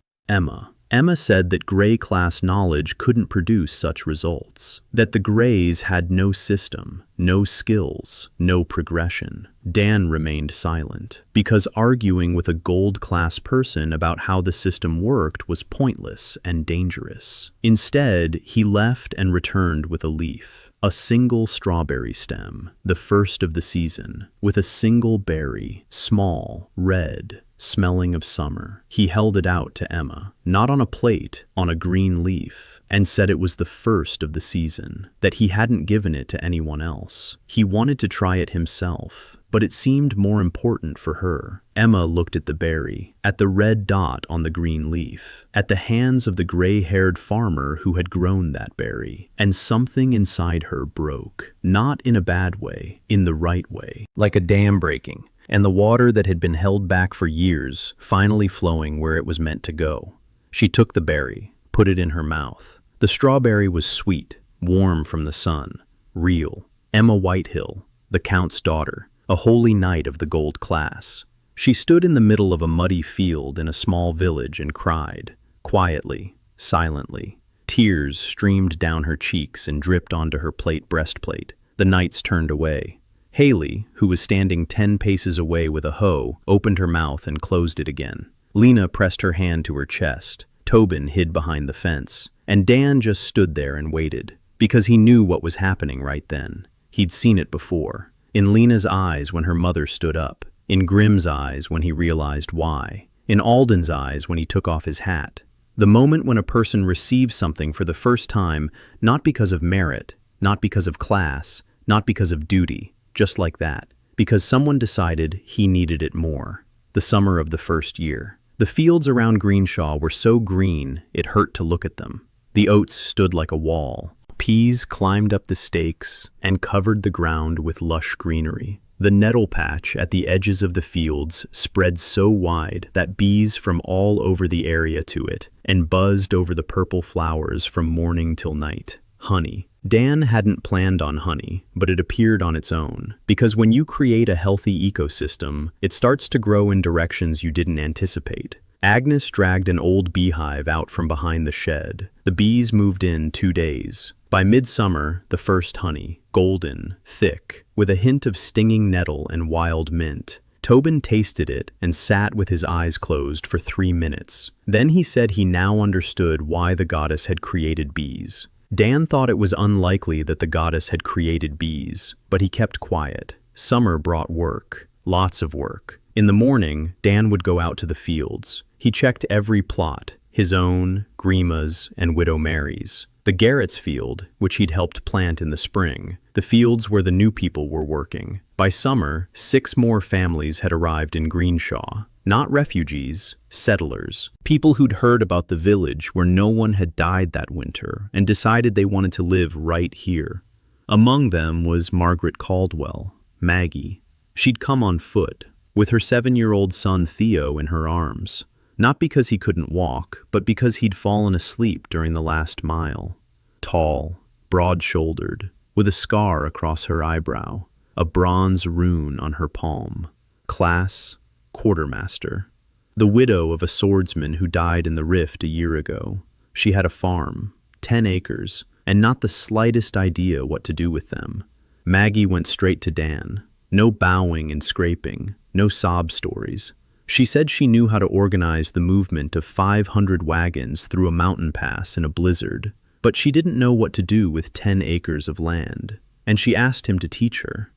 Emma said that Grey class knowledge couldn't produce such results, that the Greys had no system, no skills, no progression. Dan remained silent, because arguing with a gold class person about how the system worked was pointless and dangerous. Instead, he left and returned with a leaf, a single strawberry stem, the first of the season, with a single berry, small, red, smelling of summer. He held it out to Emma, not on a plate, on a green leaf, and said it was the first of the season, that he hadn't given it to anyone else. He wanted to try it himself, but it seemed more important for her. Emma looked at the berry, at the red dot on the green leaf, at the hands of the gray-haired farmer who had grown that berry, and something inside her broke. Not in a bad way, in the right way. Like a dam breaking, and the water that had been held back for years finally flowing where it was meant to go. She took the berry, put it in her mouth. The strawberry was sweet, warm from the sun, real. Emma Whitehill, the Count's daughter, a holy knight of the gold class. She stood in the middle of a muddy field in a small village and cried, quietly, silently. Tears streamed down her cheeks and dripped onto her breastplate. The knights turned away. Hayley, who was standing 10 paces away with a hoe, opened her mouth and closed it again. Lina pressed her hand to her chest. Tobin hid behind the fence. And Dan just stood there and waited, because he knew what was happening right then. He'd seen it before. In Lina's eyes when her mother stood up. In Grimm's eyes when he realized why. In Alden's eyes when he took off his hat. The moment when a person receives something for the first time, not because of merit, not because of class, not because of duty, just like that, because someone decided he needed it more. The summer of the first year. The fields around Greenshaw were so green, it hurt to look at them. The oats stood like a wall. Peas climbed up the stakes and covered the ground with lush greenery. The nettle patch at the edges of the fields spread so wide that bees from all over the area to it and buzzed over the purple flowers from morning till night. Honey. Dan hadn't planned on honey, but it appeared on its own. Because when you create a healthy ecosystem, it starts to grow in directions you didn't anticipate. Agnes dragged an old beehive out from behind the shed. The bees moved in 2 days. By midsummer, the first honey, golden, thick, with a hint of stinging nettle and wild mint. Tobin tasted it and sat with his eyes closed for 3 minutes. Then he said he now understood why the goddess had created bees. Dan thought it was unlikely that the goddess had created bees, but he kept quiet. Summer brought work, lots of work. In the morning, Dan would go out to the fields. He checked every plot, his own, Grima's, and Widow Mary's. The Garrett's field, which he'd helped plant in the spring, the fields where the new people were working. By summer, 6 more families had arrived in Greenshaw. Not refugees, settlers. People who'd heard about the village where no one had died that winter and decided they wanted to live right here. Among them was Margaret Caldwell, Maggie. She'd come on foot, with her 7-year-old son Theo in her arms. Not because he couldn't walk, but because he'd fallen asleep during the last mile. Tall, broad-shouldered, with a scar across her eyebrow, a bronze rune on her palm. Class, quartermaster. The widow of a swordsman who died in the rift a year ago. She had a farm, 10 acres, and not the slightest idea what to do with them. Maggie went straight to Dan. No bowing and scraping, no sob stories. She said she knew how to organize the movement of 500 wagons through a mountain pass in a blizzard, but she didn't know what to do with 10 acres of land, and she asked him to teach her.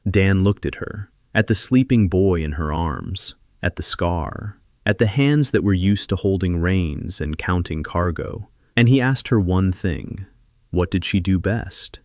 Dan looked at her, at the sleeping boy in her arms, at the scar, at the hands that were used to holding reins and counting cargo, and he asked her one thing. What did she do best?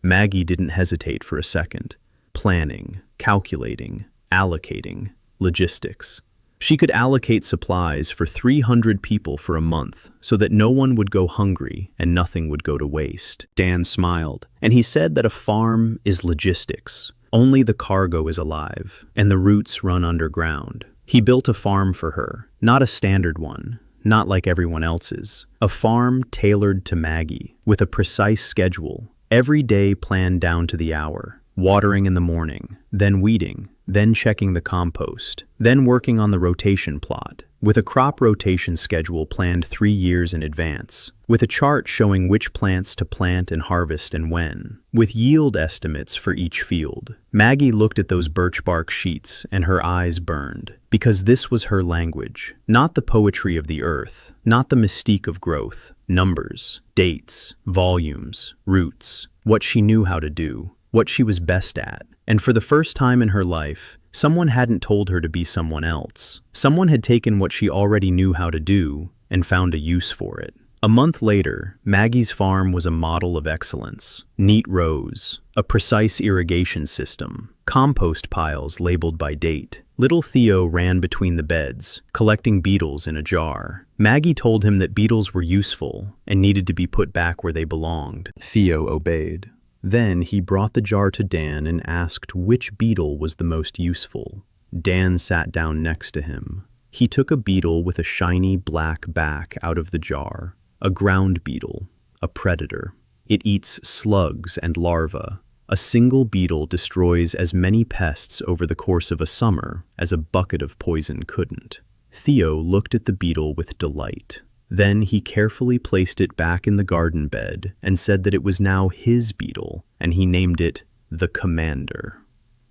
Maggie didn't hesitate for a second. Planning, calculating, allocating, logistics. She could allocate supplies for 300 people for a month so that no one would go hungry and nothing would go to waste. Dan smiled, and he said that a farm is logistics. Only the cargo is alive, and the roots run underground. He built a farm for her, not a standard one, not like everyone else's. A farm tailored to Maggie, with a precise schedule, every day planned down to the hour. Watering in the morning, then weeding, then checking the compost, then working on the rotation plot, with a crop rotation schedule planned 3 years in advance, with a chart showing which plants to plant and harvest and when, with yield estimates for each field. Maggie looked at those birch bark sheets and her eyes burned, because this was her language, not the poetry of the earth, not the mystique of growth, numbers, dates, volumes, roots, what she knew how to do. What she was best at. And for the first time in her life, someone hadn't told her to be someone else. Someone had taken what she already knew how to do and found a use for it. A month later, Maggie's farm was a model of excellence. Neat rows, a precise irrigation system, compost piles labeled by date. Little Theo ran between the beds, collecting beetles in a jar. Maggie told him that beetles were useful and needed to be put back where they belonged. Theo obeyed. Then he brought the jar to Dan and asked which beetle was the most useful. Dan sat down next to him. He took a beetle with a shiny black back out of the jar, a ground beetle, a predator. It eats slugs and larvae. A single beetle destroys as many pests over the course of a summer as a bucket of poison couldn't. Theo looked at the beetle with delight. Then he carefully placed it back in the garden bed and said that it was now his beetle, and he named it the Commander.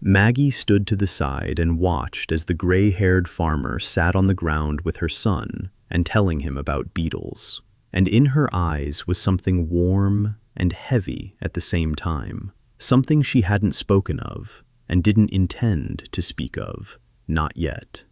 Maggie stood to the side and watched as the gray-haired farmer sat on the ground with her son and telling him about beetles. And in her eyes was something warm and heavy at the same time, something she hadn't spoken of and didn't intend to speak of, not yet.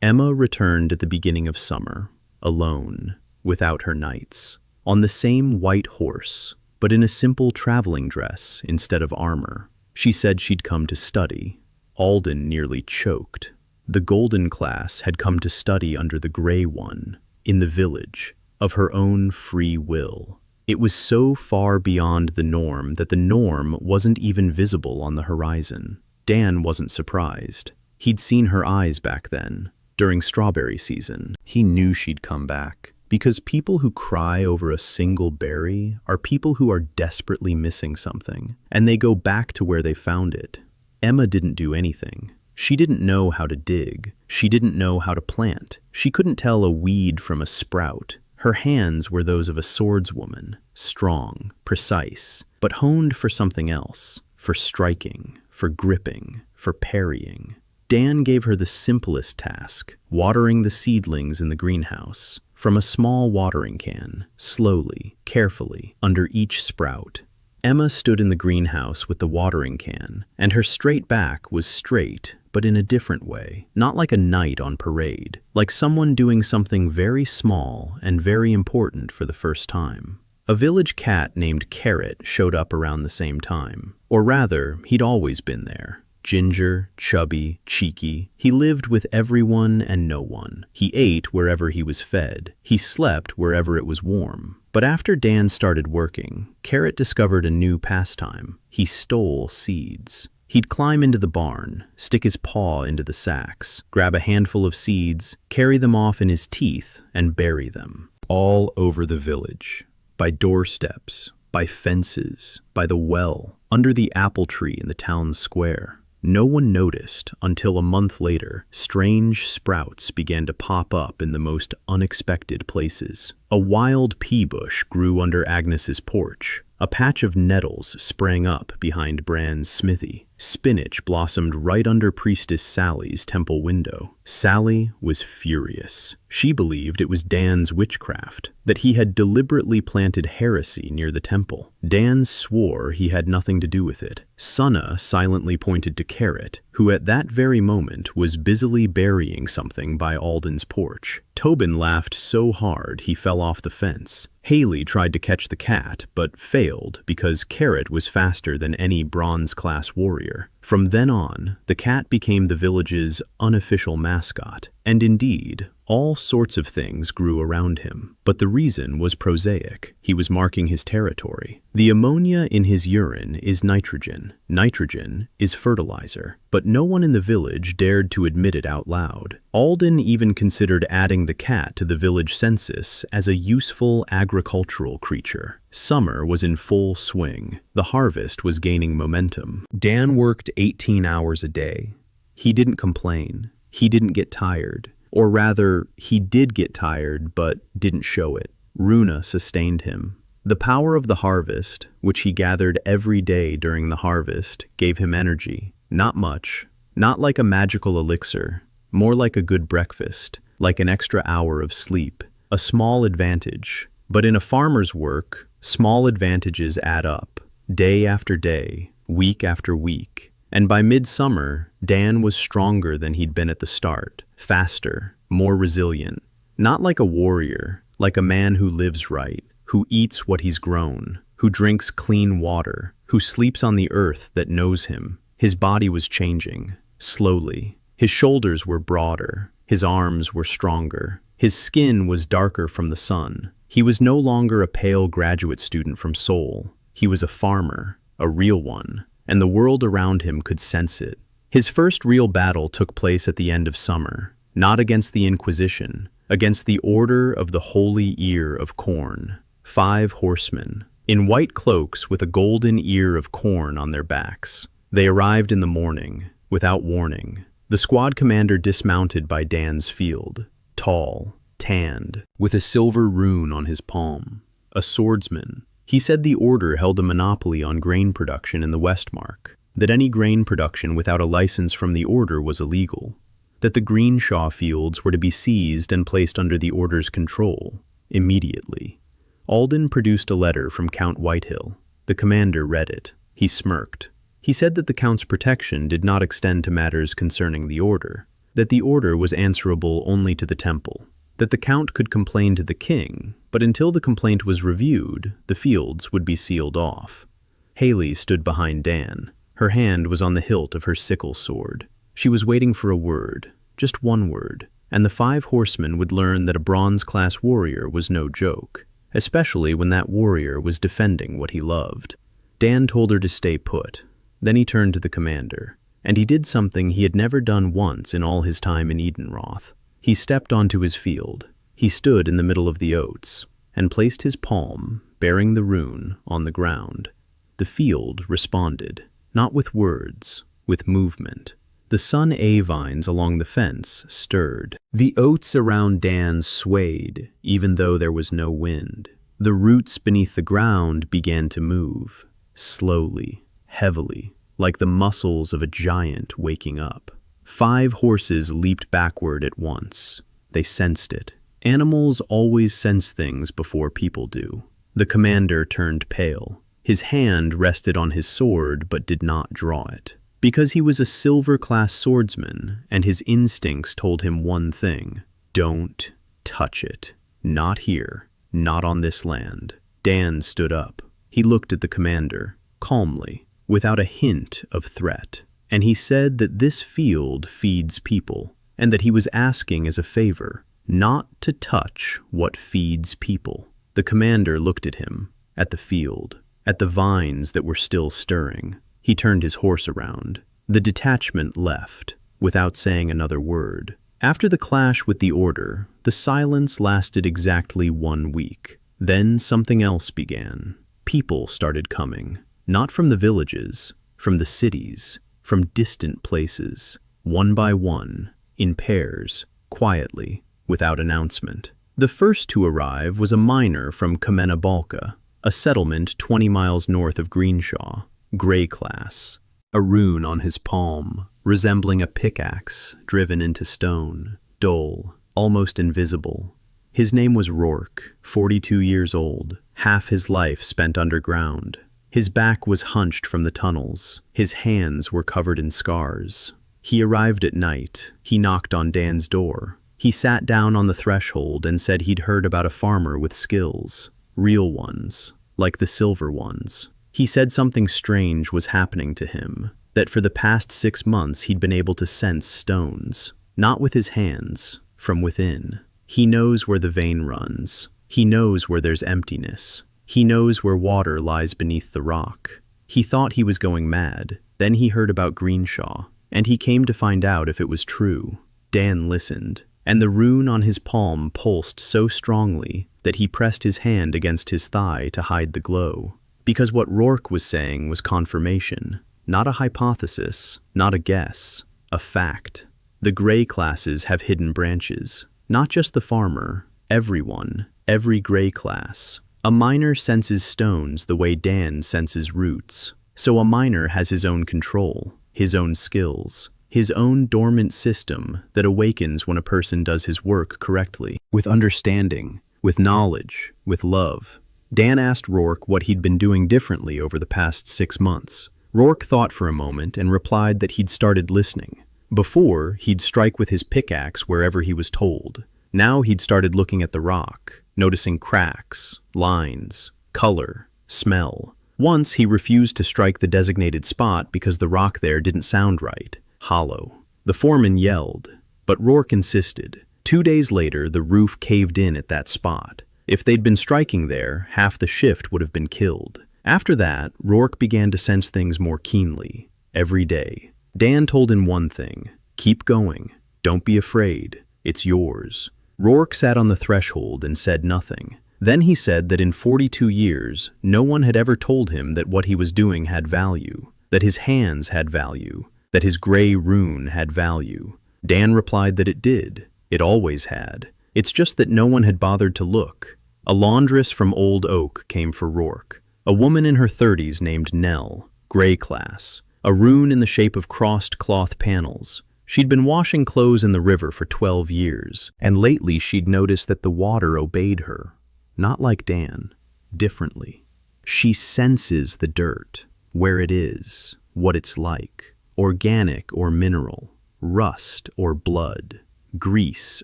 Emma returned at the beginning of summer, alone, without her knights, on the same white horse, but in a simple traveling dress instead of armor. She said she'd come to study. Olden nearly choked. The golden class had come to study under the gray one, in the village, of her own free will. It was so far beyond the norm that the norm wasn't even visible on the horizon. Dan wasn't surprised. He'd seen her eyes back then, during strawberry season. He knew she'd come back, because people who cry over a single berry are people who are desperately missing something, and they go back to where they found it. Emma didn't do anything. She didn't know how to dig. She didn't know how to plant. She couldn't tell a weed from a sprout. Her hands were those of a swordswoman, strong, precise, but honed for something else, for striking, for gripping, for parrying. Dan gave her the simplest task, watering the seedlings in the greenhouse, from a small watering can, slowly, carefully, under each sprout. Emma stood in the greenhouse with the watering can, and her straight back was straight, but in a different way, not like a knight on parade, like someone doing something very small and very important for the first time. A village cat named Carrot showed up around the same time, or rather, he'd always been there. Ginger, chubby, cheeky, he lived with everyone and no one. He ate wherever he was fed. He slept wherever it was warm. But after Dan started working, Carrot discovered a new pastime. He stole seeds. He'd climb into the barn, stick his paw into the sacks, grab a handful of seeds, carry them off in his teeth, and bury them. All over the village, by doorsteps, by fences, by the well, under the apple tree in the town square. No one noticed until a month later, strange sprouts began to pop up in the most unexpected places. A wild pea bush grew under Agnes's porch. A patch of nettles sprang up behind Bran's smithy. Spinach blossomed right under Priestess Sally's temple window. Sally was furious. She believed it was Dan's witchcraft, that he had deliberately planted heresy near the temple. Dan swore he had nothing to do with it. Sunna silently pointed to Carrot, who at that very moment was busily burying something by Alden's porch. Tobin laughed so hard he fell off the fence. Hayley tried to catch the cat, but failed because Carrot was faster than any bronze-class warrior. From then on, the cat became the village's unofficial mascot, and indeed, all sorts of things grew around him. But the reason was prosaic. He was marking his territory. The ammonia in his urine is nitrogen. Nitrogen is fertilizer. But no one in the village dared to admit it out loud. Olden even considered adding the cat to the village census as a useful agricultural creature. Summer was in full swing. The harvest was gaining momentum. Dan worked 18 hours a day. He didn't complain. He didn't get tired. Or rather, he did get tired, but didn't show it. Runa sustained him. The power of the harvest, which he gathered every day during the harvest, gave him energy. Not much. Not like a magical elixir. More like a good breakfast. Like an extra hour of sleep. A small advantage. But in a farmer's work, small advantages add up. Day after day. Week after week. And by midsummer, Dan was stronger than he'd been at the start, faster, more resilient. Not like a warrior, like a man who lives right, who eats what he's grown, who drinks clean water, who sleeps on the earth that knows him. His body was changing, slowly. His shoulders were broader, his arms were stronger, his skin was darker from the sun. He was no longer a pale graduate student from Seoul. He was a farmer, a real one. And the world around him could sense it. His first real battle took place at the end of summer, not against the Inquisition, against the Order of the Holy Ear of Corn. 5 horsemen, in white cloaks with a golden ear of corn on their backs. They arrived in the morning, without warning. The squad commander dismounted by Dan's field, tall, tanned, with a silver rune on his palm. A swordsman. He said the order held a monopoly on grain production in the Westmark, that any grain production without a license from the order was illegal, that the Greenshaw fields were to be seized and placed under the order's control, immediately. Olden produced a letter from Count Whitehill. The commander read it. He smirked. He said that the Count's protection did not extend to matters concerning the order, that the order was answerable only to the temple, that the Count could complain to the king, but until the complaint was reviewed, the fields would be sealed off. Hayley stood behind Dan. Her hand was on the hilt of her sickle sword. She was waiting for a word, just one word, and the 5 horsemen would learn that a bronze-class warrior was no joke, especially when that warrior was defending what he loved. Dan told her to stay put. Then he turned to the commander, and he did something he had never done once in all his time in Edenroth. He stepped onto his field. He stood in the middle of the oats, and placed his palm, bearing the rune, on the ground. The field responded, not with words, with movement. The sun-A vines along the fence stirred. The oats around Dan swayed, even though there was no wind. The roots beneath the ground began to move, slowly, heavily, like the muscles of a giant waking up. 5 horses leaped backward at once. They sensed it. Animals always sense things before people do. The commander turned pale. His hand rested on his sword but did not draw it. Because he was a silver-class swordsman, and his instincts told him one thing: don't touch it. Not here. Not on this land. Dan stood up. He looked at the commander, calmly, without a hint of threat. And he said that this field feeds people, and that he was asking as a favor, not to touch what feeds people. The commander looked at him, at the field, at the vines that were still stirring. He turned his horse around. The detachment left, without saying another word. After the clash with the order, the silence lasted exactly 1 week. Then something else began. People started coming, not from the villages, from the cities, from distant places, one by one, in pairs, quietly, without announcement. The first to arrive was a miner from Kamena-Balka, a settlement 20 miles north of Greenshaw, Grey class. A rune on his palm, resembling a pickaxe driven into stone, dull, almost invisible. His name was Rourke, 42 years old, half his life spent underground. His back was hunched from the tunnels. His hands were covered in scars. He arrived at night. He knocked on Dan's door. He sat down on the threshold and said he'd heard about a farmer with skills, real ones, like the silver ones. He said something strange was happening to him, that for the past 6 months he'd been able to sense stones, not with his hands, from within. He knows where the vein runs. He knows where there's emptiness. He knows where water lies beneath the rock. He thought he was going mad. Then he heard about Greenshaw, and he came to find out if it was true. Dan listened, and the rune on his palm pulsed so strongly that he pressed his hand against his thigh to hide the glow. Because what Rourke was saying was confirmation, not a hypothesis, not a guess, a fact. The Grey classes have hidden branches, not just the farmer, everyone, every Grey class. A miner senses stones the way Dan senses roots. So a miner has his own control, his own skills, his own dormant system that awakens when a person does his work correctly, with understanding, with knowledge, with love. Dan asked Rourke what he'd been doing differently over the past 6 months. Rourke thought for a moment and replied that he'd started listening. Before, he'd strike with his pickaxe wherever he was told. Now he'd started looking at the rock, noticing cracks, lines, color, smell. Once he refused to strike the designated spot because the rock there didn't sound right, hollow. The foreman yelled, but Rourke insisted. 2 days later, the roof caved in at that spot. If they'd been striking there, half the shift would have been killed. After that, Rourke began to sense things more keenly, every day. Dan told him one thing: keep going. Don't be afraid. It's yours. Rourke sat on the threshold and said nothing. Then he said that in 42 years, no one had ever told him that what he was doing had value, that his hands had value, that his gray rune had value. Dan replied that it did. It always had. It's just that no one had bothered to look. A laundress from Old Oak came for Rourke. A woman in her 30s named Nell, gray class. A rune in the shape of crossed cloth panels. She'd been washing clothes in the river for 12 years, and lately she'd noticed that the water obeyed her. Not like Dan, differently. She senses the dirt, where it is, what it's like, organic or mineral, rust or blood, grease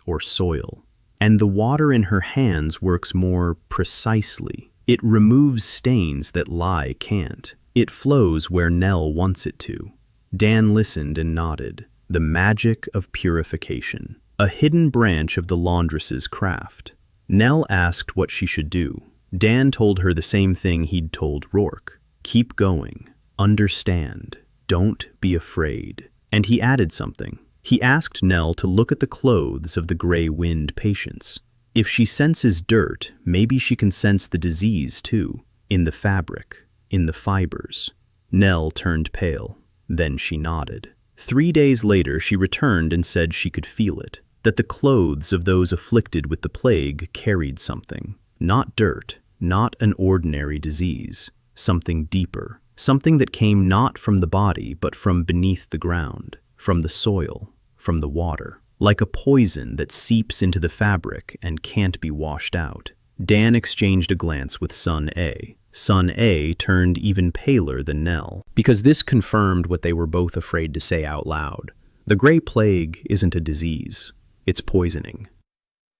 or soil. And the water in her hands works more precisely. It removes stains that lye can't. It flows where Nell wants it to. Dan listened and nodded. The magic of purification. A hidden branch of the laundress's craft. Nell asked what she should do. Dan told her the same thing he'd told Rourke. Keep going. Understand. Don't be afraid. And he added something. He asked Nell to look at the clothes of the Grey Wind patients. If she senses dirt, maybe she can sense the disease too. In the fabric. In the fibers. Nell turned pale. Then she nodded. 3 days later she returned and said she could feel it. That the clothes of those afflicted with the plague carried something. Not dirt, not an ordinary disease. Something deeper. Something that came not from the body, but from beneath the ground. From the soil. From the water. Like a poison that seeps into the fabric and can't be washed out. Dan exchanged a glance with Son A. Son A turned even paler than Nell, because this confirmed what they were both afraid to say out loud. The Grey Plague isn't a disease. It's poisoning.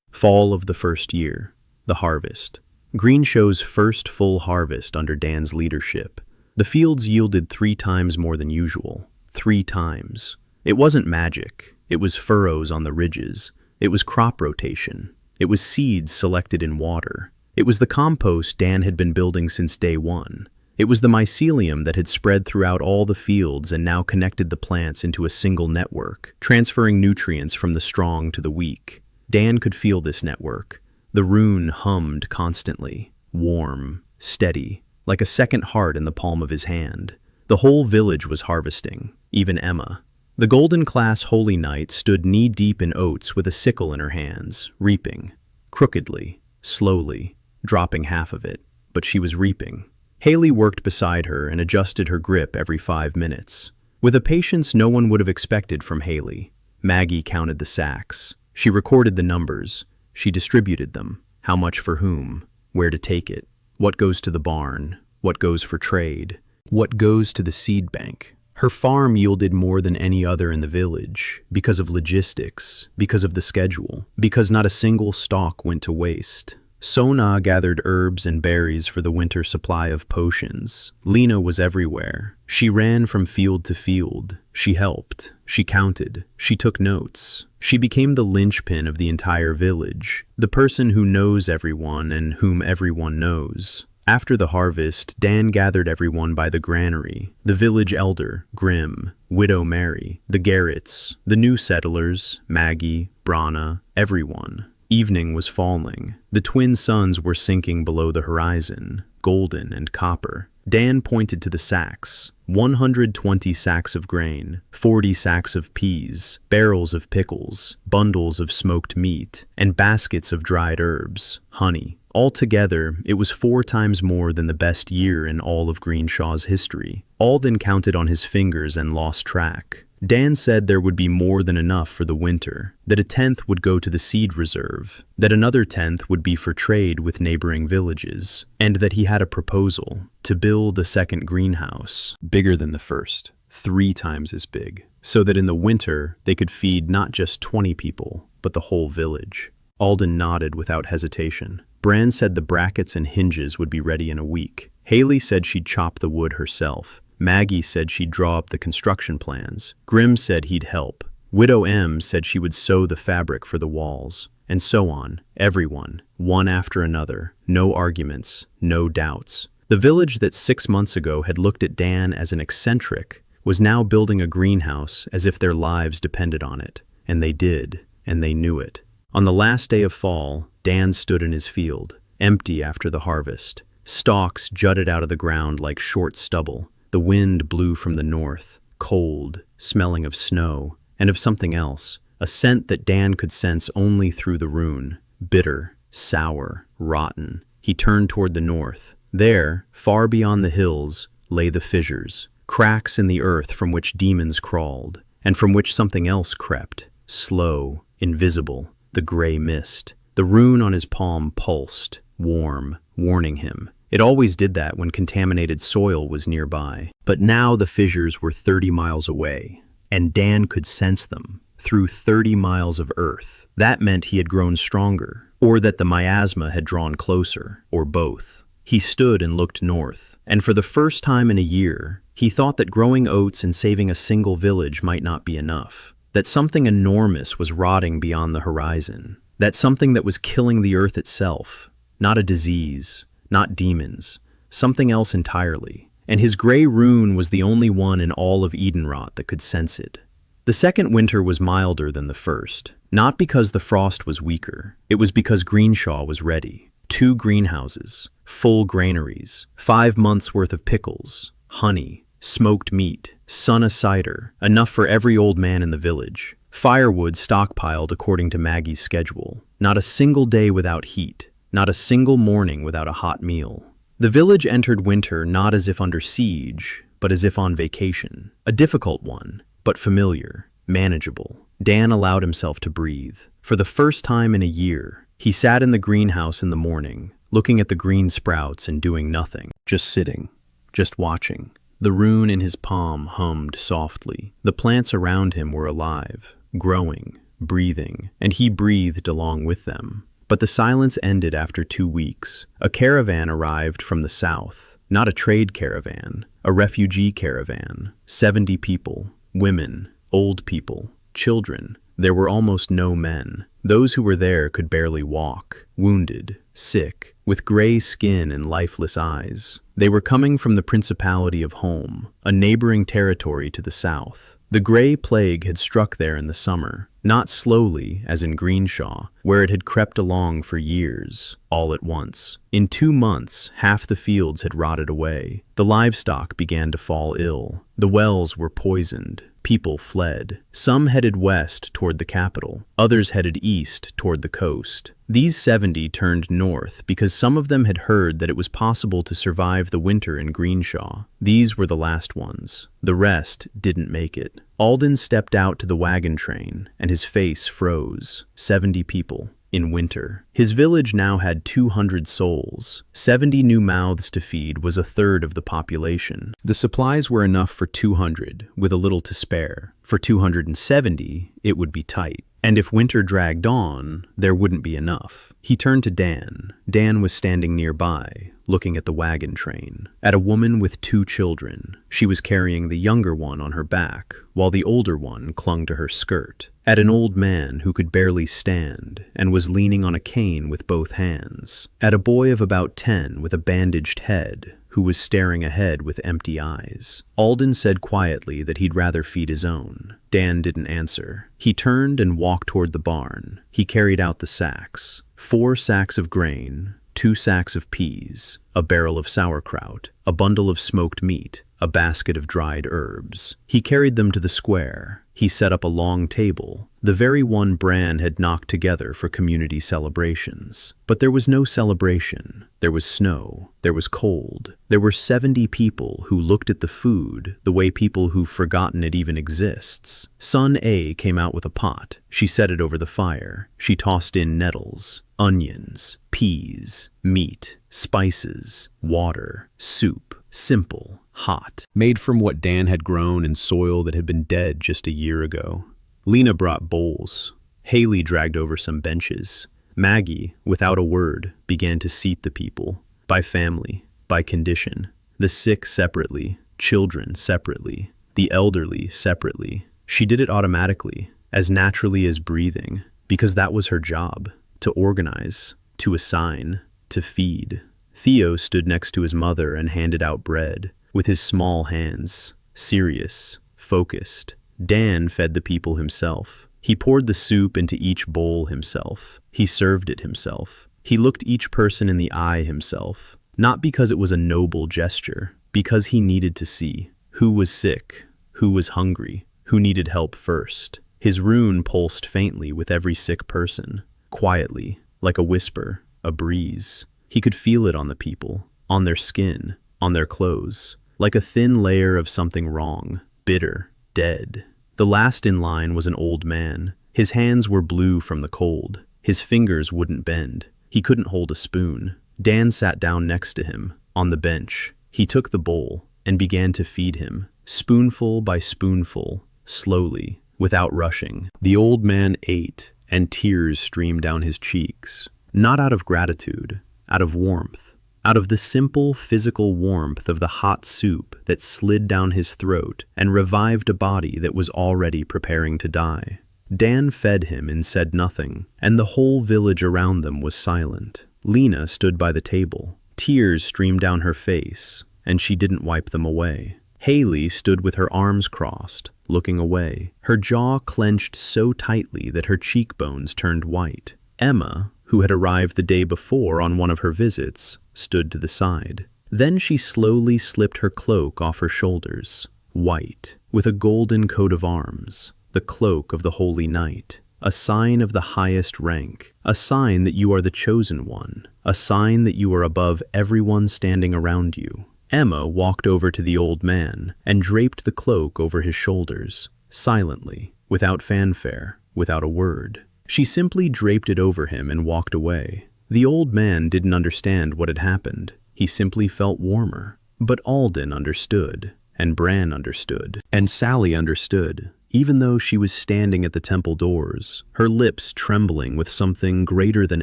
Fall of the first year. The harvest. Green shows first full harvest under Dan's leadership. The fields yielded 3 times more than usual. 3 times. It wasn't magic. It was furrows on the ridges. It was crop rotation. It was seeds selected in water. It was the compost Dan had been building since day one. It was the mycelium that had spread throughout all the fields and now connected the plants into a single network, transferring nutrients from the strong to the weak. Dan could feel this network. The rune hummed constantly, warm, steady, like a second heart in the palm of his hand. The whole village was harvesting, even Emma. The golden-class holy knight stood knee-deep in oats with a sickle in her hands, reaping, crookedly, slowly, dropping half of it, but she was reaping. Hayley worked beside her and adjusted her grip every 5 minutes. With a patience no one would have expected from Hayley, Maggie counted the sacks. She recorded the numbers. She distributed them. How much for whom? Where to take it? What goes to the barn? What goes for trade? What goes to the seed bank? Her farm yielded more than any other in the village, because of logistics, because of the schedule, because not a single stalk went to waste. Sona gathered herbs and berries for the winter supply of potions. Lina was everywhere. She ran from field to field. She helped. She counted. She took notes. She became the linchpin of the entire village, the person who knows everyone and whom everyone knows. After the harvest, Dan gathered everyone by the granary, the village elder, Grim, widow Mary, the Garretts, the new settlers, Maggie, Brana, everyone. Evening was falling. The twin suns were sinking below the horizon, golden and copper. Dan pointed to the sacks. 120 sacks of grain, 40 sacks of peas, barrels of pickles, bundles of smoked meat, and baskets of dried herbs, honey. Altogether, it was 4 times more than the best year in all of Greenshaw's history. Alden counted on his fingers and lost track. Dan said there would be more than enough for the winter, that a 10th would go to the seed reserve, that another 10th would be for trade with neighboring villages, and that he had a proposal to build a second greenhouse, bigger than the first, 3 times as big, so that in the winter they could feed not just 20 people, but the whole village. Alden nodded without hesitation. Bran said the brackets and hinges would be ready in a week. Hayley said she'd chop the wood herself. Maggie said she'd draw up the construction plans. Grim said he'd help. Widow M said she would sew the fabric for the walls. And so on. Everyone. One after another. No arguments. No doubts. The village that 6 months ago had looked at Dan as an eccentric was now building a greenhouse as if their lives depended on it. And they did. And they knew it. On the last day of fall, Dan stood in his field. empty after the harvest. Stalks jutted out of the ground like short stubble. The wind blew from the north, cold, smelling of snow, and of something else, a scent that Dan could sense only through the rune. Bitter, sour, rotten. He turned toward the north. There, far beyond the hills, lay the fissures, cracks in the earth from which demons crawled, and from which something else crept, slow, invisible, the gray mist. The rune on his palm pulsed, warm, warning him. It always did that when contaminated soil was nearby. But now the fissures were 30 miles away, and Dan could sense them through 30 miles of earth. That meant he had grown stronger, or that the miasma had drawn closer, or both. He stood and looked north, and for the first time in a year, he thought that growing oats and saving a single village might not be enough, that something enormous was rotting beyond the horizon, that something that was killing the earth itself, not a disease, not demons, something else entirely, and his gray rune was the only one in all of Edenroth that could sense it. The second winter was milder than the first, not because the frost was weaker, it was because Greenshaw was ready. 2 greenhouses, full granaries, 5 months' worth of pickles, honey, smoked meat, sunna cider, enough for every old man in the village. Firewood stockpiled according to Maggie's schedule. Not a single day without heat, not a single morning without a hot meal. The village entered winter not as if under siege, but as if on vacation. A difficult one, but familiar, manageable. Dan allowed himself to breathe. For the first time in a year, he sat in the greenhouse in the morning, looking at the green sprouts and doing nothing, just sitting, just watching. The rune in his palm hummed softly. The plants around him were alive, growing, breathing, and he breathed along with them. But the silence ended after 2 weeks. A caravan arrived from the south, not a trade caravan, a refugee caravan. 70 people, women, old people, children. There were almost no men. Those who were there could barely walk, wounded, sick, with gray skin and lifeless eyes. They were coming from the Principality of Home, a neighboring territory to the south. The gray plague had struck there in the summer, not slowly, as in Greenshaw, where it had crept along for years, all at once. In 2 months, half the fields had rotted away. The livestock began to fall ill. The wells were poisoned. People fled. Some headed west toward the capital. Others headed east toward the coast. These 70 turned north because some of them had heard that it was possible to survive the winter in Greenshaw. These were the last ones. The rest didn't make it. Olden stepped out to the wagon train, and his face froze. 70 people. In winter. His village now had 200 souls. 70 new mouths to feed was a third of the population. The supplies were enough for 200, with a little to spare. For 270, it would be tight. And if winter dragged on, there wouldn't be enough. He turned to Dan. Dan was standing nearby, looking at the wagon train. At a woman with 2 children. She was carrying the younger one on her back, while the older one clung to her skirt. At an old man who could barely stand and was leaning on a cane with both hands. At a boy of about 10 with a bandaged head, who was staring ahead with empty eyes. Olden said quietly that he'd rather feed his own. Dan didn't answer. He turned and walked toward the barn. He carried out the sacks. 4 sacks of grain, 2 sacks of peas, a barrel of sauerkraut, a bundle of smoked meat, a basket of dried herbs. He carried them to the square. He set up a long table, the very one Bran had knocked together for community celebrations. But there was no celebration. There was snow. There was cold. There were 70 people who looked at the food the way people who've forgotten it even exists. Son A came out with a pot. She set it over the fire. She tossed in nettles, onions, peas, meat, spices, water, soup. Simple, hot, made from what Dan had grown in soil that had been dead just a year ago. Lina brought bowls. Hayley dragged over some benches. Maggie, without a word, began to seat the people, by family, by condition. The sick separately, children separately, the elderly separately. She did it automatically, as naturally as breathing, because that was her job, to organize, to assign, to feed. Theo stood next to his mother and handed out bread, with his small hands, serious, focused. Dan fed the people himself. He poured the soup into each bowl himself. He served it himself. He looked each person in the eye himself, not because it was a noble gesture, because he needed to see who was sick, who was hungry, who needed help first. His rune pulsed faintly with every sick person, quietly, like a whisper, a breeze. He could feel it on the people, on their skin, on their clothes, like a thin layer of something wrong, bitter, dead. The last in line was an old man. His hands were blue from the cold. His fingers wouldn't bend. He couldn't hold a spoon. Dan sat down next to him, on the bench. He took the bowl and began to feed him, spoonful by spoonful, slowly, without rushing. The old man ate, and tears streamed down his cheeks, not out of gratitude, out of warmth, out of the simple physical warmth of the hot soup that slid down his throat and revived a body that was already preparing to die. Dan fed him and said nothing, and the whole village around them was silent. Lina stood by the table. Tears streamed down her face, and she didn't wipe them away. Hayley stood with her arms crossed, looking away, her jaw clenched so tightly that her cheekbones turned white. Emma, who had arrived the day before on one of her visits, stood to the side. Then she slowly slipped her cloak off her shoulders, white, with a golden coat of arms, the cloak of the Holy Knight, a sign of the highest rank, a sign that you are the chosen one, a sign that you are above everyone standing around you. Emma walked over to the old man and draped the cloak over his shoulders, silently, without fanfare, without a word. She simply draped it over him and walked away. The old man didn't understand what had happened. He simply felt warmer. But Olden understood, and Bran understood, and Sally understood, even though she was standing at the temple doors, her lips trembling with something greater than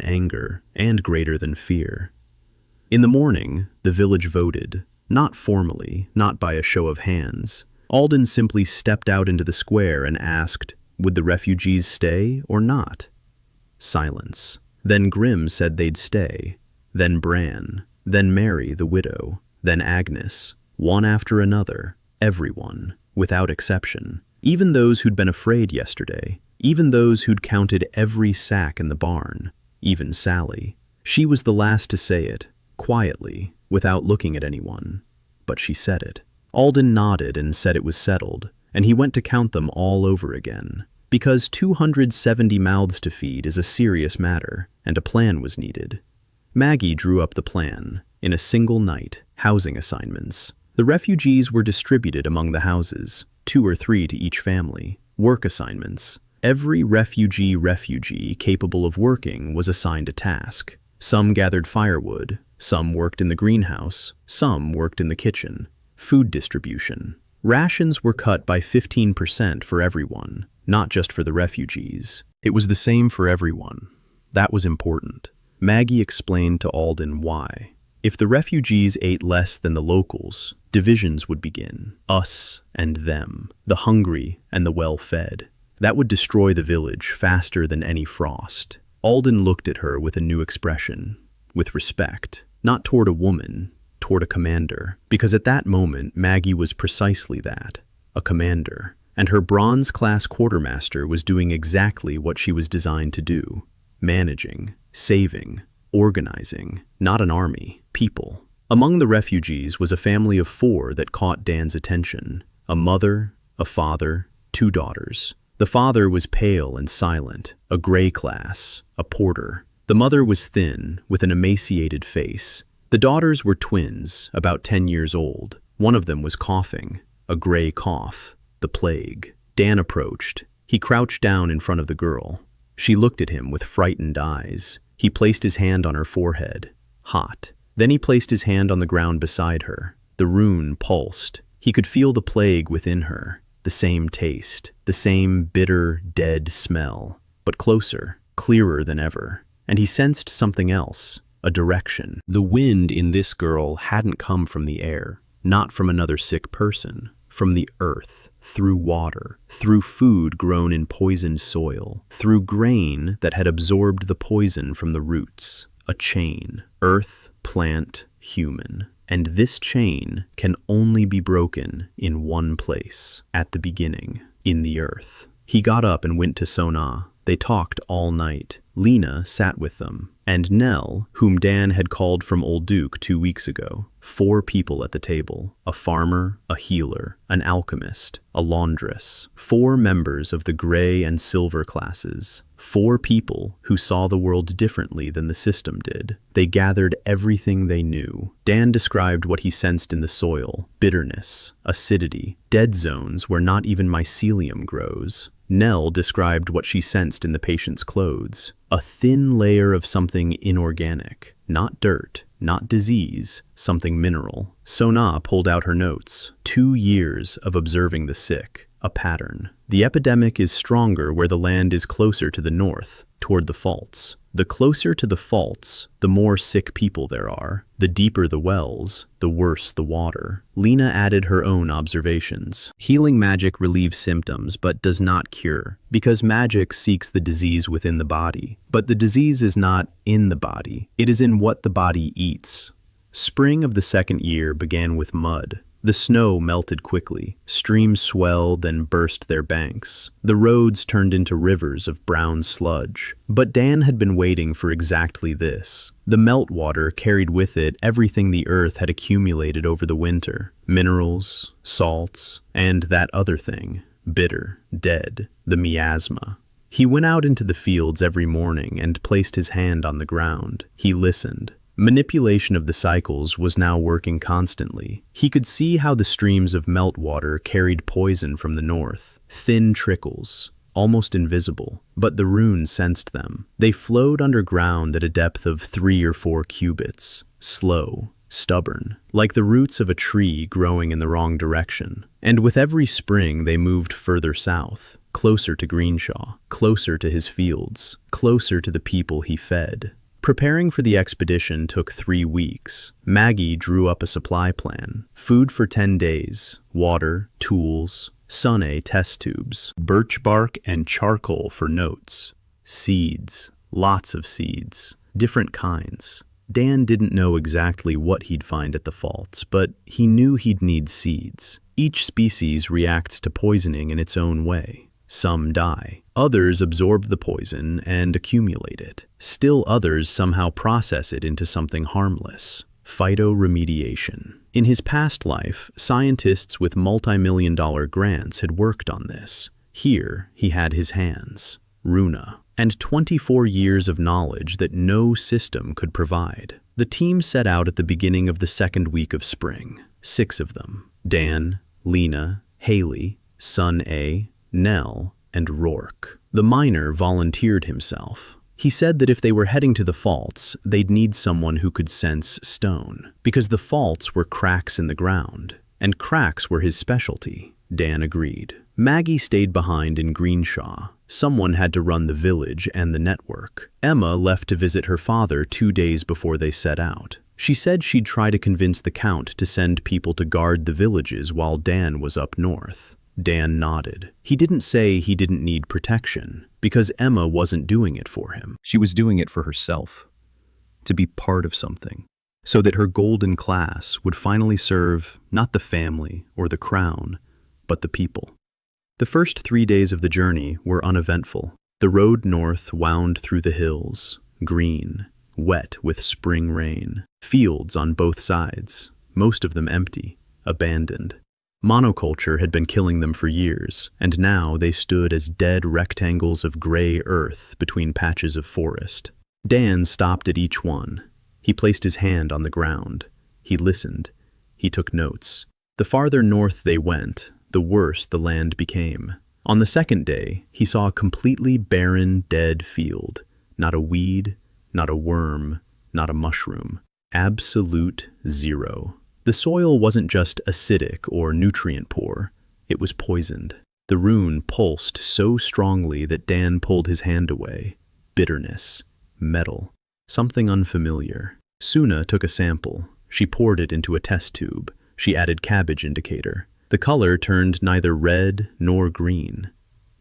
anger and greater than fear. In the morning, the village voted. Not formally, not by a show of hands. Olden simply stepped out into the square and asked, would the refugees stay or not? Silence. Then Grimm said they'd stay. Then Bran. Then Mary, the widow. Then Agnes. One after another. Everyone. Without exception. Even those who'd been afraid yesterday. Even those who'd counted every sack in the barn. Even Sally. She was the last to say it, quietly, without looking at anyone. But she said it. Olden nodded and said it was settled, and he went to count them all over again. Because 270 mouths to feed is a serious matter, and a plan was needed. Maggie drew up the plan. In a single night, housing assignments. The refugees were distributed among the houses, 2 or 3 to each family. Work assignments. Every refugee capable of working was assigned a task. Some gathered firewood, some worked in the greenhouse, some worked in the kitchen. Food distribution. Rations were cut by 15% for everyone, not just for the refugees. It was the same for everyone. That was important. Maggie explained to Olden why. If the refugees ate less than the locals, divisions would begin. Us and them, the hungry and the well-fed. That would destroy the village faster than any frost. Olden looked at her with a new expression, with respect, not toward a woman, toward a commander, because at that moment Maggie was precisely that, a commander, and her bronze-class quartermaster was doing exactly what she was designed to do, managing, saving, organizing, not an army, people. Among the refugees was a family of 4 that caught Dan's attention, a mother, a father, 2 daughters. The father was pale and silent, a gray class, a porter. The mother was thin, with an emaciated face. The daughters were twins, about 10 years old. One of them was coughing, a gray cough, the plague. Dan approached. He crouched down in front of the girl. She looked at him with frightened eyes. He placed his hand on her forehead, hot. Then he placed his hand on the ground beside her. The rune pulsed. He could feel the plague within her, the same taste, the same bitter, dead smell, but closer, clearer than ever. And he sensed something else, a direction. The wind in this girl hadn't come from the air, not from another sick person, from the earth, through water, through food grown in poisoned soil, through grain that had absorbed the poison from the roots. A chain, earth, plant, human. And this chain can only be broken in one place, at the beginning, in the earth. He got up and went to Sona. They talked all night. Lina sat with them, and Nell, whom Dan had called from Old Duke 2 weeks ago. 4 people at the table: a farmer, a healer, an alchemist, a laundress. 4 members of the gray and silver classes. 4 people who saw the world differently than the system did. They gathered everything they knew. Dan described what he sensed in the soil: bitterness, acidity, dead zones where not even mycelium grows. Nell described what she sensed in the patient's clothes: a thin layer of something inorganic, not dirt, not disease, something mineral. Sona pulled out her notes: 2 years of observing the sick, a pattern. The epidemic is stronger where the land is closer to the north, toward the faults. The closer to the faults, the more sick people there are. The deeper the wells, the worse the water. Lina added her own observations. Healing magic relieves symptoms but does not cure, because magic seeks the disease within the body. But the disease is not in the body, it is in what the body eats. Spring of the 2nd year began with mud. The snow melted quickly, streams swelled and burst their banks. The roads turned into rivers of brown sludge. But Dan had been waiting for exactly this. The meltwater carried with it everything the earth had accumulated over the winter: minerals, salts, and that other thing, bitter, dead, the miasma. He went out into the fields every morning and placed his hand on the ground. He listened. Manipulation of the cycles was now working constantly. He could see how the streams of meltwater carried poison from the north, thin trickles, almost invisible, but the runes sensed them. They flowed underground at a depth of 3 or 4 cubits, slow, stubborn, like the roots of a tree growing in the wrong direction. And with every spring they moved further south, closer to Greenshaw, closer to his fields, closer to the people he fed. Preparing for the expedition took 3 weeks. Maggie drew up a supply plan: food for 10 days, water, tools, Sunne test tubes, birch bark and charcoal for notes, seeds, lots of seeds, different kinds. Dan didn't know exactly what he'd find at the faults, but he knew he'd need seeds. Each species reacts to poisoning in its own way. Some die. Others absorb the poison and accumulate it. Still others somehow process it into something harmless. Phytoremediation. In his past life, scientists with multi-million-dollar grants had worked on this. Here, he had his hands. Runa. And 24 years of knowledge that no system could provide. The team set out at the beginning of the 2nd week of spring. 6 of them. Dan, Lina, Hayley, Sunne, Nell, and Rourke. The miner volunteered himself. He said that if they were heading to the faults, they'd need someone who could sense stone, because the faults were cracks in the ground, and cracks were his specialty. Dan agreed. Maggie stayed behind in Greenshaw. Someone had to run the village and the network. Emma left to visit her father 2 days before they set out. She said she'd try to convince the Count to send people to guard the villages while Dan was up north. Dan nodded. He didn't say he didn't need protection, because Emma wasn't doing it for him. She was doing it for herself, to be part of something, so that her golden class would finally serve not the family or the crown, but the people. The first 3 days of the journey were uneventful. The road north wound through the hills, green, wet with spring rain, fields on both sides, most of them empty, abandoned. Monoculture had been killing them for years, and now they stood as dead rectangles of gray earth between patches of forest. Dan stopped at each one. He placed his hand on the ground. He listened. He took notes. The farther north they went, the worse the land became. On the 2nd day, he saw a completely barren, dead field. Not a weed, not a worm, not a mushroom. Absolute zero. The soil wasn't just acidic or nutrient poor, it was poisoned. The rune pulsed so strongly that Dan pulled his hand away. Bitterness, metal, something unfamiliar. Suna took a sample. She poured it into a test tube. She added cabbage indicator. The color turned neither red nor green.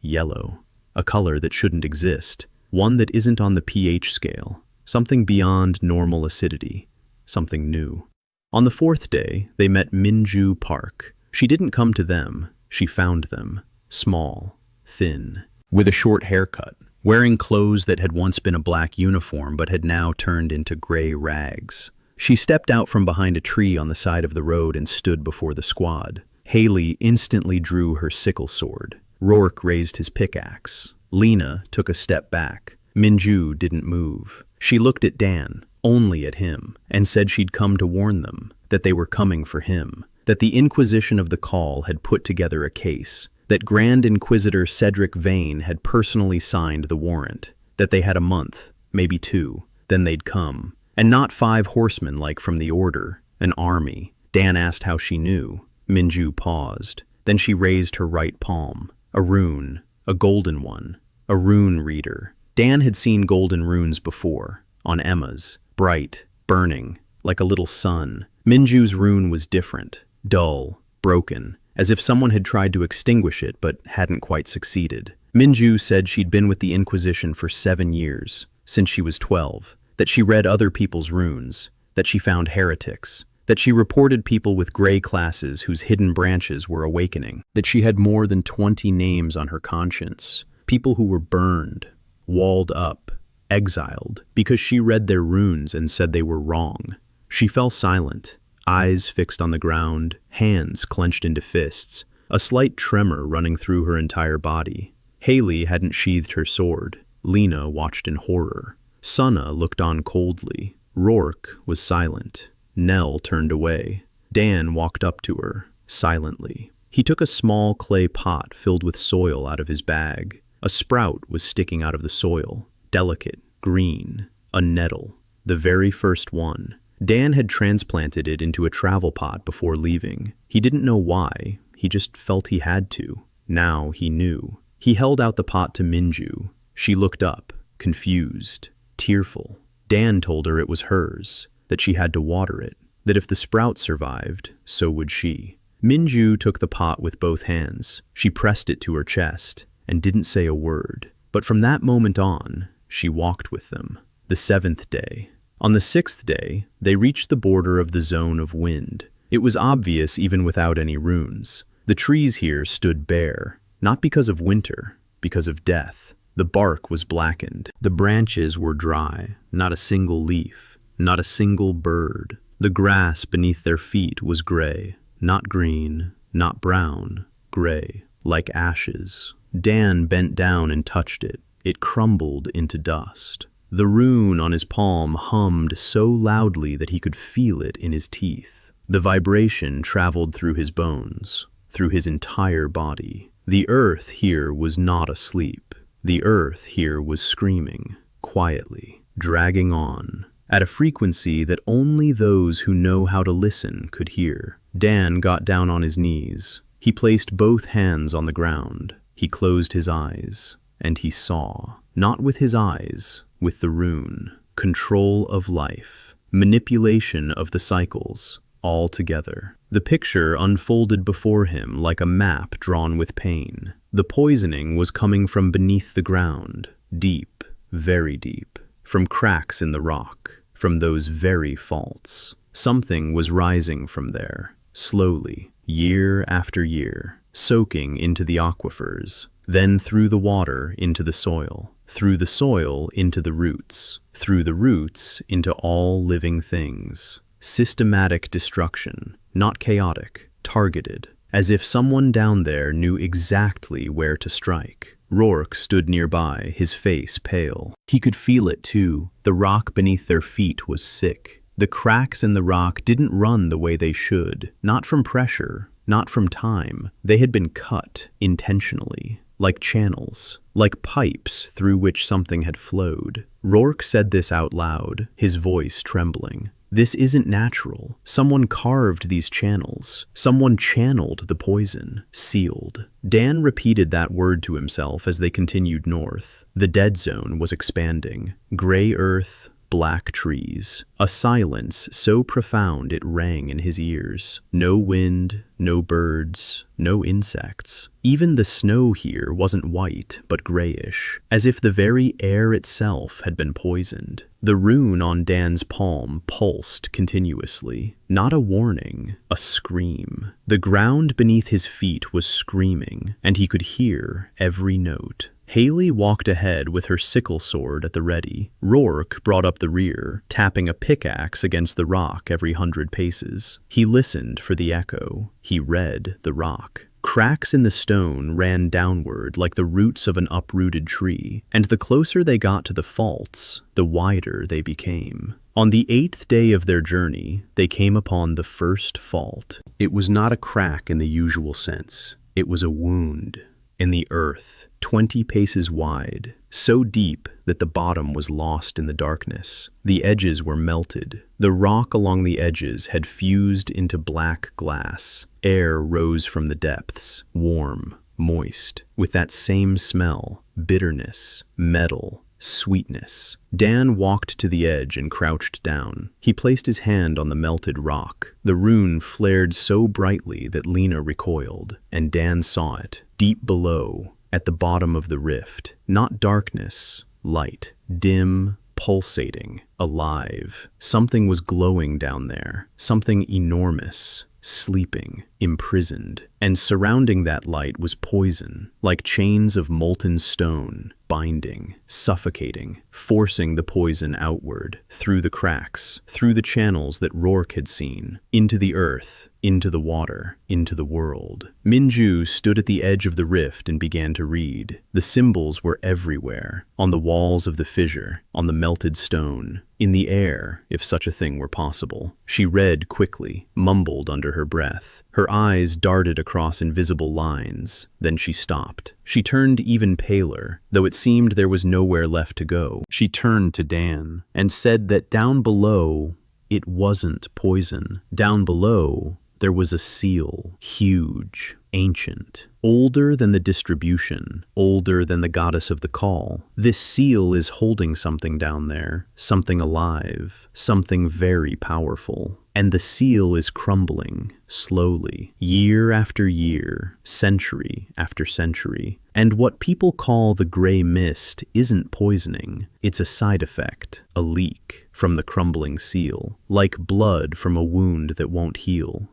Yellow, a color that shouldn't exist, one that isn't on the pH scale, something beyond normal acidity, something new. On the 4th day, they met Minju Park. She didn't come to them, she found them. Small, thin, with a short haircut, wearing clothes that had once been a black uniform but had now turned into gray rags. She stepped out from behind a tree on the side of the road and stood before the squad. Hayley instantly drew her sickle sword. Rourke raised his pickaxe. Lina took a step back. Minju didn't move. She looked at Dan, only at him, and said she'd come to warn them, that they were coming for him, that the Inquisition of the Call had put together a case, that Grand Inquisitor Cedric Vayne had personally signed the warrant, that they had a month, maybe 2, then they'd come. And not 5 horsemen like from the Order, an army. Dan asked how she knew. Minju paused. Then she raised her right palm. A rune, a golden one, a rune-reader. Dan had seen golden runes before, on Emma's, bright, burning, like a little sun. Minju's rune was different, dull, broken, as if someone had tried to extinguish it but hadn't quite succeeded. Minju said she'd been with the Inquisition for 7 years, since she was 12, that she read other people's runes, that she found heretics, that she reported people with gray classes whose hidden branches were awakening, that she had more than 20 names on her conscience, people who were burned, walled up, exiled, because she read their runes and said they were wrong. She fell silent, eyes fixed on the ground, hands clenched into fists, a slight tremor running through her entire body. Hayley hadn't sheathed her sword. Lina watched in horror. Sana looked on coldly. Rourke was silent. Nell turned away. Dan walked up to her, silently. He took a small clay pot filled with soil out of his bag. A sprout was sticking out of the soil, delicate, green, a nettle, the very first one. Dan had transplanted it into a travel pot before leaving. He didn't know why, he just felt he had to. Now he knew. He held out the pot to Minju. She looked up, confused, tearful. Dan told her it was hers, that she had to water it, that if the sprout survived, so would she. Minju took the pot with both hands. She pressed it to her chest and didn't say a word. But from that moment on, she walked with them. The 7th day. On the 6th day, they reached the border of the zone of wind. It was obvious even without any runes. The trees here stood bare, not because of winter, because of death. The bark was blackened. The branches were dry, not a single leaf, not a single bird. The grass beneath their feet was gray, not green, not brown, gray, like ashes. Dan bent down and touched it. It crumbled into dust. The rune on his palm hummed so loudly that he could feel it in his teeth. The vibration traveled through his bones, through his entire body. The earth here was not asleep. The earth here was screaming, quietly, dragging on, at a frequency that only those who know how to listen could hear. Dan got down on his knees. He placed both hands on the ground. He closed his eyes, and he saw, not with his eyes, with the rune, control of life, manipulation of the cycles, all together. The picture unfolded before him like a map drawn with pain. The poisoning was coming from beneath the ground, deep, very deep, from cracks in the rock, from those very faults. Something was rising from there, slowly, year after year, soaking into the aquifers, then through the water into the soil, through the soil into the roots, through the roots into all living things. Systematic destruction, not chaotic, targeted, as if someone down there knew exactly where to strike. Rourke stood nearby, his face pale. He could feel it too. The rock beneath their feet was sick. The cracks in the rock didn't run the way they should, not from pressure, not from time. They had been cut intentionally, like channels, like pipes through which something had flowed. Rourke said this out loud, his voice trembling. This isn't natural. Someone carved these channels. Someone channeled the poison, sealed. Dan repeated that word to himself as they continued north. The dead zone was expanding. Gray earth, black trees. A silence so profound it rang in his ears. No wind, no birds, no insects. Even the snow here wasn't white, but grayish, as if the very air itself had been poisoned. The rune on Dan's palm pulsed continuously. Not a warning, a scream. The ground beneath his feet was screaming, and he could hear every note. Hayley walked ahead with her sickle sword at the ready. Rourke brought up the rear, tapping a pickaxe against the rock every 100 paces. He listened for the echo. He read the rock. Cracks in the stone ran downward like the roots of an uprooted tree, and the closer they got to the faults, the wider they became. On the 8th day of their journey, they came upon the first fault. It was not a crack in the usual sense. It was a wound in the earth, 20 paces wide, so deep that the bottom was lost in the darkness. The edges were melted. The rock along the edges had fused into black glass. Air rose from the depths, warm, moist, with that same smell, bitterness, metal, sweetness. Dan walked to the edge and crouched down. He placed his hand on the melted rock. The rune flared so brightly that Lina recoiled, and Dan saw it, deep below, at the bottom of the rift. Not darkness, light, dim, pulsating, alive. Something was glowing down there, something enormous, sleeping, imprisoned, and surrounding that light was poison, like chains of molten stone, binding, suffocating, forcing the poison outward, through the cracks, through the channels that Rourke had seen, into the earth, into the water, into the world. Minju stood at the edge of the rift and began to read. The symbols were everywhere, on the walls of the fissure, on the melted stone, in the air, if such a thing were possible. She read quickly, mumbled under her breath. Her eyes darted across invisible lines. Then she stopped. She turned even paler, though it seemed there was nowhere left to go. She turned to Dan and said that down below, it wasn't poison. Down below, there was a seal, huge, ancient, older than the distribution, older than the goddess of the call. This seal is holding something down there, something alive, something very powerful. And the seal is crumbling, slowly, year after year, century after century. And what people call the gray mist isn't poisoning. It's a side effect, a leak from the crumbling seal, like blood from a wound that won't heal.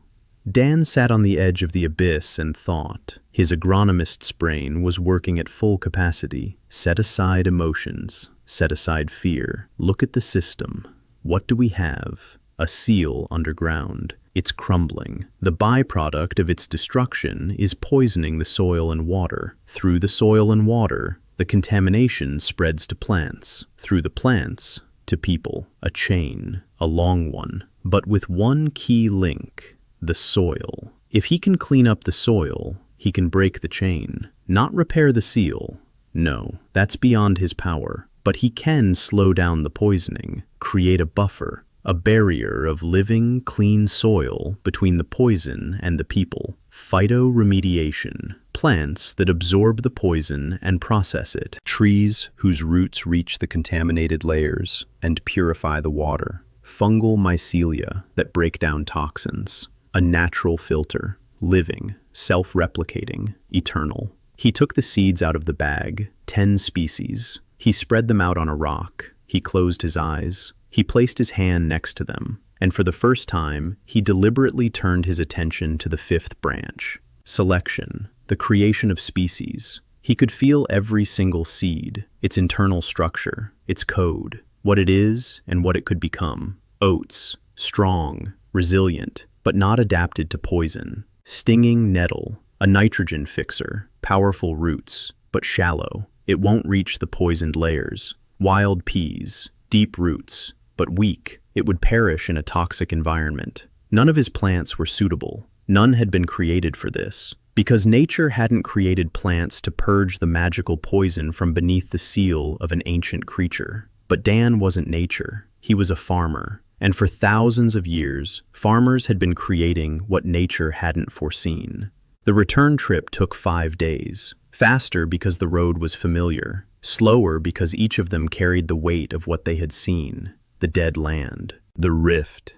Dan sat on the edge of the abyss and thought. His agronomist's brain was working at full capacity. Set aside emotions, set aside fear. Look at the system. What do we have? A seal underground. It's crumbling. The byproduct of its destruction is poisoning the soil and water. Through the soil and water, the contamination spreads to plants. Through the plants, to people. A chain, a long one, but with one key link. The soil. If he can clean up the soil, he can break the chain. Not repair the seal. No, that's beyond his power. But he can slow down the poisoning, create a buffer, a barrier of living, clean soil between the poison and the people. Phytoremediation. Plants that absorb the poison and process it. Trees whose roots reach the contaminated layers and purify the water. Fungal mycelia that break down toxins. A natural filter, living, self-replicating, eternal. He took the seeds out of the bag, 10 species. He spread them out on a rock. He closed his eyes. He placed his hand next to them, and for the first time, he deliberately turned his attention to the 5th branch. Selection, the creation of species. He could feel every single seed, its internal structure, its code, what it is and what it could become. Oats, strong, resilient, but not adapted to poison. Stinging nettle, a nitrogen fixer, powerful roots, but shallow. It won't reach the poisoned layers. Wild peas, deep roots, but weak. It would perish in a toxic environment. None of his plants were suitable. None had been created for this, because nature hadn't created plants to purge the magical poison from beneath the seal of an ancient creature. But Dan wasn't nature. He was a farmer. And for thousands of years, farmers had been creating what nature hadn't foreseen. The return trip took 5 days. Faster because the road was familiar. Slower because each of them carried the weight of what they had seen. The dead land. The rift.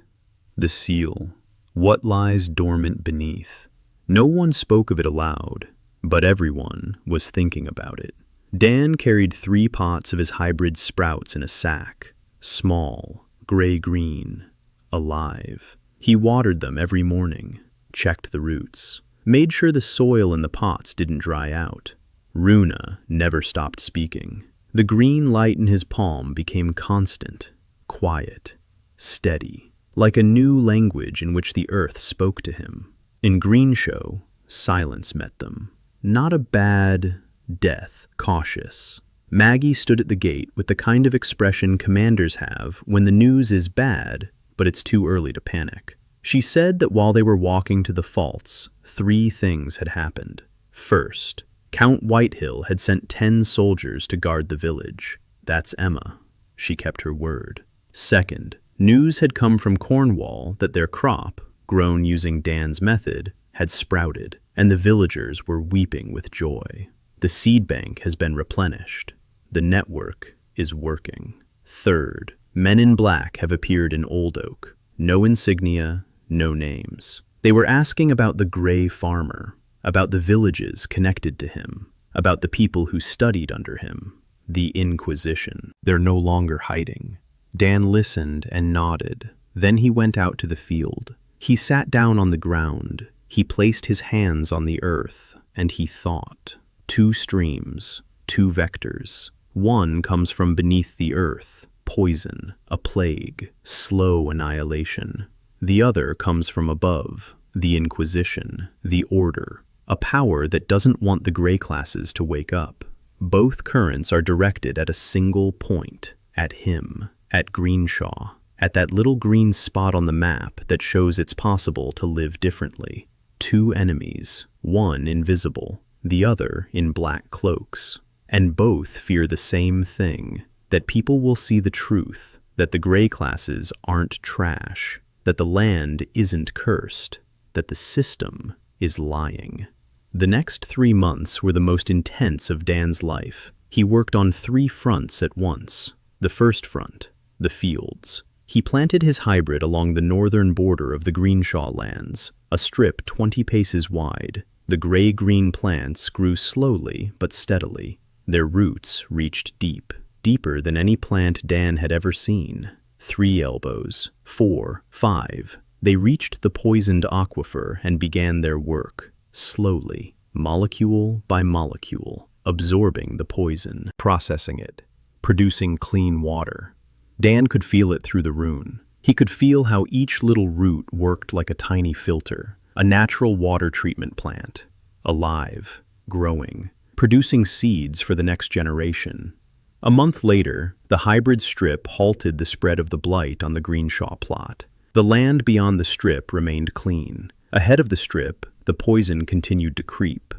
The seal. What lies dormant beneath. No one spoke of it aloud, but everyone was thinking about it. Dan carried 3 pots of his hybrid sprouts in a sack. Small. Gray-green, alive. He watered them every morning, checked the roots, made sure the soil in the pots didn't dry out. Runa never stopped speaking. The green light in his palm became constant, quiet, steady, like a new language in which the earth spoke to him. In Greenshow, silence met them. Not a bad death, cautious. Maggie stood at the gate with the kind of expression commanders have when the news is bad, but it's too early to panic. She said that while they were walking to the faults, 3 things had happened. First, Count Whitehill had sent 10 soldiers to guard the village. That's Emma. She kept her word. Second, news had come from Cornwall that their crop, grown using Dan's method, had sprouted, and the villagers were weeping with joy. The seed bank has been replenished. The network is working. Third, men in black have appeared in Old Oak. No insignia, no names. They were asking about the Grey Farmer, about the villages connected to him, about the people who studied under him. The Inquisition. They're no longer hiding. Dan listened and nodded. Then he went out to the field. He sat down on the ground. He placed his hands on the earth, and he thought. 2 streams, 2 vectors. One comes from beneath the earth, poison, a plague, slow annihilation. The other comes from above, the Inquisition, the Order, a power that doesn't want the Grey classes to wake up. Both currents are directed at a single point, at him, at Greenshaw, at that little green spot on the map that shows it's possible to live differently. 2 enemies, one invisible, the other in black cloaks. And both fear the same thing, that people will see the truth, that the Grey classes aren't trash, that the land isn't cursed, that the system is lying. The next 3 months were the most intense of Dan's life. He worked on 3 fronts at once. The first front, the fields. He planted his hybrid along the northern border of the Greenshaw lands, a strip 20 paces wide. The gray-green plants grew slowly but steadily. Their roots reached deep, deeper than any plant Dan had ever seen. 3 elbows, 4, 5. They reached the poisoned aquifer and began their work, slowly, molecule by molecule, absorbing the poison, processing it, producing clean water. Dan could feel it through the rune. He could feel how each little root worked like a tiny filter, a natural water treatment plant, alive, growing, producing seeds for the next generation. A month later, the hybrid strip halted the spread of the blight on the Greenshaw plot. The land beyond the strip remained clean. Ahead of the strip, the poison continued to creep,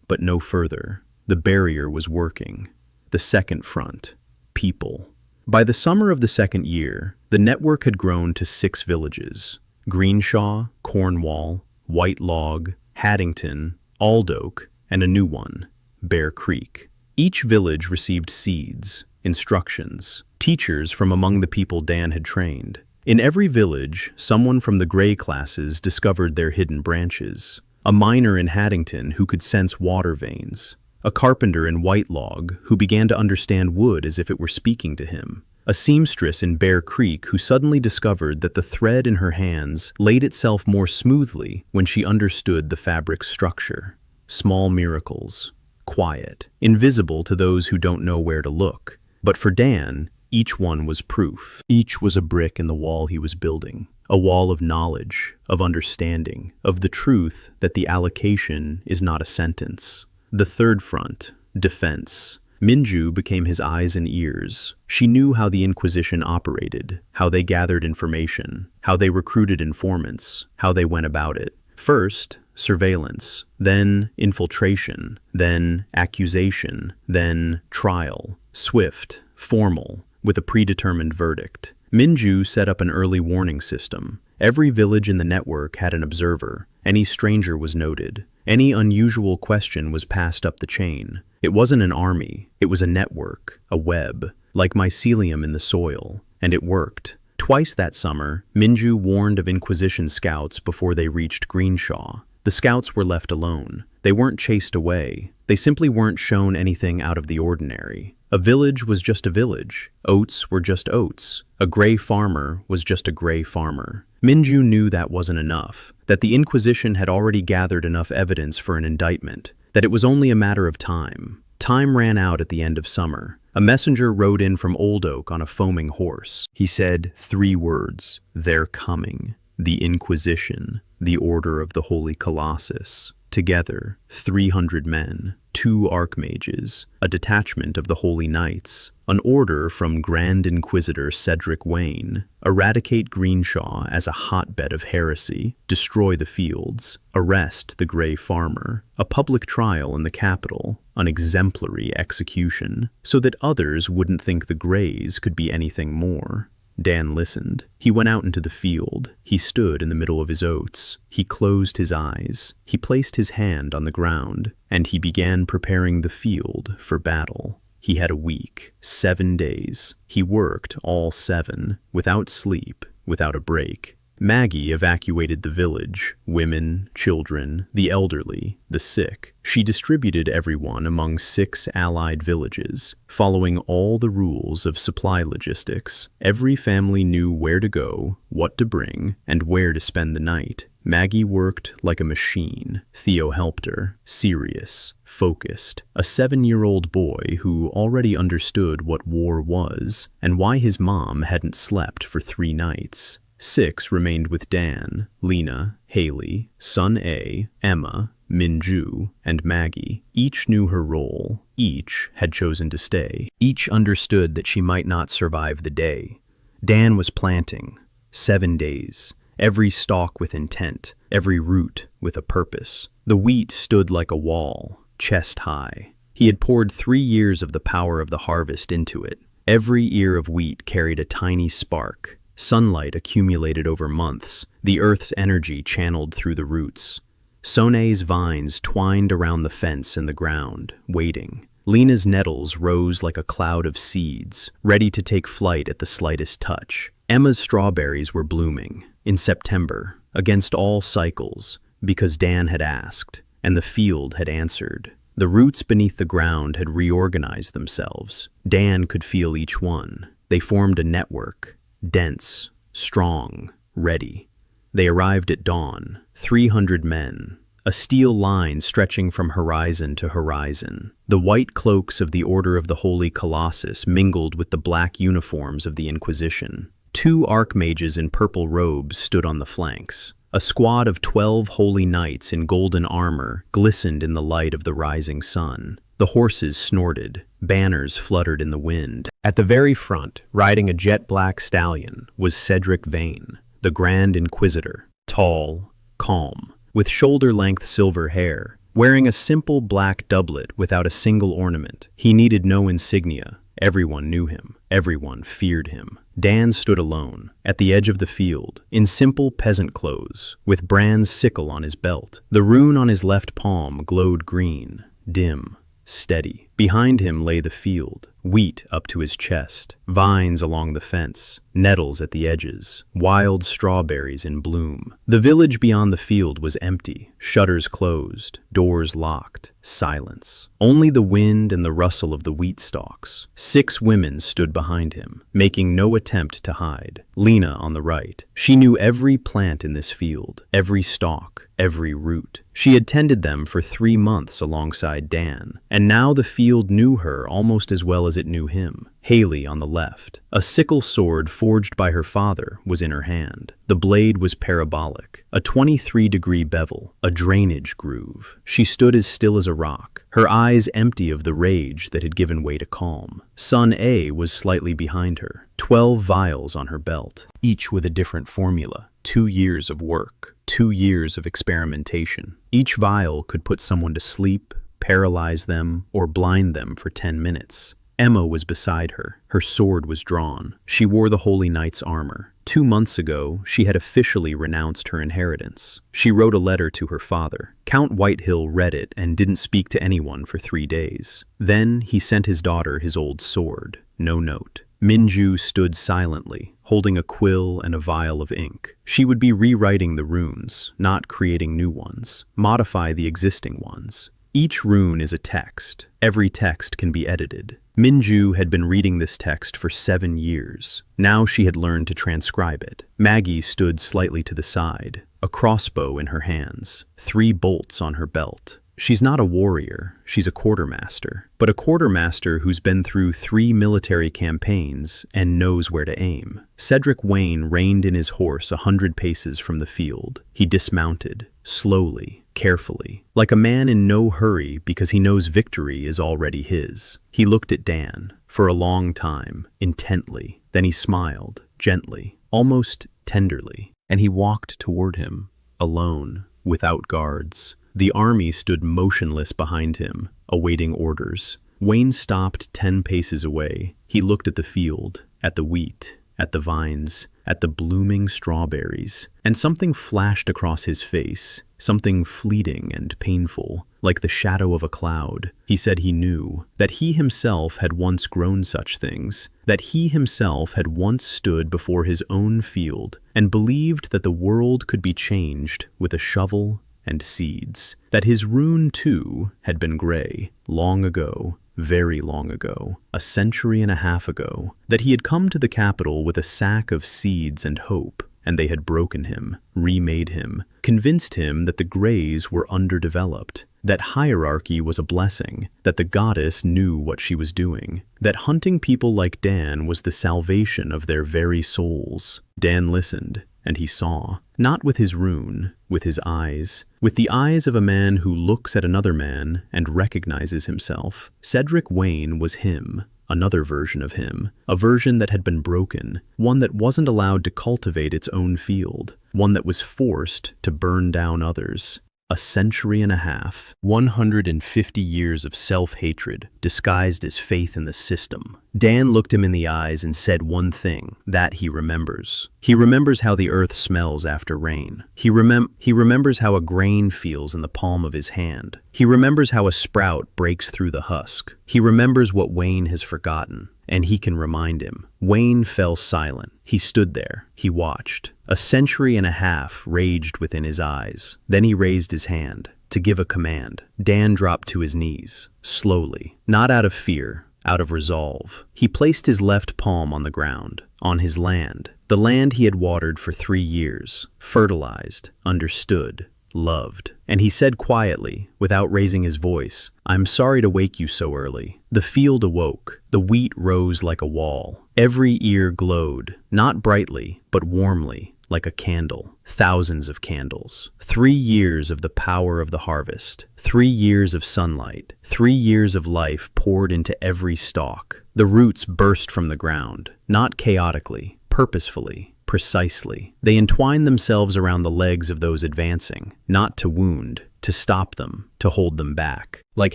but no further. The barrier was working. The second front, people. By the summer of the second year, the network had grown to 6 villages: Greenshaw, Cornwall, White Log, Haddington, Aldoke, and a new one, Bear Creek. Each village received seeds, instructions, teachers from among the people Dan had trained. In every village, someone from the Grey classes discovered their hidden branches. A miner in Haddington who could sense water veins. A carpenter in White Log who began to understand wood as if it were speaking to him. A seamstress in Bear Creek who suddenly discovered that the thread in her hands laid itself more smoothly when she understood the fabric's structure. Small miracles. Quiet, invisible to those who don't know where to look. But for Dan, each one was proof. Each was a brick in the wall he was building. A wall of knowledge, of understanding, of the truth that the allocation is not a sentence. The third front, defense. Minju became his eyes and ears. She knew how the Inquisition operated, how they gathered information, how they recruited informants, how they went about it. First, surveillance, then infiltration, then accusation, then trial. Swift, formal, with a predetermined verdict. Minju set up an early warning system. Every village in the network had an observer. Any stranger was noted. Any unusual question was passed up the chain. It wasn't an army, it was a network, a web, like mycelium in the soil, and it worked. Twice that summer, Minju warned of Inquisition scouts before they reached Greenshaw. The scouts were left alone. They weren't chased away. They simply weren't shown anything out of the ordinary. A village was just a village. Oats were just oats. A Grey farmer was just a Grey farmer. Minju knew that wasn't enough, that the Inquisition had already gathered enough evidence for an indictment. that it was only a matter of time. Time ran out at the end of summer. A messenger rode in from Old Oak on a foaming horse. He said 3 words: "They're coming." The Inquisition, the Order of the Holy Colossus. Together, 300 men, 2 archmages, a detachment of the Holy Knights, an order from Grand Inquisitor Cedric Vayne, eradicate Greenshaw as a hotbed of heresy, destroy the fields, arrest the Grey Farmer, a public trial in the capital, an exemplary execution, so that others wouldn't think the Greys could be anything more. Dan listened. He went out into the field. He stood in the middle of his oats. He closed his eyes. He placed his hand on the ground, and he began preparing the field for battle. He had a week, 7 days. He worked all 7, without sleep, without a break. Maggie evacuated the village, women, children, the elderly, the sick. She distributed everyone among 6 allied villages, following all the rules of supply logistics. Every family knew where to go, what to bring, and where to spend the night. Maggie worked like a machine. Theo helped her, serious, focused, a 7-year-old boy who already understood what war was and why his mom hadn't slept for 3 nights. 6 remained with Dan: Lina, Hayley, Sun A, Emma, Minju, and Maggie. Each knew her role. Each had chosen to stay. Each understood that she might not survive the day. Dan was planting. 7 days. Every stalk with intent, every root with a purpose. The wheat stood like a wall, chest high. He had poured 3 years of the power of the harvest into it. Every ear of wheat carried a tiny spark. Sunlight accumulated over months, the earth's energy channeled through the roots. Sone's vines twined around the fence and the ground, waiting. Lina's nettles rose like a cloud of seeds, ready to take flight at the slightest touch. Emma's strawberries were blooming, in September, against all cycles, because Dan had asked, and the field had answered. The roots beneath the ground had reorganized themselves. Dan could feel each one. They formed a network. Dense, strong, ready. They arrived at dawn, 300 men, a steel line stretching from horizon to horizon. The white cloaks of the Order of the Holy Colossus mingled with the black uniforms of the Inquisition. 2 archmages in purple robes stood on the flanks. A squad of 12 holy knights in golden armor glistened in the light of the rising sun. The horses snorted. Banners fluttered in the wind. At the very front, riding a jet-black stallion, was Cedric Vayne, the Grand Inquisitor, tall, calm, with shoulder-length silver hair, wearing a simple black doublet without a single ornament. He needed no insignia. Everyone knew him. Everyone feared him. Dan stood alone, at the edge of the field, in simple peasant clothes, with Bran's sickle on his belt. The rune on his left palm glowed green, dim, steady. Behind him lay the field, wheat up to his chest, vines along the fence, nettles at the edges, wild strawberries in bloom. The village beyond the field was empty, shutters closed, doors locked, silence. Only the wind and the rustle of the wheat stalks. 6 women stood behind him, making no attempt to hide. Lina on the right. She knew every plant in this field, every stalk, every root. She had tended them for 3 months alongside Dan, and now the field knew her almost as well as it knew him. Hayley on the left. A sickle sword forged by her father was in her hand. The blade was parabolic, a 23-degree bevel, a drainage groove. She stood as still as a rock, her eyes empty of the rage that had given way to calm. Sun A was slightly behind her, 12 vials on her belt, each with a different formula. 2 years of work, 2 years of experimentation. Each vial could put someone to sleep, paralyze them, or blind them for 10 minutes. Emma was beside her. Her sword was drawn. She wore the Holy Knight's armor. 2 months ago, she had officially renounced her inheritance. She wrote a letter to her father. Count Whitehill read it and didn't speak to anyone for 3 days. Then he sent his daughter his old sword. No note. Minju stood silently, holding a quill and a vial of ink. She would be rewriting the runes, not creating new ones. Modify the existing ones. Each rune is a text. Every text can be edited. Minju had been reading this text for 7 years. Now she had learned to transcribe it. Maggie stood slightly to the side, a crossbow in her hands, 3 bolts on her belt. She's not a warrior, she's a quartermaster. But a quartermaster who's been through 3 military campaigns and knows where to aim. Cedric Vayne reined in his horse 100 paces from the field. He dismounted, slowly, carefully, like a man in no hurry because he knows victory is already his. He looked at Dan, for a long time, intently. Then he smiled, gently, almost tenderly, and he walked toward him, alone, without guards. The army stood motionless behind him, awaiting orders. Vayne stopped 10 paces away. He looked at the field, at the wheat, at the vines, at the blooming strawberries, and something flashed across his face, something fleeting and painful, like the shadow of a cloud. He said he knew that he himself had once grown such things, that he himself had once stood before his own field and believed that the world could be changed with a shovel and seeds, that his rune too had been gray, long ago, very long ago, a century and a half ago, that he had come to the capital with a sack of seeds and hope, and they had broken him, remade him, convinced him that the Greys were underdeveloped, that hierarchy was a blessing, that the goddess knew what she was doing, that hunting people like Dan was the salvation of their very souls. Dan listened, and he saw, not with his rune, with his eyes, with the eyes of a man who looks at another man and recognizes himself. Cedric Vayne was him, another version of him, a version that had been broken, one that wasn't allowed to cultivate its own field, one that was forced to burn down others. A century and a half, 150 years of self-hatred, disguised as faith in the system. Dan looked him in the eyes and said one thing, that he remembers. He remembers how the earth smells after rain. He remembers how a grain feels in the palm of his hand. He remembers how a sprout breaks through the husk. He remembers what Vayne has forgotten, and he can remind him. Vayne fell silent. He stood there. He watched. A century and a half raged within his eyes. Then he raised his hand to give a command. Dan dropped to his knees, slowly, not out of fear, out of resolve. He placed his left palm on the ground, on his land, the land he had watered for 3 years, fertilized, understood, loved. And he said quietly, without raising his voice, "I'm sorry to wake you so early." The field awoke. The wheat rose like a wall. Every ear glowed, not brightly, but warmly, like a candle. Thousands of candles. 3 years of the power of the harvest. 3 years of sunlight. 3 years of life poured into every stalk. The roots burst from the ground, not chaotically, purposefully, precisely. They entwined themselves around the legs of those advancing, not to wound, to stop them, to hold them back. Like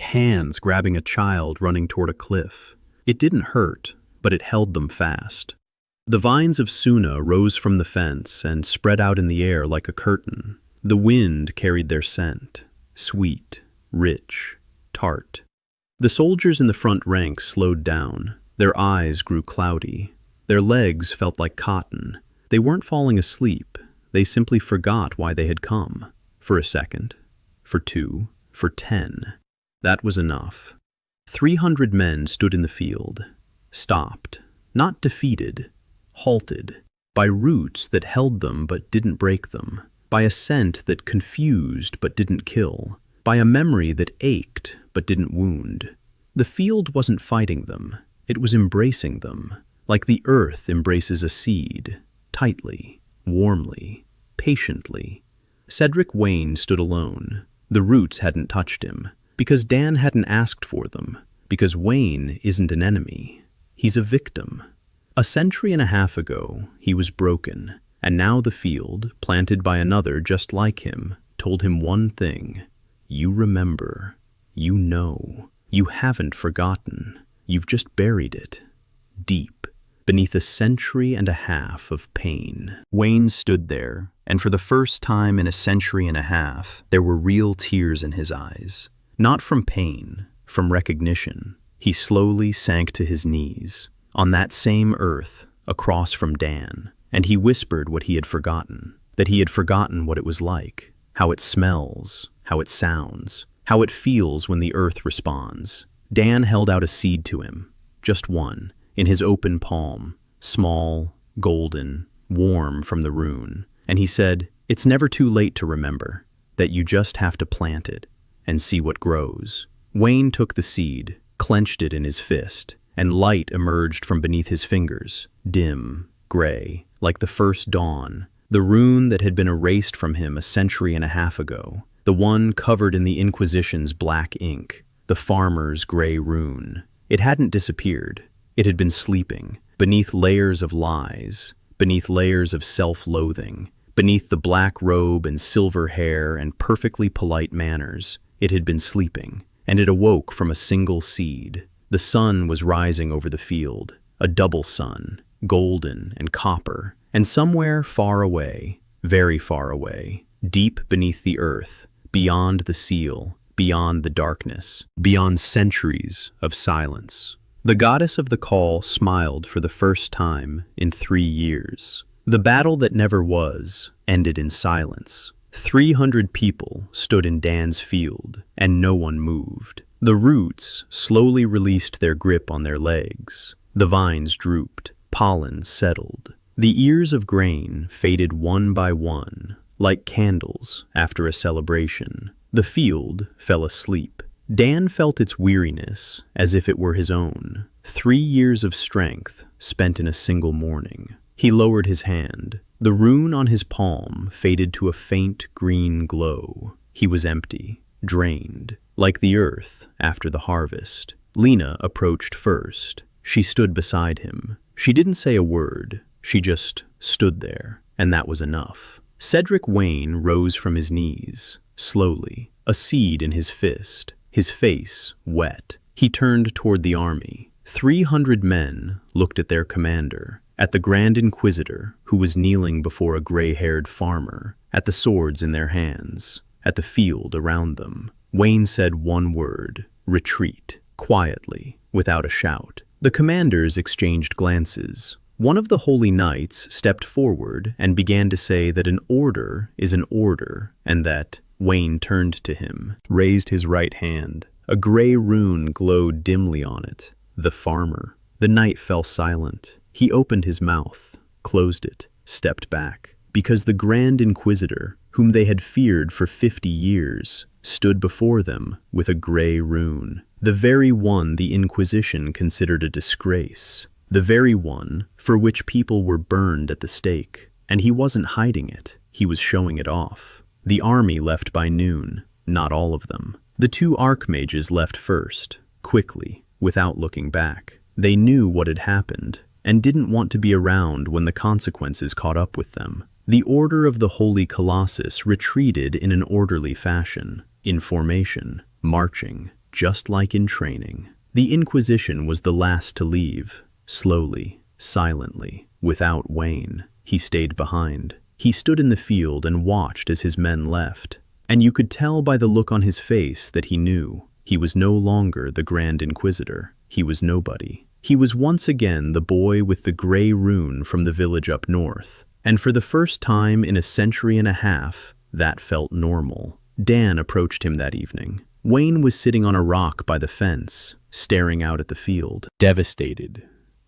hands grabbing a child running toward a cliff. It didn't hurt, but it held them fast. The vines of Suna rose from the fence and spread out in the air like a curtain. The wind carried their scent, sweet, rich, tart. The soldiers in the front rank slowed down. Their eyes grew cloudy. Their legs felt like cotton. They weren't falling asleep. They simply forgot why they had come. For a second, for 2, for 10. That was enough. 300 men stood in the field, stopped, not defeated, halted, by roots that held them but didn't break them, by a scent that confused but didn't kill, by a memory that ached but didn't wound. The field wasn't fighting them, it was embracing them, like the earth embraces a seed, tightly, warmly, patiently. Cedric Vayne stood alone. The roots hadn't touched him, because Dan hadn't asked for them, because Vayne isn't an enemy. He's a victim. A century and a half ago, he was broken, and now the field, planted by another just like him, told him one thing. You remember. You know. You haven't forgotten. You've just buried it. Deep, beneath a century and a half of pain. Vayne stood there, and for the first time in a century and a half, there were real tears in his eyes. Not from pain, from recognition. He slowly sank to his knees, on that same earth, across from Dan, and he whispered what he had forgotten, that he had forgotten what it was like, how it smells, how it sounds, how it feels when the earth responds. Dan held out a seed to him, just one, in his open palm, small, golden, warm from the rune, and he said, "It's never too late to remember, that you just have to plant it, and see what grows. Wayne took the seed, clenched it in his fist, and light emerged from beneath his fingers, dim, gray, like the first dawn, the rune that had been erased from him a century and a half ago, the one covered in the Inquisition's black ink, the farmer's gray rune. It hadn't disappeared. It had been sleeping, beneath layers of lies, beneath layers of self-loathing, beneath the black robe and silver hair and perfectly polite manners. It had been sleeping, and it awoke from a single seed. The sun was rising over the field, a double sun, golden and copper, and somewhere far away, very far away, deep beneath the earth, beyond the seal, beyond the darkness, beyond centuries of silence. The goddess of the call smiled for the first time in 3 years. The battle that never was ended in silence. 300 people stood in Dan's field, and no one moved. The roots slowly released their grip on their legs. The vines drooped, pollen settled. The ears of grain faded one by one, like candles after a celebration. The field fell asleep. Dan felt its weariness as if it were his own. 3 years of strength spent in a single morning. He lowered his hand. The rune on his palm faded to a faint green glow. He was empty, drained, like the earth after the harvest. Lina approached first. She stood beside him. She didn't say a word. She just stood there, and that was enough. Cedric Vayne rose from his knees, slowly, a seed in his fist, his face wet. He turned toward the army. 300 men looked at their commander, at the Grand Inquisitor, who was kneeling before a gray-haired farmer, at the swords in their hands, at the field around them. Vayne said one word, retreat, quietly, without a shout. The commanders exchanged glances. One of the holy knights stepped forward and began to say that an order is an order, and that Vayne turned to him, raised his right hand. A gray rune glowed dimly on it. The farmer. The knight fell silent. He opened his mouth, closed it, stepped back, because the Grand Inquisitor, whom they had feared for 50 years, stood before them with a gray rune. The very one the Inquisition considered a disgrace. The very one for which people were burned at the stake. And he wasn't hiding it. He was showing it off. The army left by noon, not all of them. The 2 archmages left first, quickly, without looking back. They knew what had happened, and didn't want to be around when the consequences caught up with them. The Order of the Holy Colossus retreated in an orderly fashion, in formation, marching, just like in training. The Inquisition was the last to leave, slowly, silently, without Vayne. He stayed behind. He stood in the field and watched as his men left. And you could tell by the look on his face that he knew. He was no longer the Grand Inquisitor. He was nobody. He was once again the boy with the gray rune from the village up north. And for the first time in a century and a half, that felt normal. Dan approached him that evening. Vayne was sitting on a rock by the fence, staring out at the field. Devastated.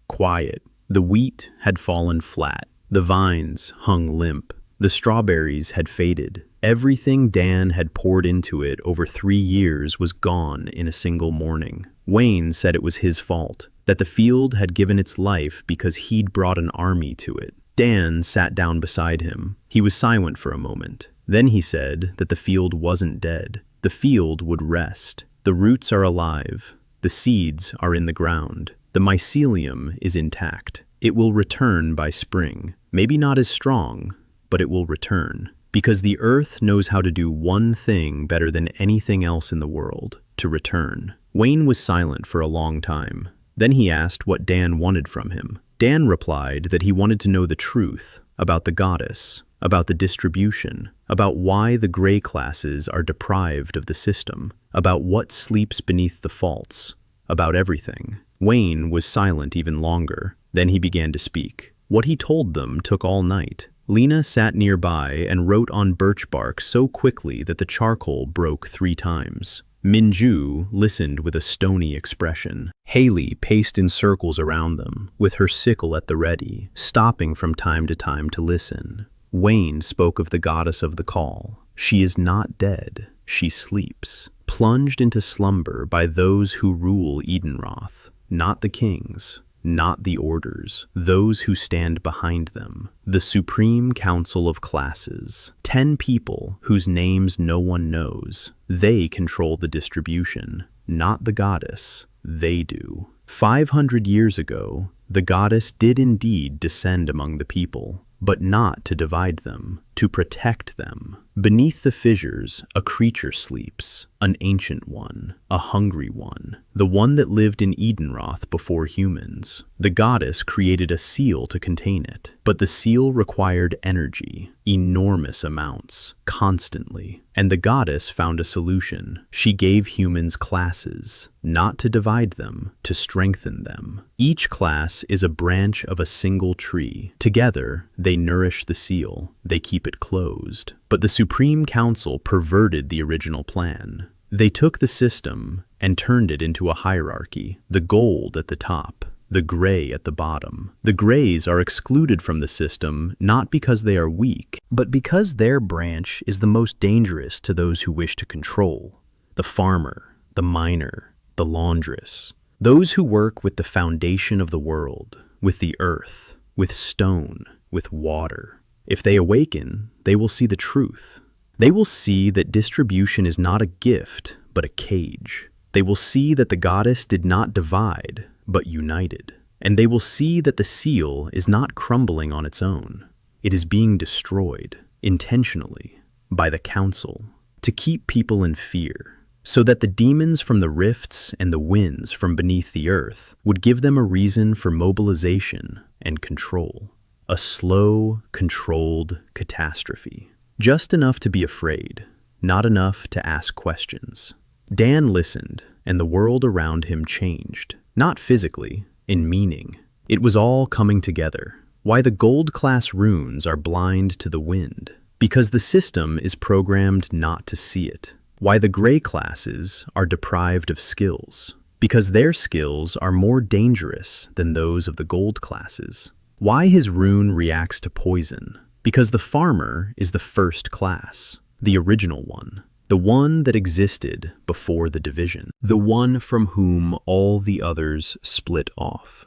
Quiet. The wheat had fallen flat. The vines hung limp. The strawberries had faded. Everything Dan had poured into it over 3 years was gone in a single morning. Vayne said it was his fault, that the field had given its life because he'd brought an army to it. Dan sat down beside him. He was silent for a moment. Then he said that the field wasn't dead. The field would rest. The roots are alive. The seeds are in the ground. The mycelium is intact. It will return by spring. Maybe not as strong, but it will return. Because the earth knows how to do one thing better than anything else in the world, to return. Vayne was silent for a long time. Then he asked what Dan wanted from him. Dan replied that he wanted to know the truth about the goddess, about the distribution, about why the gray classes are deprived of the system, about what sleeps beneath the faults, about everything. Vayne was silent even longer. Then he began to speak. What he told them took all night. Lina sat nearby and wrote on birch bark so quickly that the charcoal broke 3 times. Minju listened with a stony expression. Hayley paced in circles around them, with her sickle at the ready, stopping from time to time to listen. Vayne spoke of the goddess of the call. She is not dead. She sleeps. plunged into slumber by those who rule Edenroth, not the kings, not the orders, those who stand behind them, the Supreme Council of Classes, 10 people whose names no one knows. They control the distribution, not the goddess, they do. 500 years ago, the goddess did indeed descend among the people, but not to divide them, to protect them. Beneath the fissures, a creature sleeps, an ancient one, a hungry one, the one that lived in Edenroth before humans. The goddess created a seal to contain it, but the seal required energy, enormous amounts, constantly. And the goddess found a solution. She gave humans classes, not to divide them, to strengthen them. Each class is a branch of a single tree. Together, they nourish the seal. They keep it closed. But the Supreme Council perverted the original plan. They took the system and turned it into a hierarchy. The gold at the top, the gray at the bottom. The grays are excluded from the system not because they are weak, but because their branch is the most dangerous to those who wish to control. The farmer, the miner, the laundress. Those who work with the foundation of the world, with the earth, with stone, with water. If they awaken, they will see the truth. They will see that distribution is not a gift, but a cage. They will see that the goddess did not divide, but united. And they will see that the seal is not crumbling on its own. It is being destroyed, intentionally, by the council, to keep people in fear, so that the demons from the rifts and the winds from beneath the earth would give them a reason for mobilization and control. A slow, controlled catastrophe. Just enough to be afraid, not enough to ask questions. Dan listened, and the world around him changed. Not physically, in meaning. It was all coming together. Why the gold class runes are blind to the wind. Because the system is programmed not to see it. Why the gray classes are deprived of skills. Because their skills are more dangerous than those of the gold classes. Why his rune reacts to poison. Because the farmer is the first class, the original one. The one that existed before the division. The one from whom all the others split off.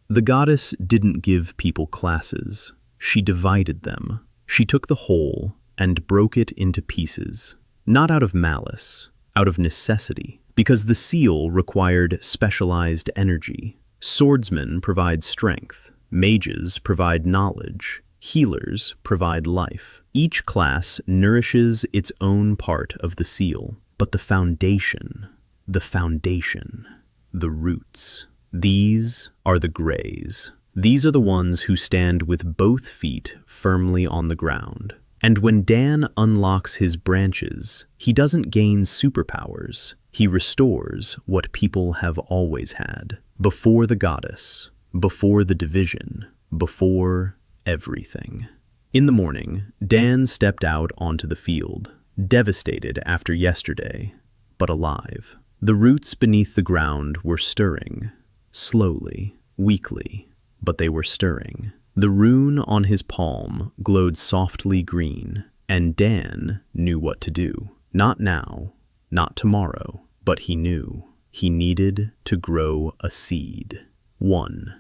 The goddess didn't give people classes. She divided them. She took the whole and broke it into pieces. Not out of malice, out of necessity. Because the seal required specialized energy. Swordsmen provide strength. Mages provide knowledge. Healers provide life. Each class nourishes its own part of the seal, but the foundation, the roots, these are the grays. These are the ones who stand with both feet firmly on the ground. And when Dan unlocks his branches, he doesn't gain superpowers. He restores what people have always had. Before the goddess, before the division, before everything. In the morning, Dan stepped out onto the field, devastated after yesterday, but alive. The roots beneath the ground were stirring, slowly, weakly, but they were stirring. The rune on his palm glowed softly green, and Dan knew what to do. Not now, not tomorrow, but he knew. He needed to grow a seed. One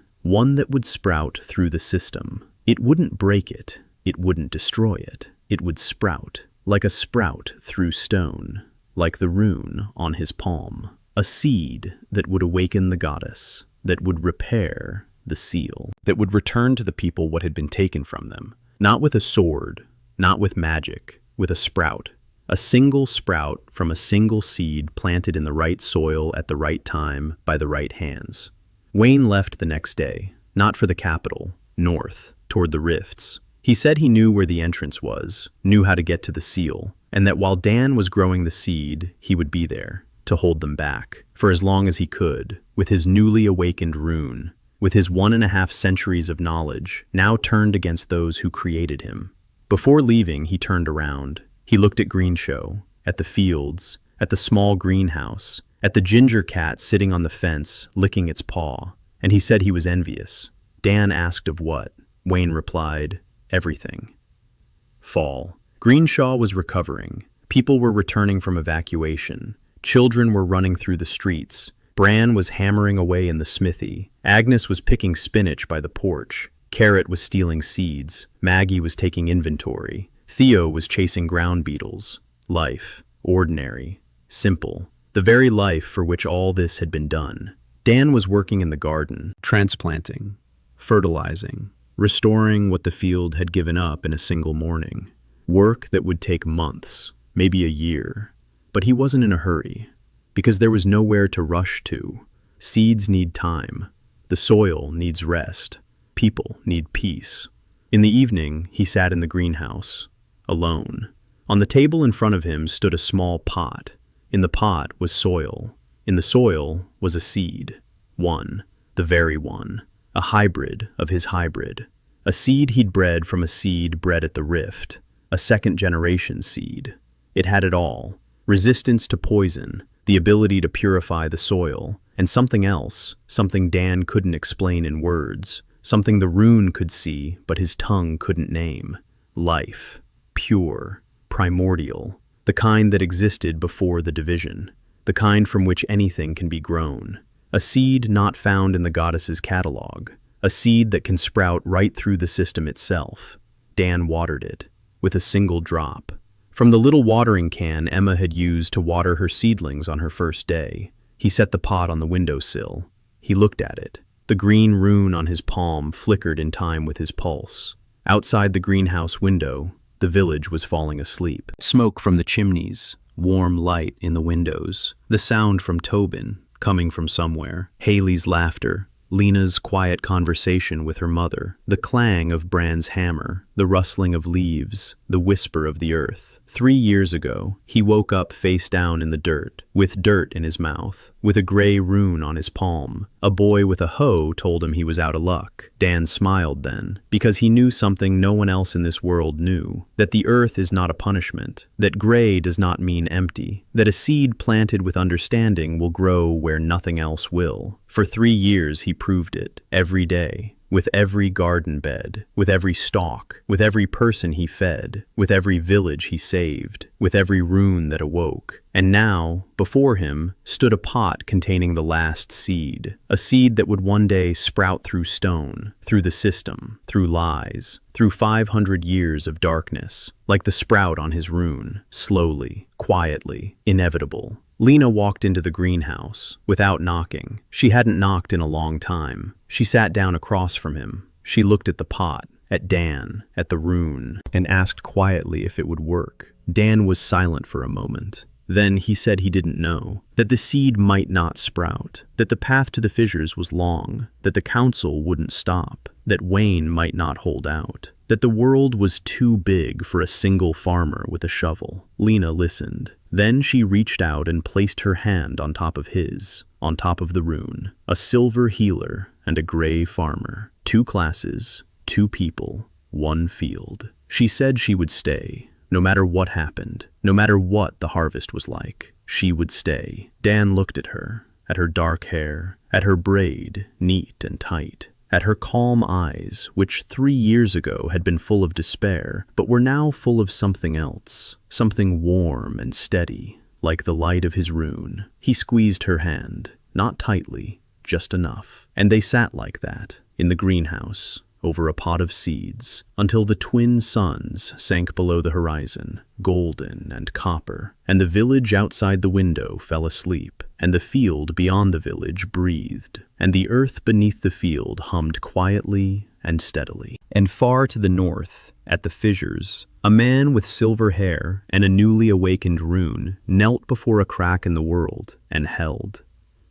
that would sprout through the system. It wouldn't break it. It wouldn't destroy it. It would sprout, like a sprout through stone, like the rune on his palm. A seed that would awaken the goddess, that would repair the seal, that would return to the people what had been taken from them. Not with a sword, not with magic, with a sprout. A single sprout from a single seed planted in the right soil at the right time by the right hands. Wayne left the next day, not for the capital, north, toward the rifts. He said he knew where the entrance was, knew how to get to the seal, and that while Dan was growing the seed, he would be there, to hold them back, for as long as he could, with his newly awakened rune, with his 1.5 centuries of knowledge, now turned against those who created him. Before leaving, he turned around. He looked at Greenshow, at the fields, at the small greenhouse, at the ginger cat sitting on the fence, licking its paw, and he said he was envious. Dan asked of what. Wayne replied, everything. Fall. Greenshaw was recovering. People were returning from evacuation. Children were running through the streets. Bran was hammering away in the smithy. Agnes was picking spinach by the porch. Carrot was stealing seeds. Maggie was taking inventory. Theo was chasing ground beetles. Life, ordinary, simple, the very life for which all this had been done. Dan was working in the garden, transplanting, fertilizing, restoring what the field had given up in a single morning. Work that would take months, maybe a year. But he wasn't in a hurry, because there was nowhere to rush to. Seeds need time. The soil needs rest. People need peace. In the evening, he sat in the greenhouse, alone. On the table in front of him stood a small pot. In the pot was soil. In the soil was a seed. One, the very one. A hybrid of his hybrid. A seed he'd bred from a seed bred at the rift. A second-generation seed. It had it all. Resistance to poison, the ability to purify the soil, and something else, something Dan couldn't explain in words, something the rune could see but his tongue couldn't name. Life. Pure. Primordial. The kind that existed before the division. The kind from which anything can be grown. A seed not found in the goddess's catalogue. A seed that can sprout right through the system itself. Dan watered it, with a single drop. From the little watering can Emma had used to water her seedlings on her first day. He set the pot on the windowsill. He looked at it. The green rune on his palm flickered in time with his pulse. Outside the greenhouse window, the village was falling asleep. Smoke from the chimneys, warm light in the windows, the sound from Tobin, coming from somewhere, Hayley's laughter, Lina's quiet conversation with her mother, the clang of Bran's hammer, the rustling of leaves, the whisper of the earth. 3 years ago, he woke up face down in the dirt, with dirt in his mouth, with a gray rune on his palm. A boy with a hoe told him he was out of luck. Dan smiled then, because he knew something no one else in this world knew, that the earth is not a punishment, that gray does not mean empty, that a seed planted with understanding will grow where nothing else will. For 3 years he proved it, every day, with every garden bed, with every stalk, with every person he fed, with every village he saved, with every rune that awoke. And now, before him, stood a pot containing the last seed, a seed that would one day sprout through stone, through the system, through lies, through 500 years of darkness, like the sprout on his rune, slowly, quietly, inevitable. Lina walked into the greenhouse, without knocking. She hadn't knocked in a long time. She sat down across from him. She looked at the pot, at Dan, at the rune, and asked quietly if it would work. Dan was silent for a moment. Then he said he didn't know, that the seed might not sprout, that the path to the fissures was long, that the council wouldn't stop, that Wayne might not hold out, that the world was too big for a single farmer with a shovel. Lina listened. Then she reached out and placed her hand on top of his, on top of the rune. A silver healer and a gray farmer. 2 classes, 2 people, 1 field. She said she would stay. No matter what happened, no matter what the harvest was like, she would stay. Dan looked at her dark hair, at her braid, neat and tight, at her calm eyes, which 3 years ago had been full of despair, but were now full of something else, something warm and steady, like the light of his rune. He squeezed her hand, not tightly, just enough. And they sat like that, in the greenhouse, over a pot of seeds, until the twin suns sank below the horizon, golden and copper, and the village outside the window fell asleep, and the field beyond the village breathed, and the earth beneath the field hummed quietly and steadily. And far to the north, at the fissures, a man with silver hair and a newly awakened rune knelt before a crack in the world and held.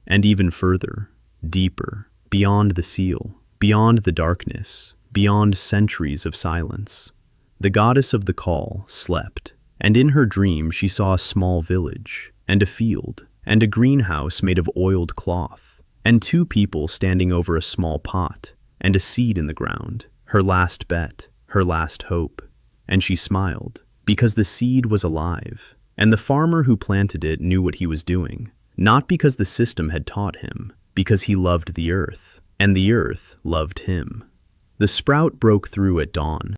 And even further, deeper, beyond the seal, beyond the darkness, beyond centuries of silence, the goddess of the call slept, and in her dream she saw a small village, and a field, and a greenhouse made of oiled cloth, and 2 people standing over a small pot, and a seed in the ground, her last bet, her last hope. And she smiled, because the seed was alive, and the farmer who planted it knew what he was doing, not because the system had taught him, because he loved the earth, and the earth loved him. The sprout broke through at dawn,